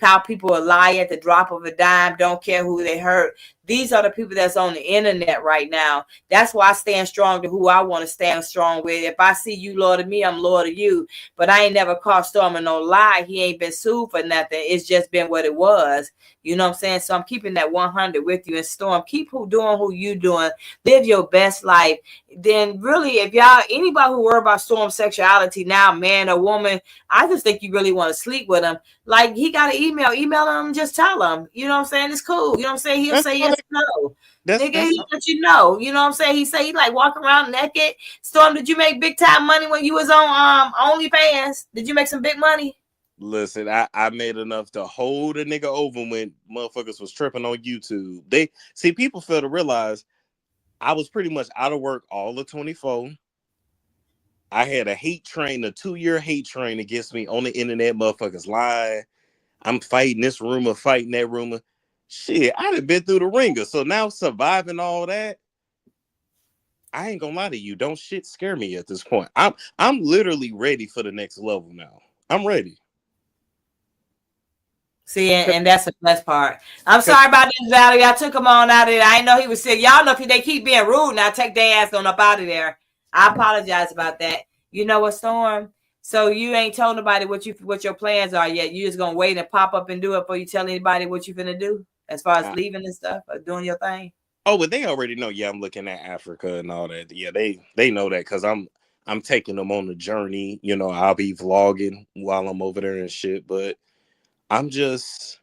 how people will lie at the drop of a dime, don't care who they hurt. These are the people that's on the internet right now. That's why I stand strong to who I want to stand strong with. If I see you loyal to me, I'm loyal to you. But I ain't never caught Storm in no lie. He ain't been sued for nothing. It's just been what it was. You know what I'm saying? So I'm keeping that 100 with you. And Storm, keep doing who you doing. Live your best life. Then really, if anybody who worry about Storm's sexuality now, man or woman, I just think you really want to sleep with him. Like, he got an email him, just tell him. You know what I'm saying? It's cool. You know what I'm saying? He'll say yes or no. Nigga, he let you know. You know what I'm saying? He say he like walking around naked. Storm, did you make big time money when you was on OnlyFans? Did you make some big money? Listen, I made enough to hold a nigga over when motherfuckers was tripping on YouTube. People fail to realize I was pretty much out of work all of 24. I had a 2-year hate train against me on the internet. Motherfuckers lying. I'm fighting this rumor, fighting that rumor. Shit, I done been through the ringer. So now surviving all that, I ain't gonna lie to you. Don't shit scare me at this point. I'm literally ready for the next level now. I'm ready. See, and that's the best part. I'm sorry about this, Valerie. I took him on out of there. I didn't know he was sick. Y'all know if they keep being rude, now take their ass on up out of there. I apologize about that. You know what, Storm? So you ain't told nobody what your plans are yet. You just gonna wait and pop up and do it before you tell anybody what you finna do as far as leaving and stuff or doing your thing. Oh, but they already know. Yeah, I'm looking at Africa and all that. Yeah, they know that because I'm taking them on the journey. You know, I'll be vlogging while I'm over there and shit. But I'm just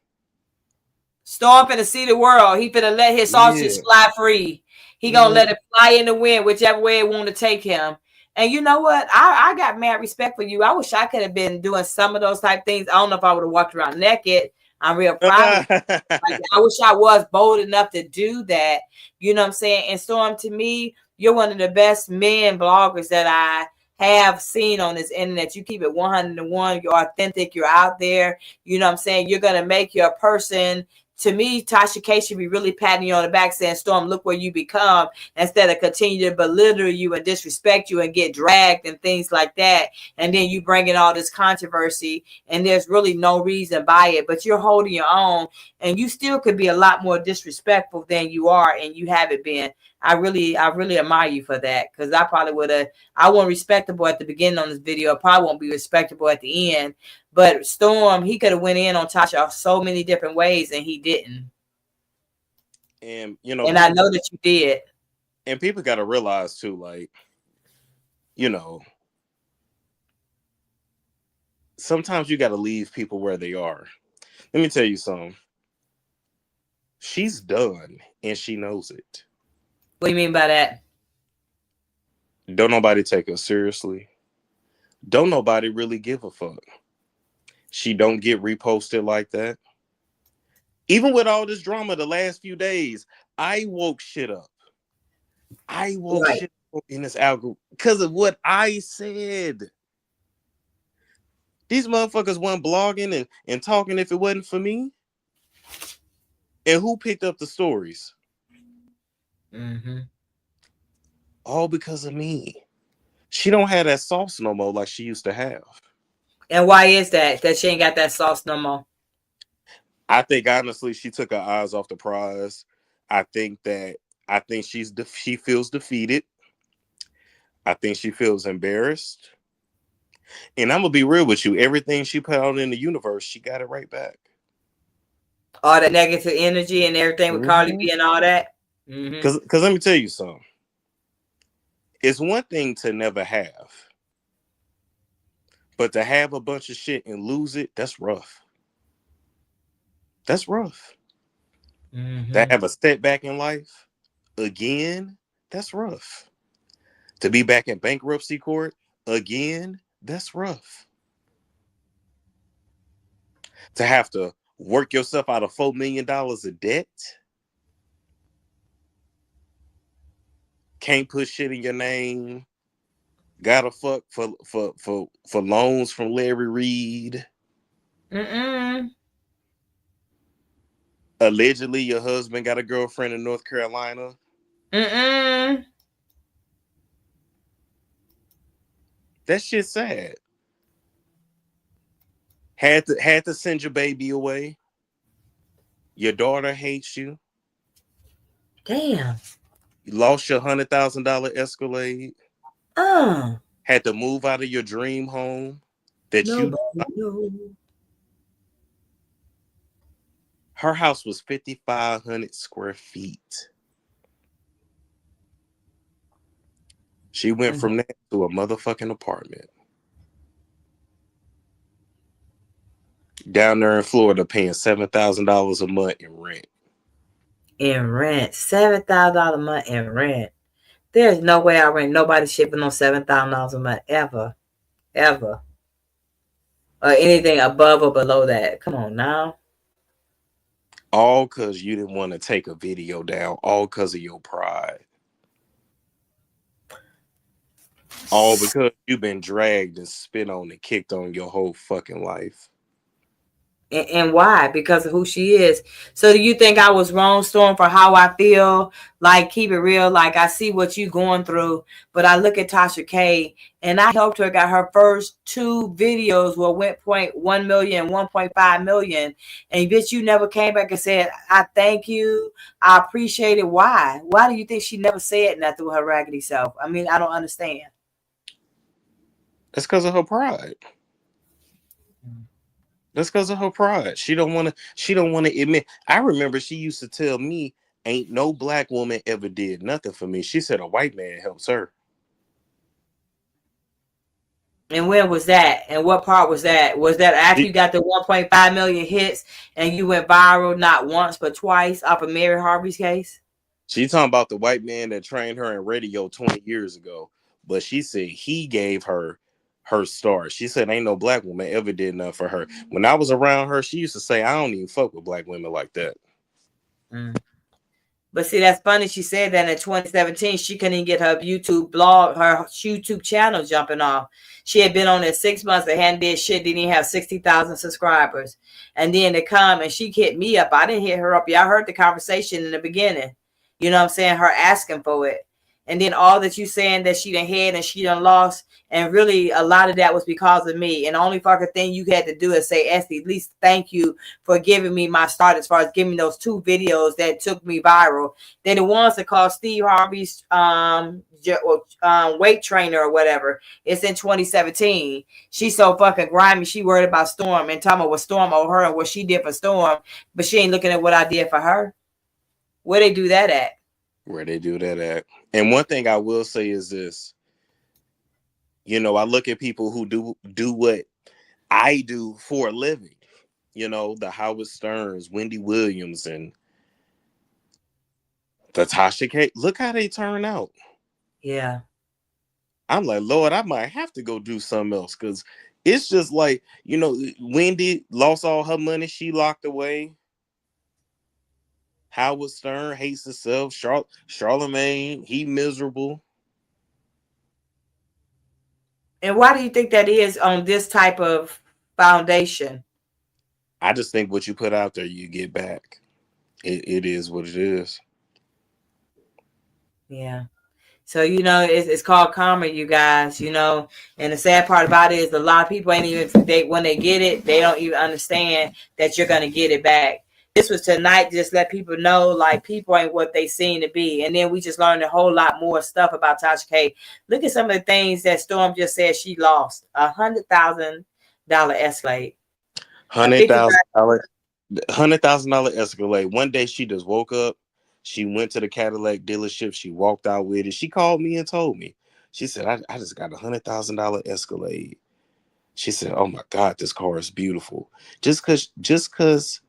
Storm finna see the world. He finna let his sausage fly free. He gonna let it fly in the wind, whichever way it want to take him. And you know what? I got mad respect for you. I wish I could have been doing some of those type things. I don't know if I would have walked around naked. I'm real proud of you. Like, I wish I was bold enough to do that. You know what I'm saying? And Storm, to me, you're one of the best men bloggers that I have seen on this internet. You keep it 101. You're authentic. You're out there. You know what I'm saying? You're gonna make your person. To me, Tasha K should be really patting you on the back saying, Storm, look where you become, instead of continue to belittle you and disrespect you and get dragged and things like that. And then you bring in all this controversy and there's really no reason by it, but you're holding your own and you still could be a lot more disrespectful than you are. And you haven't been. I really admire you for that. Cause I probably I wasn't respectable at the beginning on this video. I probably won't be respectable at the end. But Storm, he could have went in on Tasha so many different ways, and he didn't. And you know, and I know that you did. And people got to realize too, like, you know, sometimes you got to leave people where they are. Let me tell you something. She's done, and she knows it. What do you mean by that? Don't nobody take her seriously. Don't nobody really give a fuck. She don't get reposted like that. Even with all this drama the last few days, I woke shit up. I woke shit up in this algorithm because of what I said. These motherfuckers weren't blogging and talking if it wasn't for me. And who picked up the stories? Mm-hmm. All because of me. She don't have that sauce no more like she used to have. And why is that? That she ain't got that sauce no more? I think honestly she took her eyes off the prize. I think she feels defeated. I think she feels embarrassed. And I'm gonna be real with you. Everything she put out in the universe, she got it right back. All the negative energy and everything with Carly B and all that. Because let me tell you something. It's one thing to never have, but to have a bunch of shit and lose it, that's rough. That's rough. To have a setback in life again, that's rough. To be back in bankruptcy court again, that's rough. To have to work yourself out of $4 million of debt, can't put shit in your name, gotta fuck for loans from Larry Reed. Allegedly, your husband got a girlfriend in North Carolina. That shit's sad. Had to send your baby away. Your daughter hates you. Damn. You lost your $100,000 Escalade. Had to move out of your dream home that you. Her house was 5,500 square feet. She went from that to a motherfucking apartment. Down there in Florida paying $7,000 a month in rent. $7,000 a month in rent. There's no way I rent nobody's shit for no $7,000 a month ever. Or anything above or below that. Come on now. All because you didn't want to take a video down. All because of your pride. All because you've been dragged and spit on and kicked on your whole fucking life. And why? Because of who she is. So do you think I was wrong, Storm, for how I feel? Like, keep it real. Like, I see what you going through, but I look at Tasha K, and I helped her got her first 2 videos were went 1.1 million, 1.5 million. And bitch, you never came back and said, I thank you. I appreciate it. Why? Why do you think she never said nothing with her raggedy self? I mean, I don't understand. That's because of her pride. That's because of her pride. She don't want to. She don't want to admit. I remember she used to tell me, "Ain't no black woman ever did nothing for me." She said a white man helps her. And when was that? And what part was that? Was that after She, you got the 1.5 million hits and you went viral not once but twice off of Mary Harvey's case? she talking about the white man that trained her in radio 20 years ago. But she said he gave her start. She said ain't no black woman ever did nothing for her. When I was around her, she used to say I don't even fuck with black women like that. Mm. But see, that's funny. She said that in 2017, she couldn't even get her YouTube blog, her YouTube channel jumping off. She had been on it 6 months and hadn't did shit, didn't even have 60,000 subscribers. And then to come and she hit me up. I didn't hit her up. Y'all heard the conversation in the beginning. You know what I'm saying? Her asking for it. And then all that you saying that she done had and she done lost. And really, a lot of that was because of me. And the only fucking thing you had to do is say, Esty, at least thank you for giving me my start as far as giving me those 2 videos that took me viral. They're the ones that called Steve Harvey's weight trainer or whatever. It's in 2017. She's so fucking grimy. She worried about Storm and talking about what Storm owed her and what she did for Storm. But she ain't looking at what I did for her. Where they do that at? Where they do that at. And one thing I will say is this. You know, I look at people who do what I do for a living. You know, the Howard Sterns, Wendy Williams, and the Tasha K. Look how they turn out. Yeah. I'm like, Lord, I might have to go do something else because it's just like, you know, Wendy lost all her money. She locked away. Howard Stern hates himself. Charlemagne, he miserable. And why do you think that is on this type of foundation? I just think what you put out there, you get back. It is what it is. Yeah. So, you know, it's called karma, you guys, you know, and the sad part about it is a lot of people ain't even, when they get it, they don't even understand that you're going to get it back. This was tonight, just let people know, like, people ain't what they seem to be. And then we just learned a whole lot more stuff about Tasha K. Look at some of the things that Storm just said she lost. $100,000 Escalade. $100,000 Escalade. One day she just woke up. She went to the Cadillac dealership. She walked out with it. She called me and told me. She said, I just got $100,000 Escalade. She said, oh my God, this car is beautiful. Just cause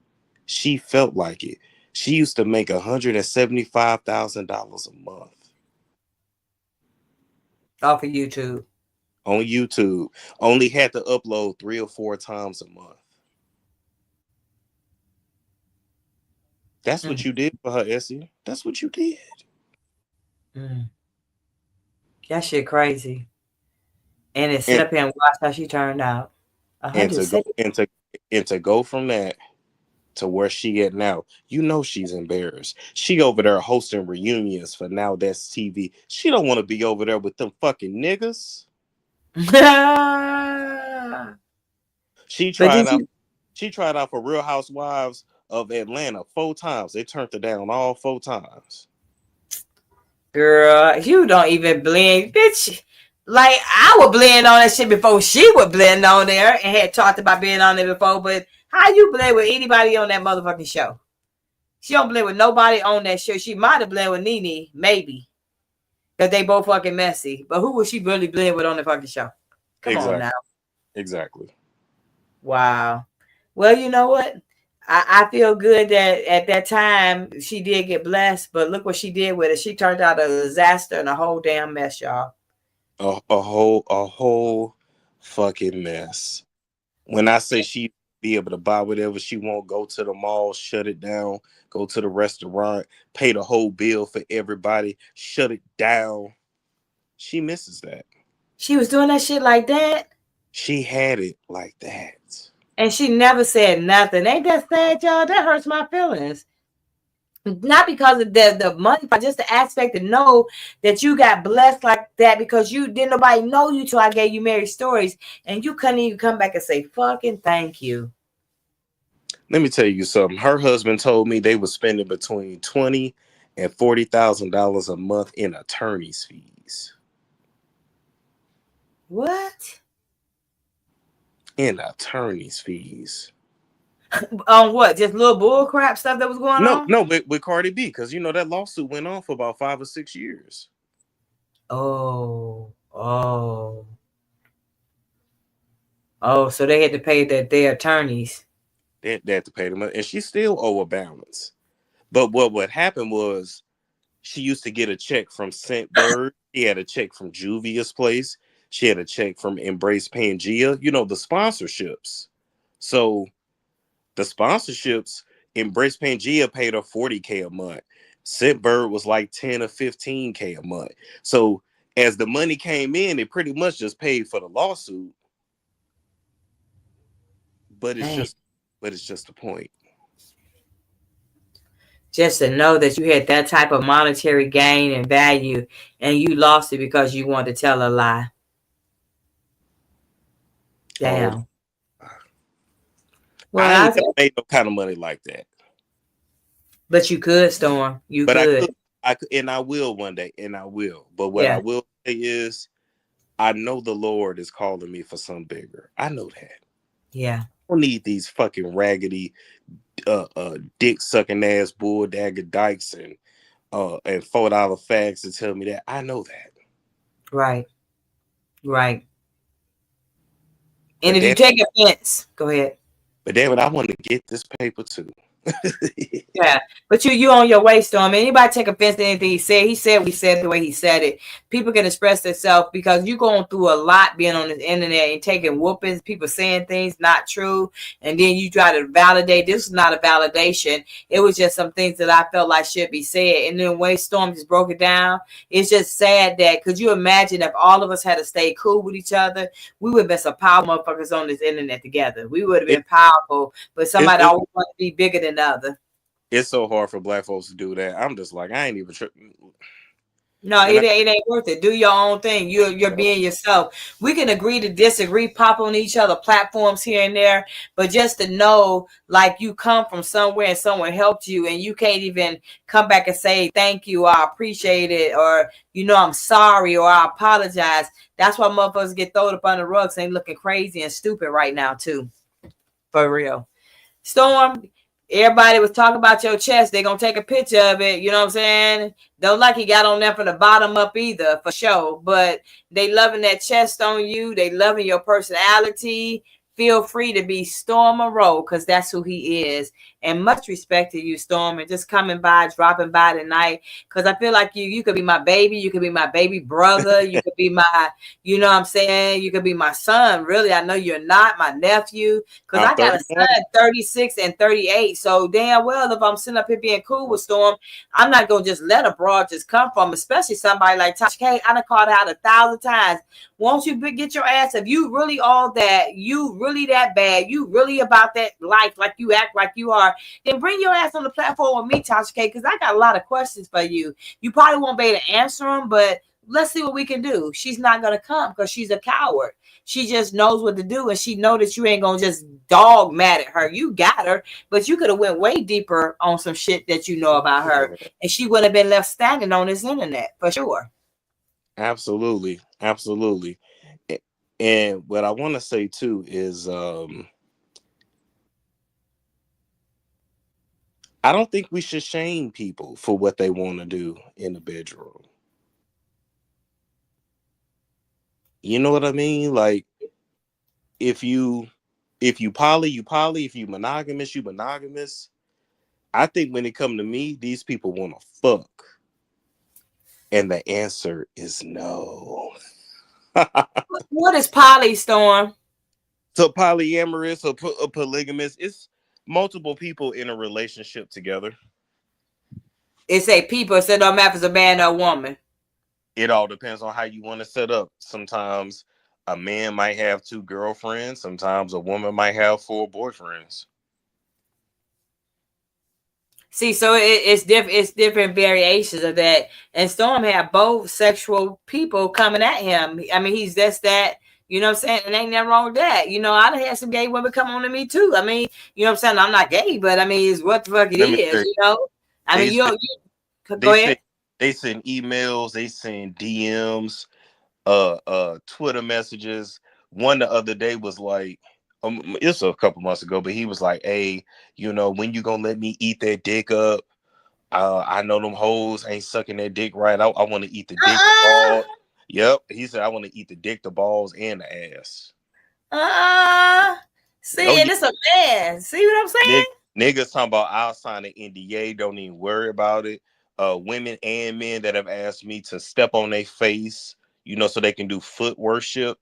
she felt like it. She used to make $175,000 a month Off of YouTube. on YouTube. Only had to upload 3 or 4 times a month. That's what you did for her, Essie. That's what you did. That shit crazy. And it sit And up here and watch how she turned out. and to go 170. and to go from that to where she at now, you know she's embarrassed. She over there hosting reunions for Now That's TV. She don't want to be over there with them fucking niggas. She But tried did out. you, She tried out for Real Housewives of Atlanta 4 times. They turned her down all 4 times. girl, you don't even blend, bitch. Like, I would blend on that shit before she would blend on there and had talked about being on there before. But how you blend with anybody on that motherfucking show? She don't blend with nobody on that show. She might have blend with Nene, maybe. Because they both fucking messy. But who would she really blend with on the fucking show? Come on Exactly. now. Exactly. Wow. Well, you know what? I feel good that at that time she did get blessed, but look what she did with it. She turned out a disaster and a whole damn mess, y'all. A whole fucking mess. When I say she be able to buy whatever she want, go to the mall, shut it down, go to the restaurant, pay the whole bill for everybody, shut it down. She misses that. She was doing that shit like that. She had it like that. And she never said nothing. Ain't that sad, y'all? That hurts my feelings. Not because of the money, but just the aspect to know that you got blessed like that because you didn't nobody know you till I gave you Mary stories, and you couldn't even come back and say fucking thank you. Let me tell you something. Her husband told me they were spending between $20,000 and $40,000 a month in attorney's fees. What? In attorney's fees. On what? Just little bull crap stuff that was going No, on? no, with Cardi B, because you know that lawsuit went on for about 5 or 6 years. Oh, oh, oh. So they had to pay their attorneys. They had to pay them, and she still owe a balance. But what happened was she used to get a check from Scentbird. She had a check from Juvia's Place. She had a check from Embrace Pangea. You know, the sponsorships. So the sponsorships, Embrace Pangea paid her $40K a month. Scentbird was like 10 or 15K a month. So as the money came in, it pretty much just paid for the lawsuit. But it's Dang. just the point. Just to know that you had that type of monetary gain and value, and you lost it because you wanted to tell a lie. Oh, Damn. Well, I ain't never made no kind of money like that. but you could, Storm. You But could. I could, and I will one day, and I will. But what I Yeah. will say is, I know the Lord is calling me for something bigger. I know that. Yeah. I don't need these fucking raggedy, dick sucking ass bull dagger dykes and $4 fags to tell me that. I know that. Right. Right. And But if you damn, take offense, go ahead. but damn it, I want to get this paper too. Yeah, but you on your way, Storm. Anybody take offense to anything he said we said the way he said it. People can express themselves because you're going through a lot being on the internet and taking whoopings, people saying things not true, and then you try to validate. This is not a validation. It was just some things that I felt like should be said. And then the way Storm just broke it down, it's just sad that could you imagine if all of us had to stay cool with each other, we would have been some powerful motherfuckers on this internet together. We would have been powerful, but It, somebody it, always want to be bigger than the other. it's so hard for black folks to do that. I'm just like, I ain't even tripping. No, And it ain't worth it. Do your own thing. You're being yourself. We can agree to disagree, pop on each other platforms here and there, but just to know, like you come from somewhere and someone helped you, and you can't even come back and say thank you, or I appreciate it, or I'm sorry, or I apologize. That's why motherfuckers get thrown up on the rugs and looking crazy and stupid right now too. For real. Storm, everybody was talking about your chest. They're going to take a picture of it. You know what I'm saying? Don't like you got on there from the bottom up either, for sure. But they loving that chest on you. They loving your personality. Feel free to be Storm Monroe because that's who he is. And much respect to you, Storm, and just coming by, dropping by tonight. Because I feel like you could be my baby. You could be my baby brother. You could be my, you know what I'm saying? You could be my son. Really, I know you're not my nephew. Because I'm I got a 31. son, 36 and 38. So damn well, if I'm sitting up here being cool with Storm, I'm not going to just let a broad just come from, especially somebody like Tasha K. I done called her out 1,000 times. Won't you get your ass? If you really all that, you really that bad, you really about that life, like you act like you are, then bring your ass on the platform with me, Tasha K, because I got a lot of questions for you. You probably won't be able to answer them, but let's see what we can do. She's not going to come because she's a coward. She just knows what to do, and she know that you ain't going to just dog mad at her. You got her, but you could have went way deeper on some shit that you know about her, and she would have been left standing on this internet for sure. Absolutely. Absolutely. And what I want to say too is I don't think we should shame people for what they want to do in the bedroom. You know what I mean? Like if you poly, you poly, if you monogamous, you monogamous. I think when it come to me, these people want to fuck. And the answer is no. What is poly, Storm? So polyamorous or polygamous, it's multiple people in a relationship together. It say people, so it don't matter if it's a man or a woman. It all depends on how you want to set up. Sometimes a man might have 2 girlfriends. Sometimes a woman might have 4 boyfriends. See, so it's different. It's different variations of that. And Storm had both sexual people coming at him. I mean, he's just that. You know what I'm saying? And ain't nothing wrong with that. You know, I've had some gay women come on to me too. I mean, you know what I'm saying? I'm not gay, but I mean, it's what the fuck it Let me is. say, You know? I they mean, send, go they ahead. send they send emails, they send DMs, Twitter messages. One the other day was like, it's a couple months ago, but he was like, "Hey, when you gonna let me eat that dick up? I know them hoes ain't sucking that dick right. I want to eat the dick, the ball." Yep, he said, "I want to eat the dick, the balls, and the ass." Oh See, and yeah, it's a man. See what I'm saying? niggas talking about I'll sign an NDA. Don't even worry about it. Women and men that have asked me to step on their face, so they can do foot worship,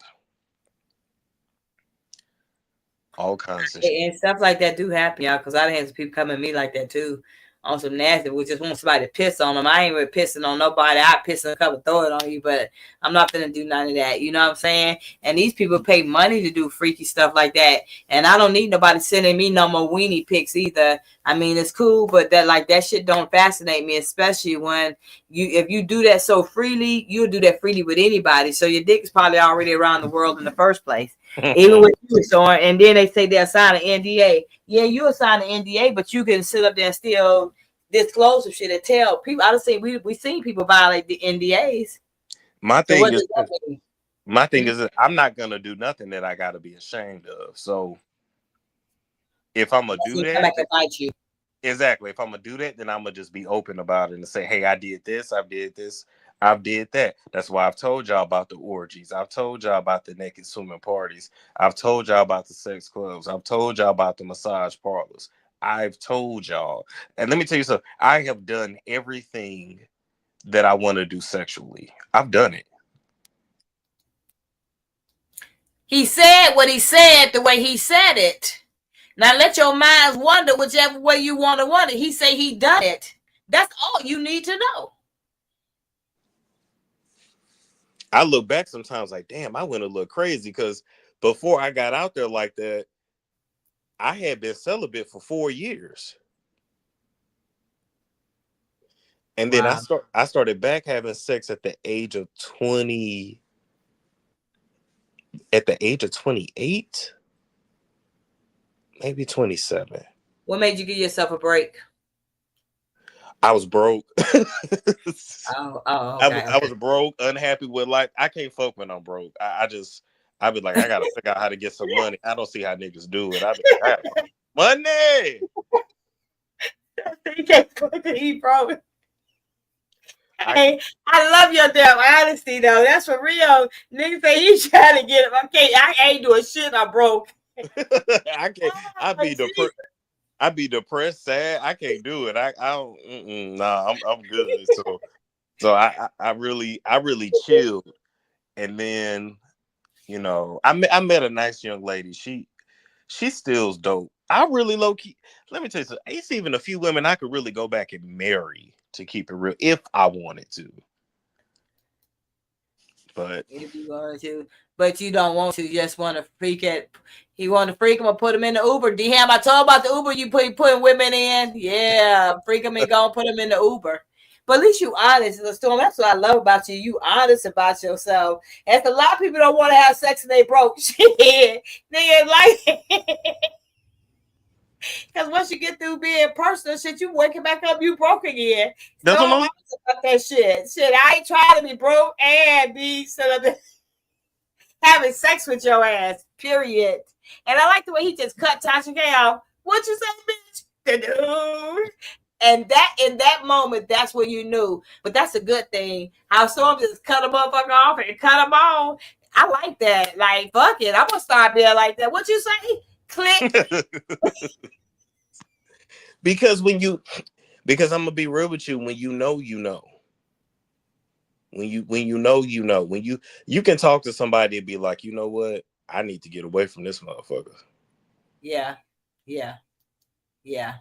all kinds of shit. And stuff like that do happen, y'all, because I done had some people come at me like that too, on some nasty. We just want somebody to piss on them. I ain't really pissing on nobody. I piss in a cup and throw it on you, but I'm not gonna do none of that. You know what I'm saying? And these people pay money to do freaky stuff like that, and I don't need nobody sending me no more weenie pics either. I mean, it's cool, but that shit don't fascinate me, especially when if you do that so freely, you'll do that freely with anybody. So your dick is probably already around the world in the first place. Even with you, Sean, and then they say they'll sign an NDA. Yeah, you'll sign an NDA, but you can sit up there and still disclose some shit and tell people. I don't say we seen people violate the NDAs. My So thing what is, does that mean? that I'm not gonna do nothing that I gotta be ashamed of. So if I'm gonna do So come that, back and bite you. exactly. If I'm gonna do that, then I'm gonna just be open about it and say, "Hey, I did this. I did this. I did that." That's why I've told y'all about the orgies. I've told y'all about the naked swimming parties. I've told y'all about the sex clubs. I've told y'all about the massage parlors. I've told y'all. And let me tell you something. I have done everything that I want to do sexually. I've done it. He said what he said the way he said it. Now let your minds wonder whichever way you want to wonder. He say he done it. That's all you need to know. I look back sometimes like, damn, I went a little crazy because before I got out there like that, I had been celibate for 4 years. And then Wow. I started back having sex at the age of 28, maybe 27. What made you give yourself a break? I was broke. Oh, okay, I okay. was broke, unhappy with life. I can't fuck when I'm broke. I be like, I gotta figure out how to get some money. I don't see how niggas do it. I be like, I gotta find money. You can't fuck to eat, bro. I Hey, I love your damn honesty though. That's for real. Niggas say you trying to get him. I ain't doing shit. I'm broke. I can't. I Oh, be depressed. I be depressed, sad. I can't do it. I don't. Nah, I'm good. So I really chilled, and then I met a nice young lady. She still's dope. I really low key. Let me tell you something. It's even a few women I could really go back and marry to keep it real if I wanted to. But if you wanted to, but you don't want to. You just want to freak it. He want to freak him or put him in the Uber. DM, I told about the Uber you putting women in. Yeah, freak him and go put him in the Uber. But at least you honest, Storm. That's what I love about you. You honest about yourself. As a lot of people don't want to have sex and they broke. Shit, nigga, like, because once you get through being personal, shit, you waking back up, you broke again. that's what Storm, I'm. honest about that shit. Shit, I ain't trying to be broke and be having sex with your ass, period. And I like the way he just cut Tasha K off. What you say, bitch? And that in that moment, that's when you knew. But that's a good thing. How Storm just cut a motherfucker off and cut him on. I like that. Like, fuck it. I'm gonna start being like that. What you say? Click. because because I'm gonna be real with you. When you know, you know. When you know, you know. When you can talk to somebody and be like, you know what? I need to get away from this motherfucker. Yeah. Yeah. Yeah.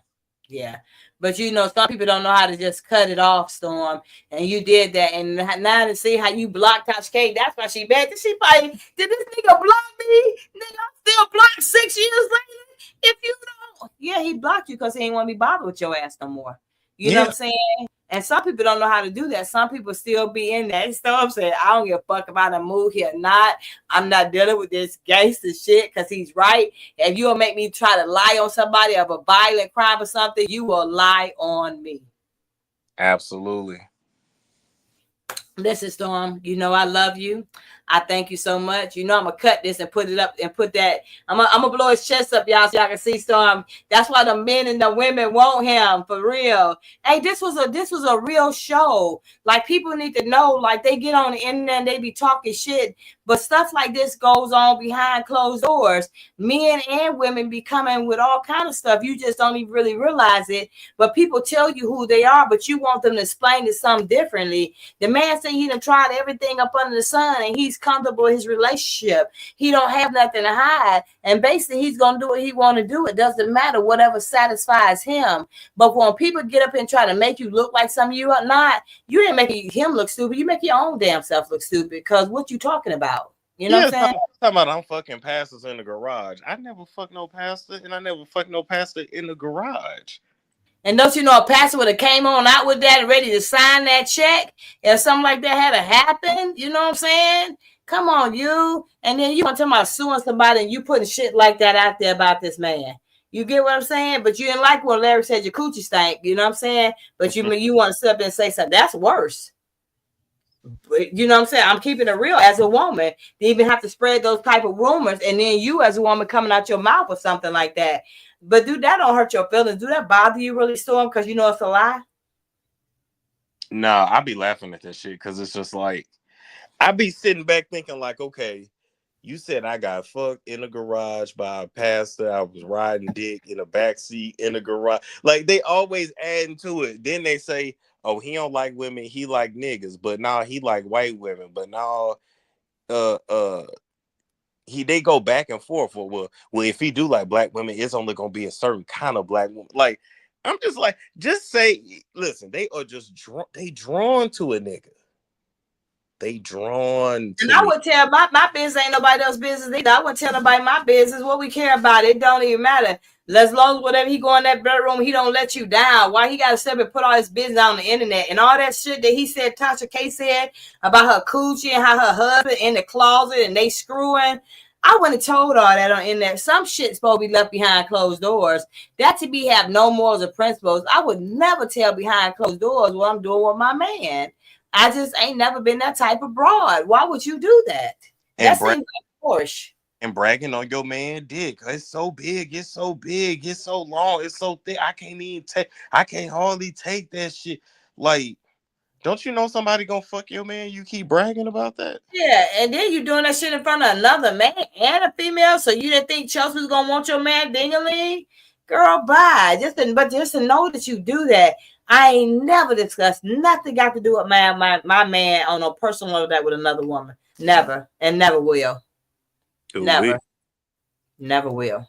Yeah. But you know, some people don't know how to just cut it off, Storm. And you did that. And now to see how you blocked Tasha K, that's why she mad. Did she probably, did this nigga block me? Nigga, I'm still blocked 6 years later. If you don't, yeah, he blocked you because he ain't want to be bothered with your ass no more. You know what Yeah, I'm saying? And some people don't know how to do that. Some people still be in that. Storm said, I don't give a fuck about a move here or not. I'm not dealing with this gangster shit because he's right. If you'll make me try to lie on somebody of a violent crime or something, you will lie on me. absolutely. Listen, Storm, you know I love you. I thank you so much. You know I'm gonna cut this and put it up and put that. I'm gonna blow his chest up, y'all, so y'all can see Storm. That's why the men and the women want him for real. Hey, this was a real show. Like people need to know. Like they get on the internet and they be talking shit, but stuff like this goes on behind closed doors. Men and women be coming with all kind of stuff. You just don't even really realize it. But people tell you who they are, but you want them to explain it something differently. The man said he done tried everything up under the sun and he's comfortable in his relationship. He don't have nothing to hide. And basically he's going to do what he want to do. It doesn't matter, whatever satisfies him. But when people get up and try to make you look like something you are not, you ain't making him look stupid. You make your own damn self look stupid because what you talking about? You know Yeah, what I'm saying? talking about I'm fucking pastors in the garage. I never fucked no pastor, and I never fucked no pastor in the garage. And don't you know a pastor would have came on out with that ready to sign that check if something like that had to happen? You know what I'm saying? Come on, you. And then you want to talk about suing somebody and you putting shit like that out there about this man. You get what I'm saying? But you didn't like when Larry said your coochie stank. You know what I'm saying? But you want to sit up and say something. That's worse. You know what I'm saying? I'm keeping it real as a woman. To even have to spread those type of rumors, and then you as a woman coming out your mouth or something like that. But do that don't hurt your feelings? Do that bother you really, Storm? Because you know it's a lie. Nah, I be laughing at that shit because it's just like I be sitting back thinking like, okay, you said I got fucked in the garage by a pastor. I was riding dick in a backseat in the garage. Like they always adding to it. Then they say, oh, he don't like women, he like niggas, but now he like white women. But now uh uh they go back and forth. Well, if he do like black women, it's only gonna be a certain kind of black woman. Like, I'm just like, just say, listen, they are just drawn to a nigga. They drawn And to I me. would tell my business ain't nobody else's business either. I wouldn't tell nobody my business. What we care about, it don't even matter. As long as whatever he go in that bedroom, he don't let you down. Why he got to step and put all his business on the internet and all that shit that he said, Tasha K said about her coochie and how her husband in the closet and they screwing. I wouldn't have told all that on internet. Some shit's supposed to be left behind closed doors. That to be have no morals or principles. I would never tell behind closed doors what I'm doing with my man. I just ain't never been that type of broad. Why would you do that? And That seems like Porsche. and bragging on your man dick. It's so big, it's so big, it's so long, it's so thick. I can't hardly take that shit. Like, don't you know somebody gonna fuck your man? You keep bragging about that. Yeah, and then you doing that shit in front of another man and a female. So you didn't think Chelsea was gonna want your man ding-a-ling? Girl, bye. Just to know that you do that. I ain't never discussed nothing got to do with my man on a personal level that with another woman. Never and never will. Ooh-wee. Never. Never will.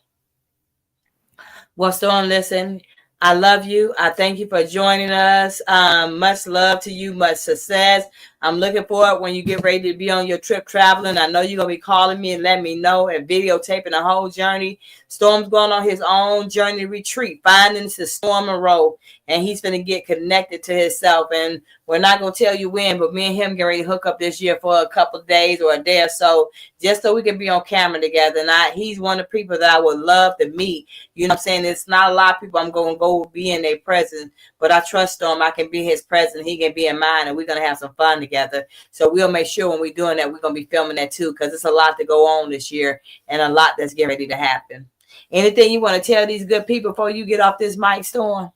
Well, Storm, listen, I love you. I thank you for joining us. Much love to you. Much success. I'm looking forward when you get ready to be on your trip traveling. I know you're going to be calling me and letting me know and videotaping the whole journey. Storm's going on his own journey retreat, finding the Storm and Road, and he's going to get connected to himself. And we're not going to tell you when, but me and him get ready to hook up this year for a couple of days or a day or so, just so we can be on camera together. And he's one of the people that I would love to meet. You know what I'm saying? It's not a lot of people I'm going to go be in their presence, but I trust him. I can be his presence. He can be in mine, and we're going to have some fun together. So we'll make sure when we're doing that, we're going to be filming that too, because it's a lot to go on this year and a lot that's getting ready to happen. Anything you want to tell these good people before you get off this mic, Storm?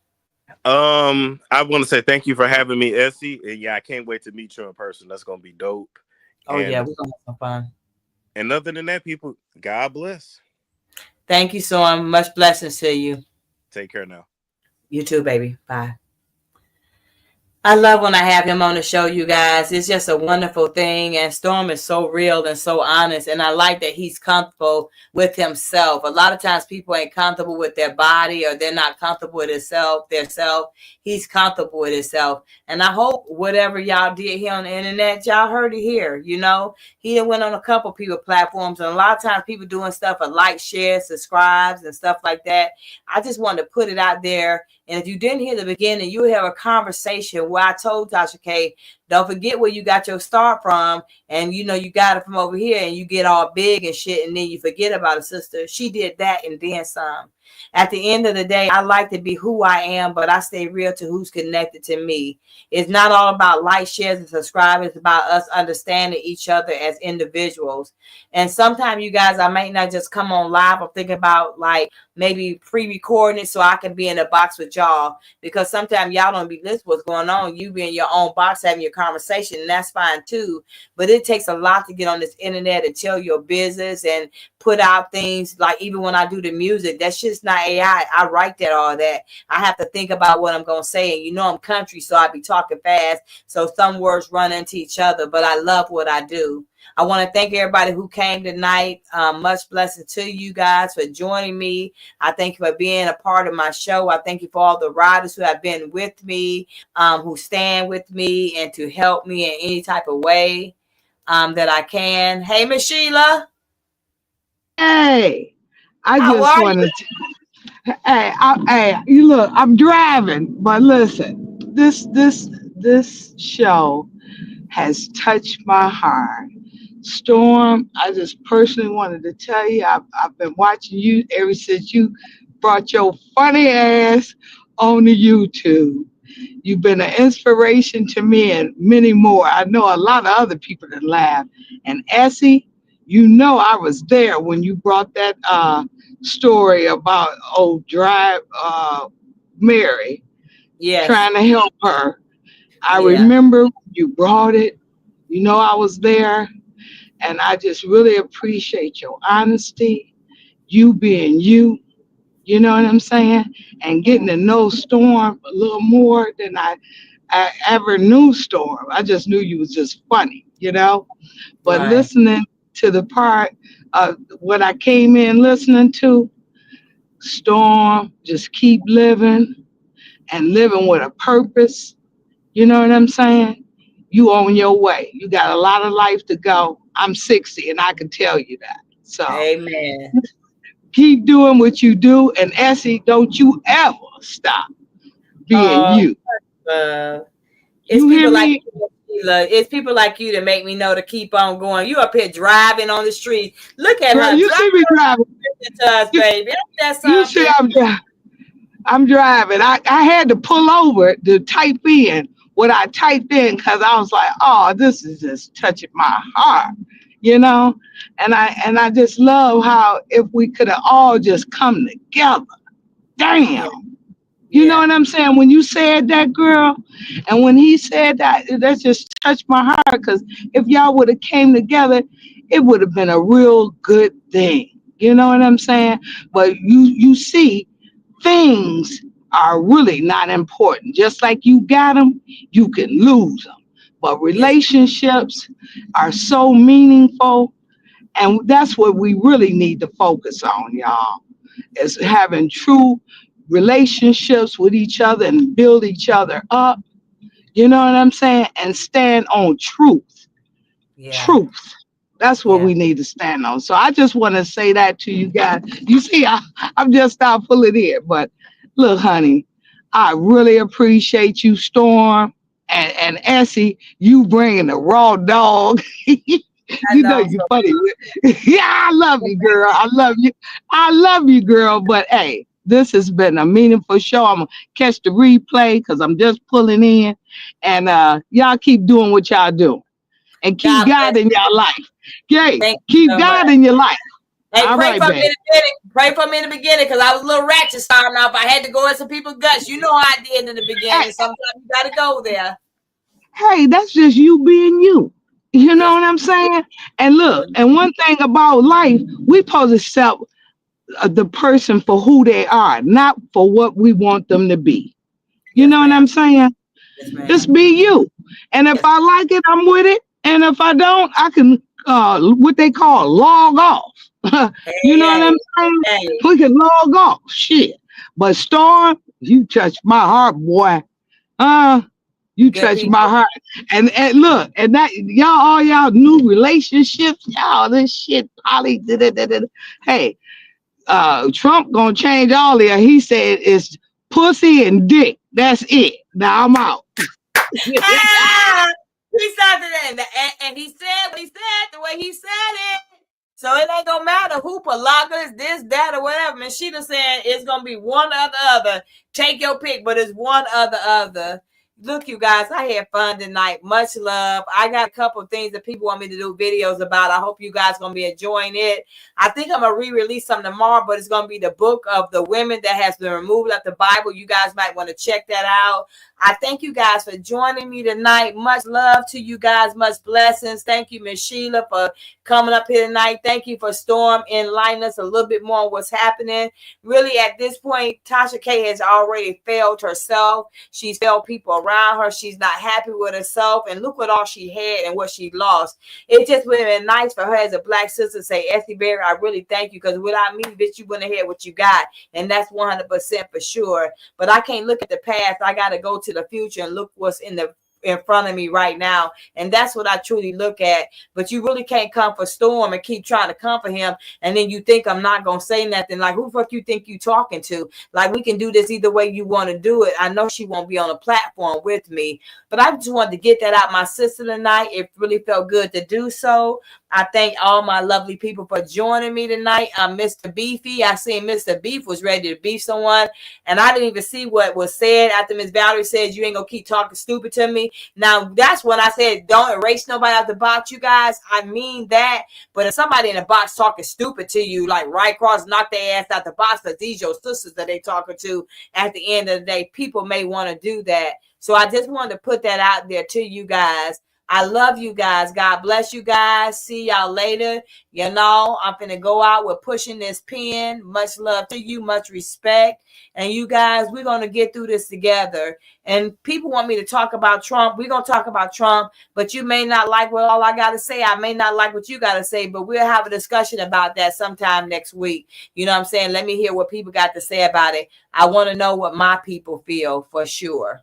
I want to say thank you for having me, Essie. And yeah, I can't wait to meet you in person. That's gonna be dope. Oh, and, yeah, we're going to have some fun. And other than that, people, God bless. Thank you, Storm. Much blessings to you. Take care now. You too, baby. Bye. I love when I have him on the show, you guys. It's just a wonderful thing. And Storm is so real and so honest. And I like that he's comfortable with himself. A lot of times people ain't comfortable with their body or they're not comfortable with their self. He's comfortable with himself. And I hope whatever y'all did here on the internet, y'all heard it here. You know, he went on a couple people platforms. And a lot of times people doing stuff for like, share, subscribes and stuff like that. I just wanted to put it out there. And if you didn't hear the beginning, you have a conversation where I told Tasha K, don't forget where you got your start from. And, you know, you got it from over here and you get all big and shit. And then you forget about a sister. She did that and then some. At the end of the day, I like to be who I am, but I stay real to who's connected to me. It's not all about likes, shares, and subscribers. It's about us understanding each other as individuals. And sometimes, you guys, I might not just come on live. I'm thinking about like maybe pre-recording it so I can be in a box with y'all. Because sometimes y'all don't be listening to what's going on. You be in your own box having your conversation, and that's fine too. But it takes a lot to get on this internet and tell your business and put out things. Like even when I do the music, that's just not AI. I write that, all that. I have to think about what I'm going to say. And you know I'm country, so I be talking fast. So some words run into each other, but I love what I do. I want to thank everybody who came tonight. Much blessing to you guys for joining me. I thank you for being a part of my show. I thank you for all the riders who have been with me, who stand with me and to help me in any type of way that I can. Hey, Miss Sheila. Hey, I How just are you? wanted to. Hey, you look. I'm driving, but listen, this show has touched my heart. Storm, I just personally wanted to tell you, I've been watching you ever since you brought your funny ass on the YouTube. You've been an inspiration to me and many more. I know a lot of other people that laugh. And Essie, you know I was there when you brought that story about old drive Mary Yes. trying to help her. I Yeah. remember you brought it. You know I was there. And I just really appreciate your honesty, you being you. You know what I'm saying? And getting to know Storm a little more than I ever knew Storm. I just knew you was just funny, you know? But Right. listening to the part of what I came in listening to, Storm, just keep living and living with a purpose. You know what I'm saying? You on your way. You got a lot of life to go. I'm 60 and I can tell you that. So Amen. keep doing what you do. And Essie, don't you ever stop being Oh, you. it's You hear people like me? you, Sheila. It's people like you that make me know to keep on going. You up here driving on the street. Look at Girl, her you see me driving. driving to us, You, baby. Ain't that you see something? I'm driving. I had to pull over to type in what I typed in because I was like, oh, this is just touching my heart, you know? And I just love how if we could have all just come together. Yeah. Damn. You know Yeah. what I'm saying? When you said that, girl, and when he said that, that just touched my heart because if y'all would have came together, it would have been a real good thing. You know what I'm saying? But you see, things are really not important. Just like you got them, you can lose them. But Yes. relationships are so meaningful, and that's what we really need to focus on, y'all, is having true relationships with each other and build each other up. You know what I'm saying? And stand on truth. Yeah. Truth. That's what Yeah. we need to stand on. So I just want to say that to you guys. You see, I'm just not full of it. But look, honey, I really appreciate you, Storm, and Essie, you bringing the raw dog. I You know know. you funny. Yeah, I love you, girl. I love you. I love you, girl. But hey, this has been a meaningful show. I'm gonna catch the replay because I'm just pulling in. And y'all keep doing what y'all do. And keep God bless God in you. your life. Yay, Thank you keep so much. God in your life. Hey, All pray right, for me babe. in the beginning. Pray for me in the beginning because I was a little ratchet starting off. I had to go in some people's guts. You know how I did in the Hey, beginning. Sometimes you got to go there. hey, that's just you being you. You know Yes. what I'm saying? And look, Mhm. and one thing about life, we supposed to accept the person for who they are, not for what we want them to be. You Yes, know what ma'am. I'm saying? Yes, ma'am. Just be you. And if Yes. I like it, I'm with it. And if I don't, I can what they call log off. You know what Hey, I'm saying? hey, We can log off. Shit. But Storm, you touched my heart, boy. Uh, you good touched my people. heart. And look, and that y'all, all y'all new relationships, y'all, this shit, Polly, hey, Trump gonna change all that. He said it's pussy and dick. That's it. Now I'm out. Ah, he said that, and he said what he said the way he said it. So it ain't gonna matter who Palaga is, this, that, or whatever. And she done saying it's gonna be one or the other. Take your pick, but it's one or the other. Look, you guys, I had fun tonight. Much love. I got a couple of things that people want me to do videos about. I hope you guys gonna be enjoying it. I think I'm gonna re-release some tomorrow, but it's gonna be the book of the women that has been removed out the Bible. You guys might want to check that out. I thank you guys for joining me tonight. Much love to you guys. Much blessings. Thank you, Miss Sheila, for coming up here tonight. Thank you for Storm enlightening us a little bit more on what's happening. Really, at this point, Tasha K has already failed herself. She's failed people around her. She's not happy with herself. And look what all she had and what she lost. It just would have been nice for her as a black sister to say, Essie Berry, I really thank you, because without me, bitch, you wouldn't have had what you got. And that's 100% for sure. But I can't look at the past. I got to go to the future and look what's in front of me right now. And that's what I truly look at. But you really can't come for Storm and keep trying to comfort him. And then you think I'm not going to say nothing. Like, who the fuck you think you talking to? Like, we can do this either way you want to do it. I know she won't be on a platform with me, but I just wanted to get that out my sister tonight. It really felt good to do so. I thank all my lovely people for joining me tonight. I'm Mr. Beefy. I seen Mr. Beef was ready to beef someone, and I didn't even see what was said after Miss Valerie said, you ain't going to keep talking stupid to me. Now, that's when I said, don't erase nobody out the box, you guys. I mean that. But if somebody in the box talking stupid to you, like right cross, knock their ass out the box, because these your sisters that they talking to at the end of the day, people may want to do that. So I just wanted to put that out there to you guys. I love you guys. God bless you guys. See y'all later. You know, I'm finna go out with pushing this pen. Much love to you. Much respect. And you guys, we're going to get through this together. And people want me to talk about Trump. We're going to talk about Trump. But you may not like what all I got to say. I may not like what you got to say. But we'll have a discussion about that sometime next week. You know what I'm saying? Let me hear what people got to say about it. I want to know what my people feel for sure.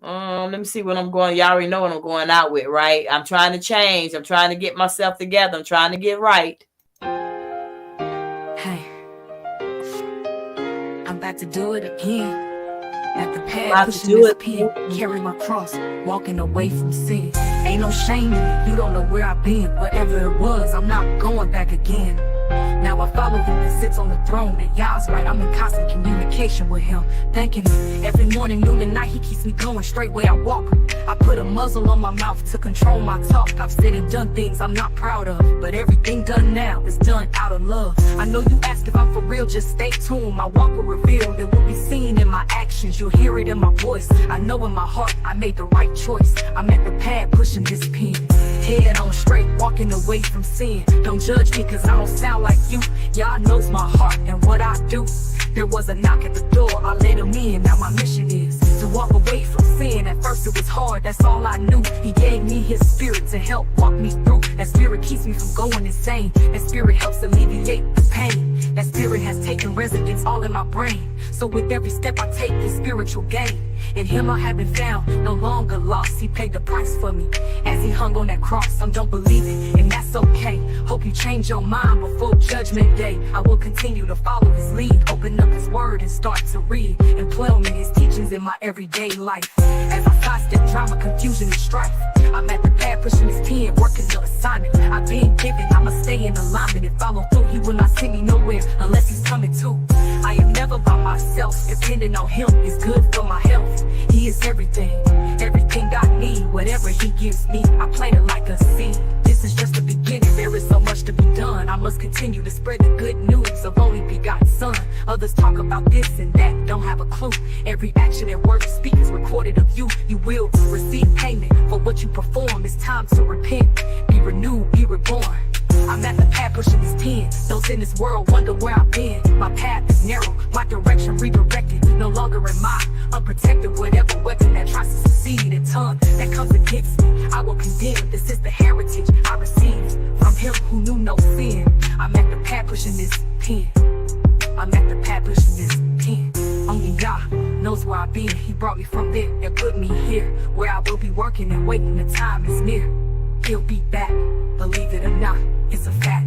Let me see what I'm going. Y'all already know what I'm going out with, right? I'm trying to change. I'm trying to get myself together. I'm trying to get right. Hey, I'm about to do it again. At the pad, About to pushing do this it. pen, carry my cross, walking away from sin. Ain't no shame in it. You don't know where I've been. Whatever it was, I'm not going back again. Now I follow him that sits on the throne. And y'all's right, I'm in constant communication with him. Thanking him every morning, noon, and night. He keeps me going straight where I walk. I put a muzzle on my mouth to control my talk. I've said and done things I'm not proud of, but everything done now is done out of love. I know you ask if I'm for real, just stay tuned. My walk will reveal, it will be seen in my actions. You'll hear it in my voice. I know in my heart I made the right choice. I'm at the pad pushing this pen, head on straight, walking away from sin. Don't judge me cause I don't sound like you. Y'all knows my heart and what I do. There was a knock at the door, I let him in. Now my mission is to walk away from sin. At first it was hard, that's all I knew. He gave me his spirit to help walk me through. That spirit keeps me from going insane. That spirit helps alleviate the pain. That spirit has taken residence all in my brain. So with every step I take is spiritual gain. In him I have been found, no longer lost. He paid the price for me as he hung on that cross. Some don't believe it, and that's okay. Hope you change your mind before judgment day. I will continue to follow his lead, open up his word and start to read, implement his teachings in my everyday life. As I sidestep drama, confusion, and strife, I'm at the pad pushing his pen, working the assignment I've been given. I'ma stay in alignment and follow through. He will not send me nowhere unless he's coming too. I am never by myself, depending on him is good for my health. He is everything, everything I need. Whatever he gives me, I plant it like a seed. This is just the beginning, there is so much to be done. I must continue to spread the good news of only begotten son. Others talk about this and that, don't have a clue. Every action and word you speak is recorded of you. You will receive payment for what you perform. It's time to repent, be renewed, be reborn. I'm at the pad pushing this pen. Those in this world wonder where I've been. My path is narrow, my direction redirected. No longer am I unprotected. Whatever weapon that tries to succeed in tongue that comes against me, I will condemn. This is the heritage I received from him who knew no sin. I'm at the pad pushing this pen. I'm at the pad pushing this pen. Only God knows where I've been. He brought me from there and put me here, where I will be working and waiting. The time is near. He'll be back, believe it or not, it's a fact.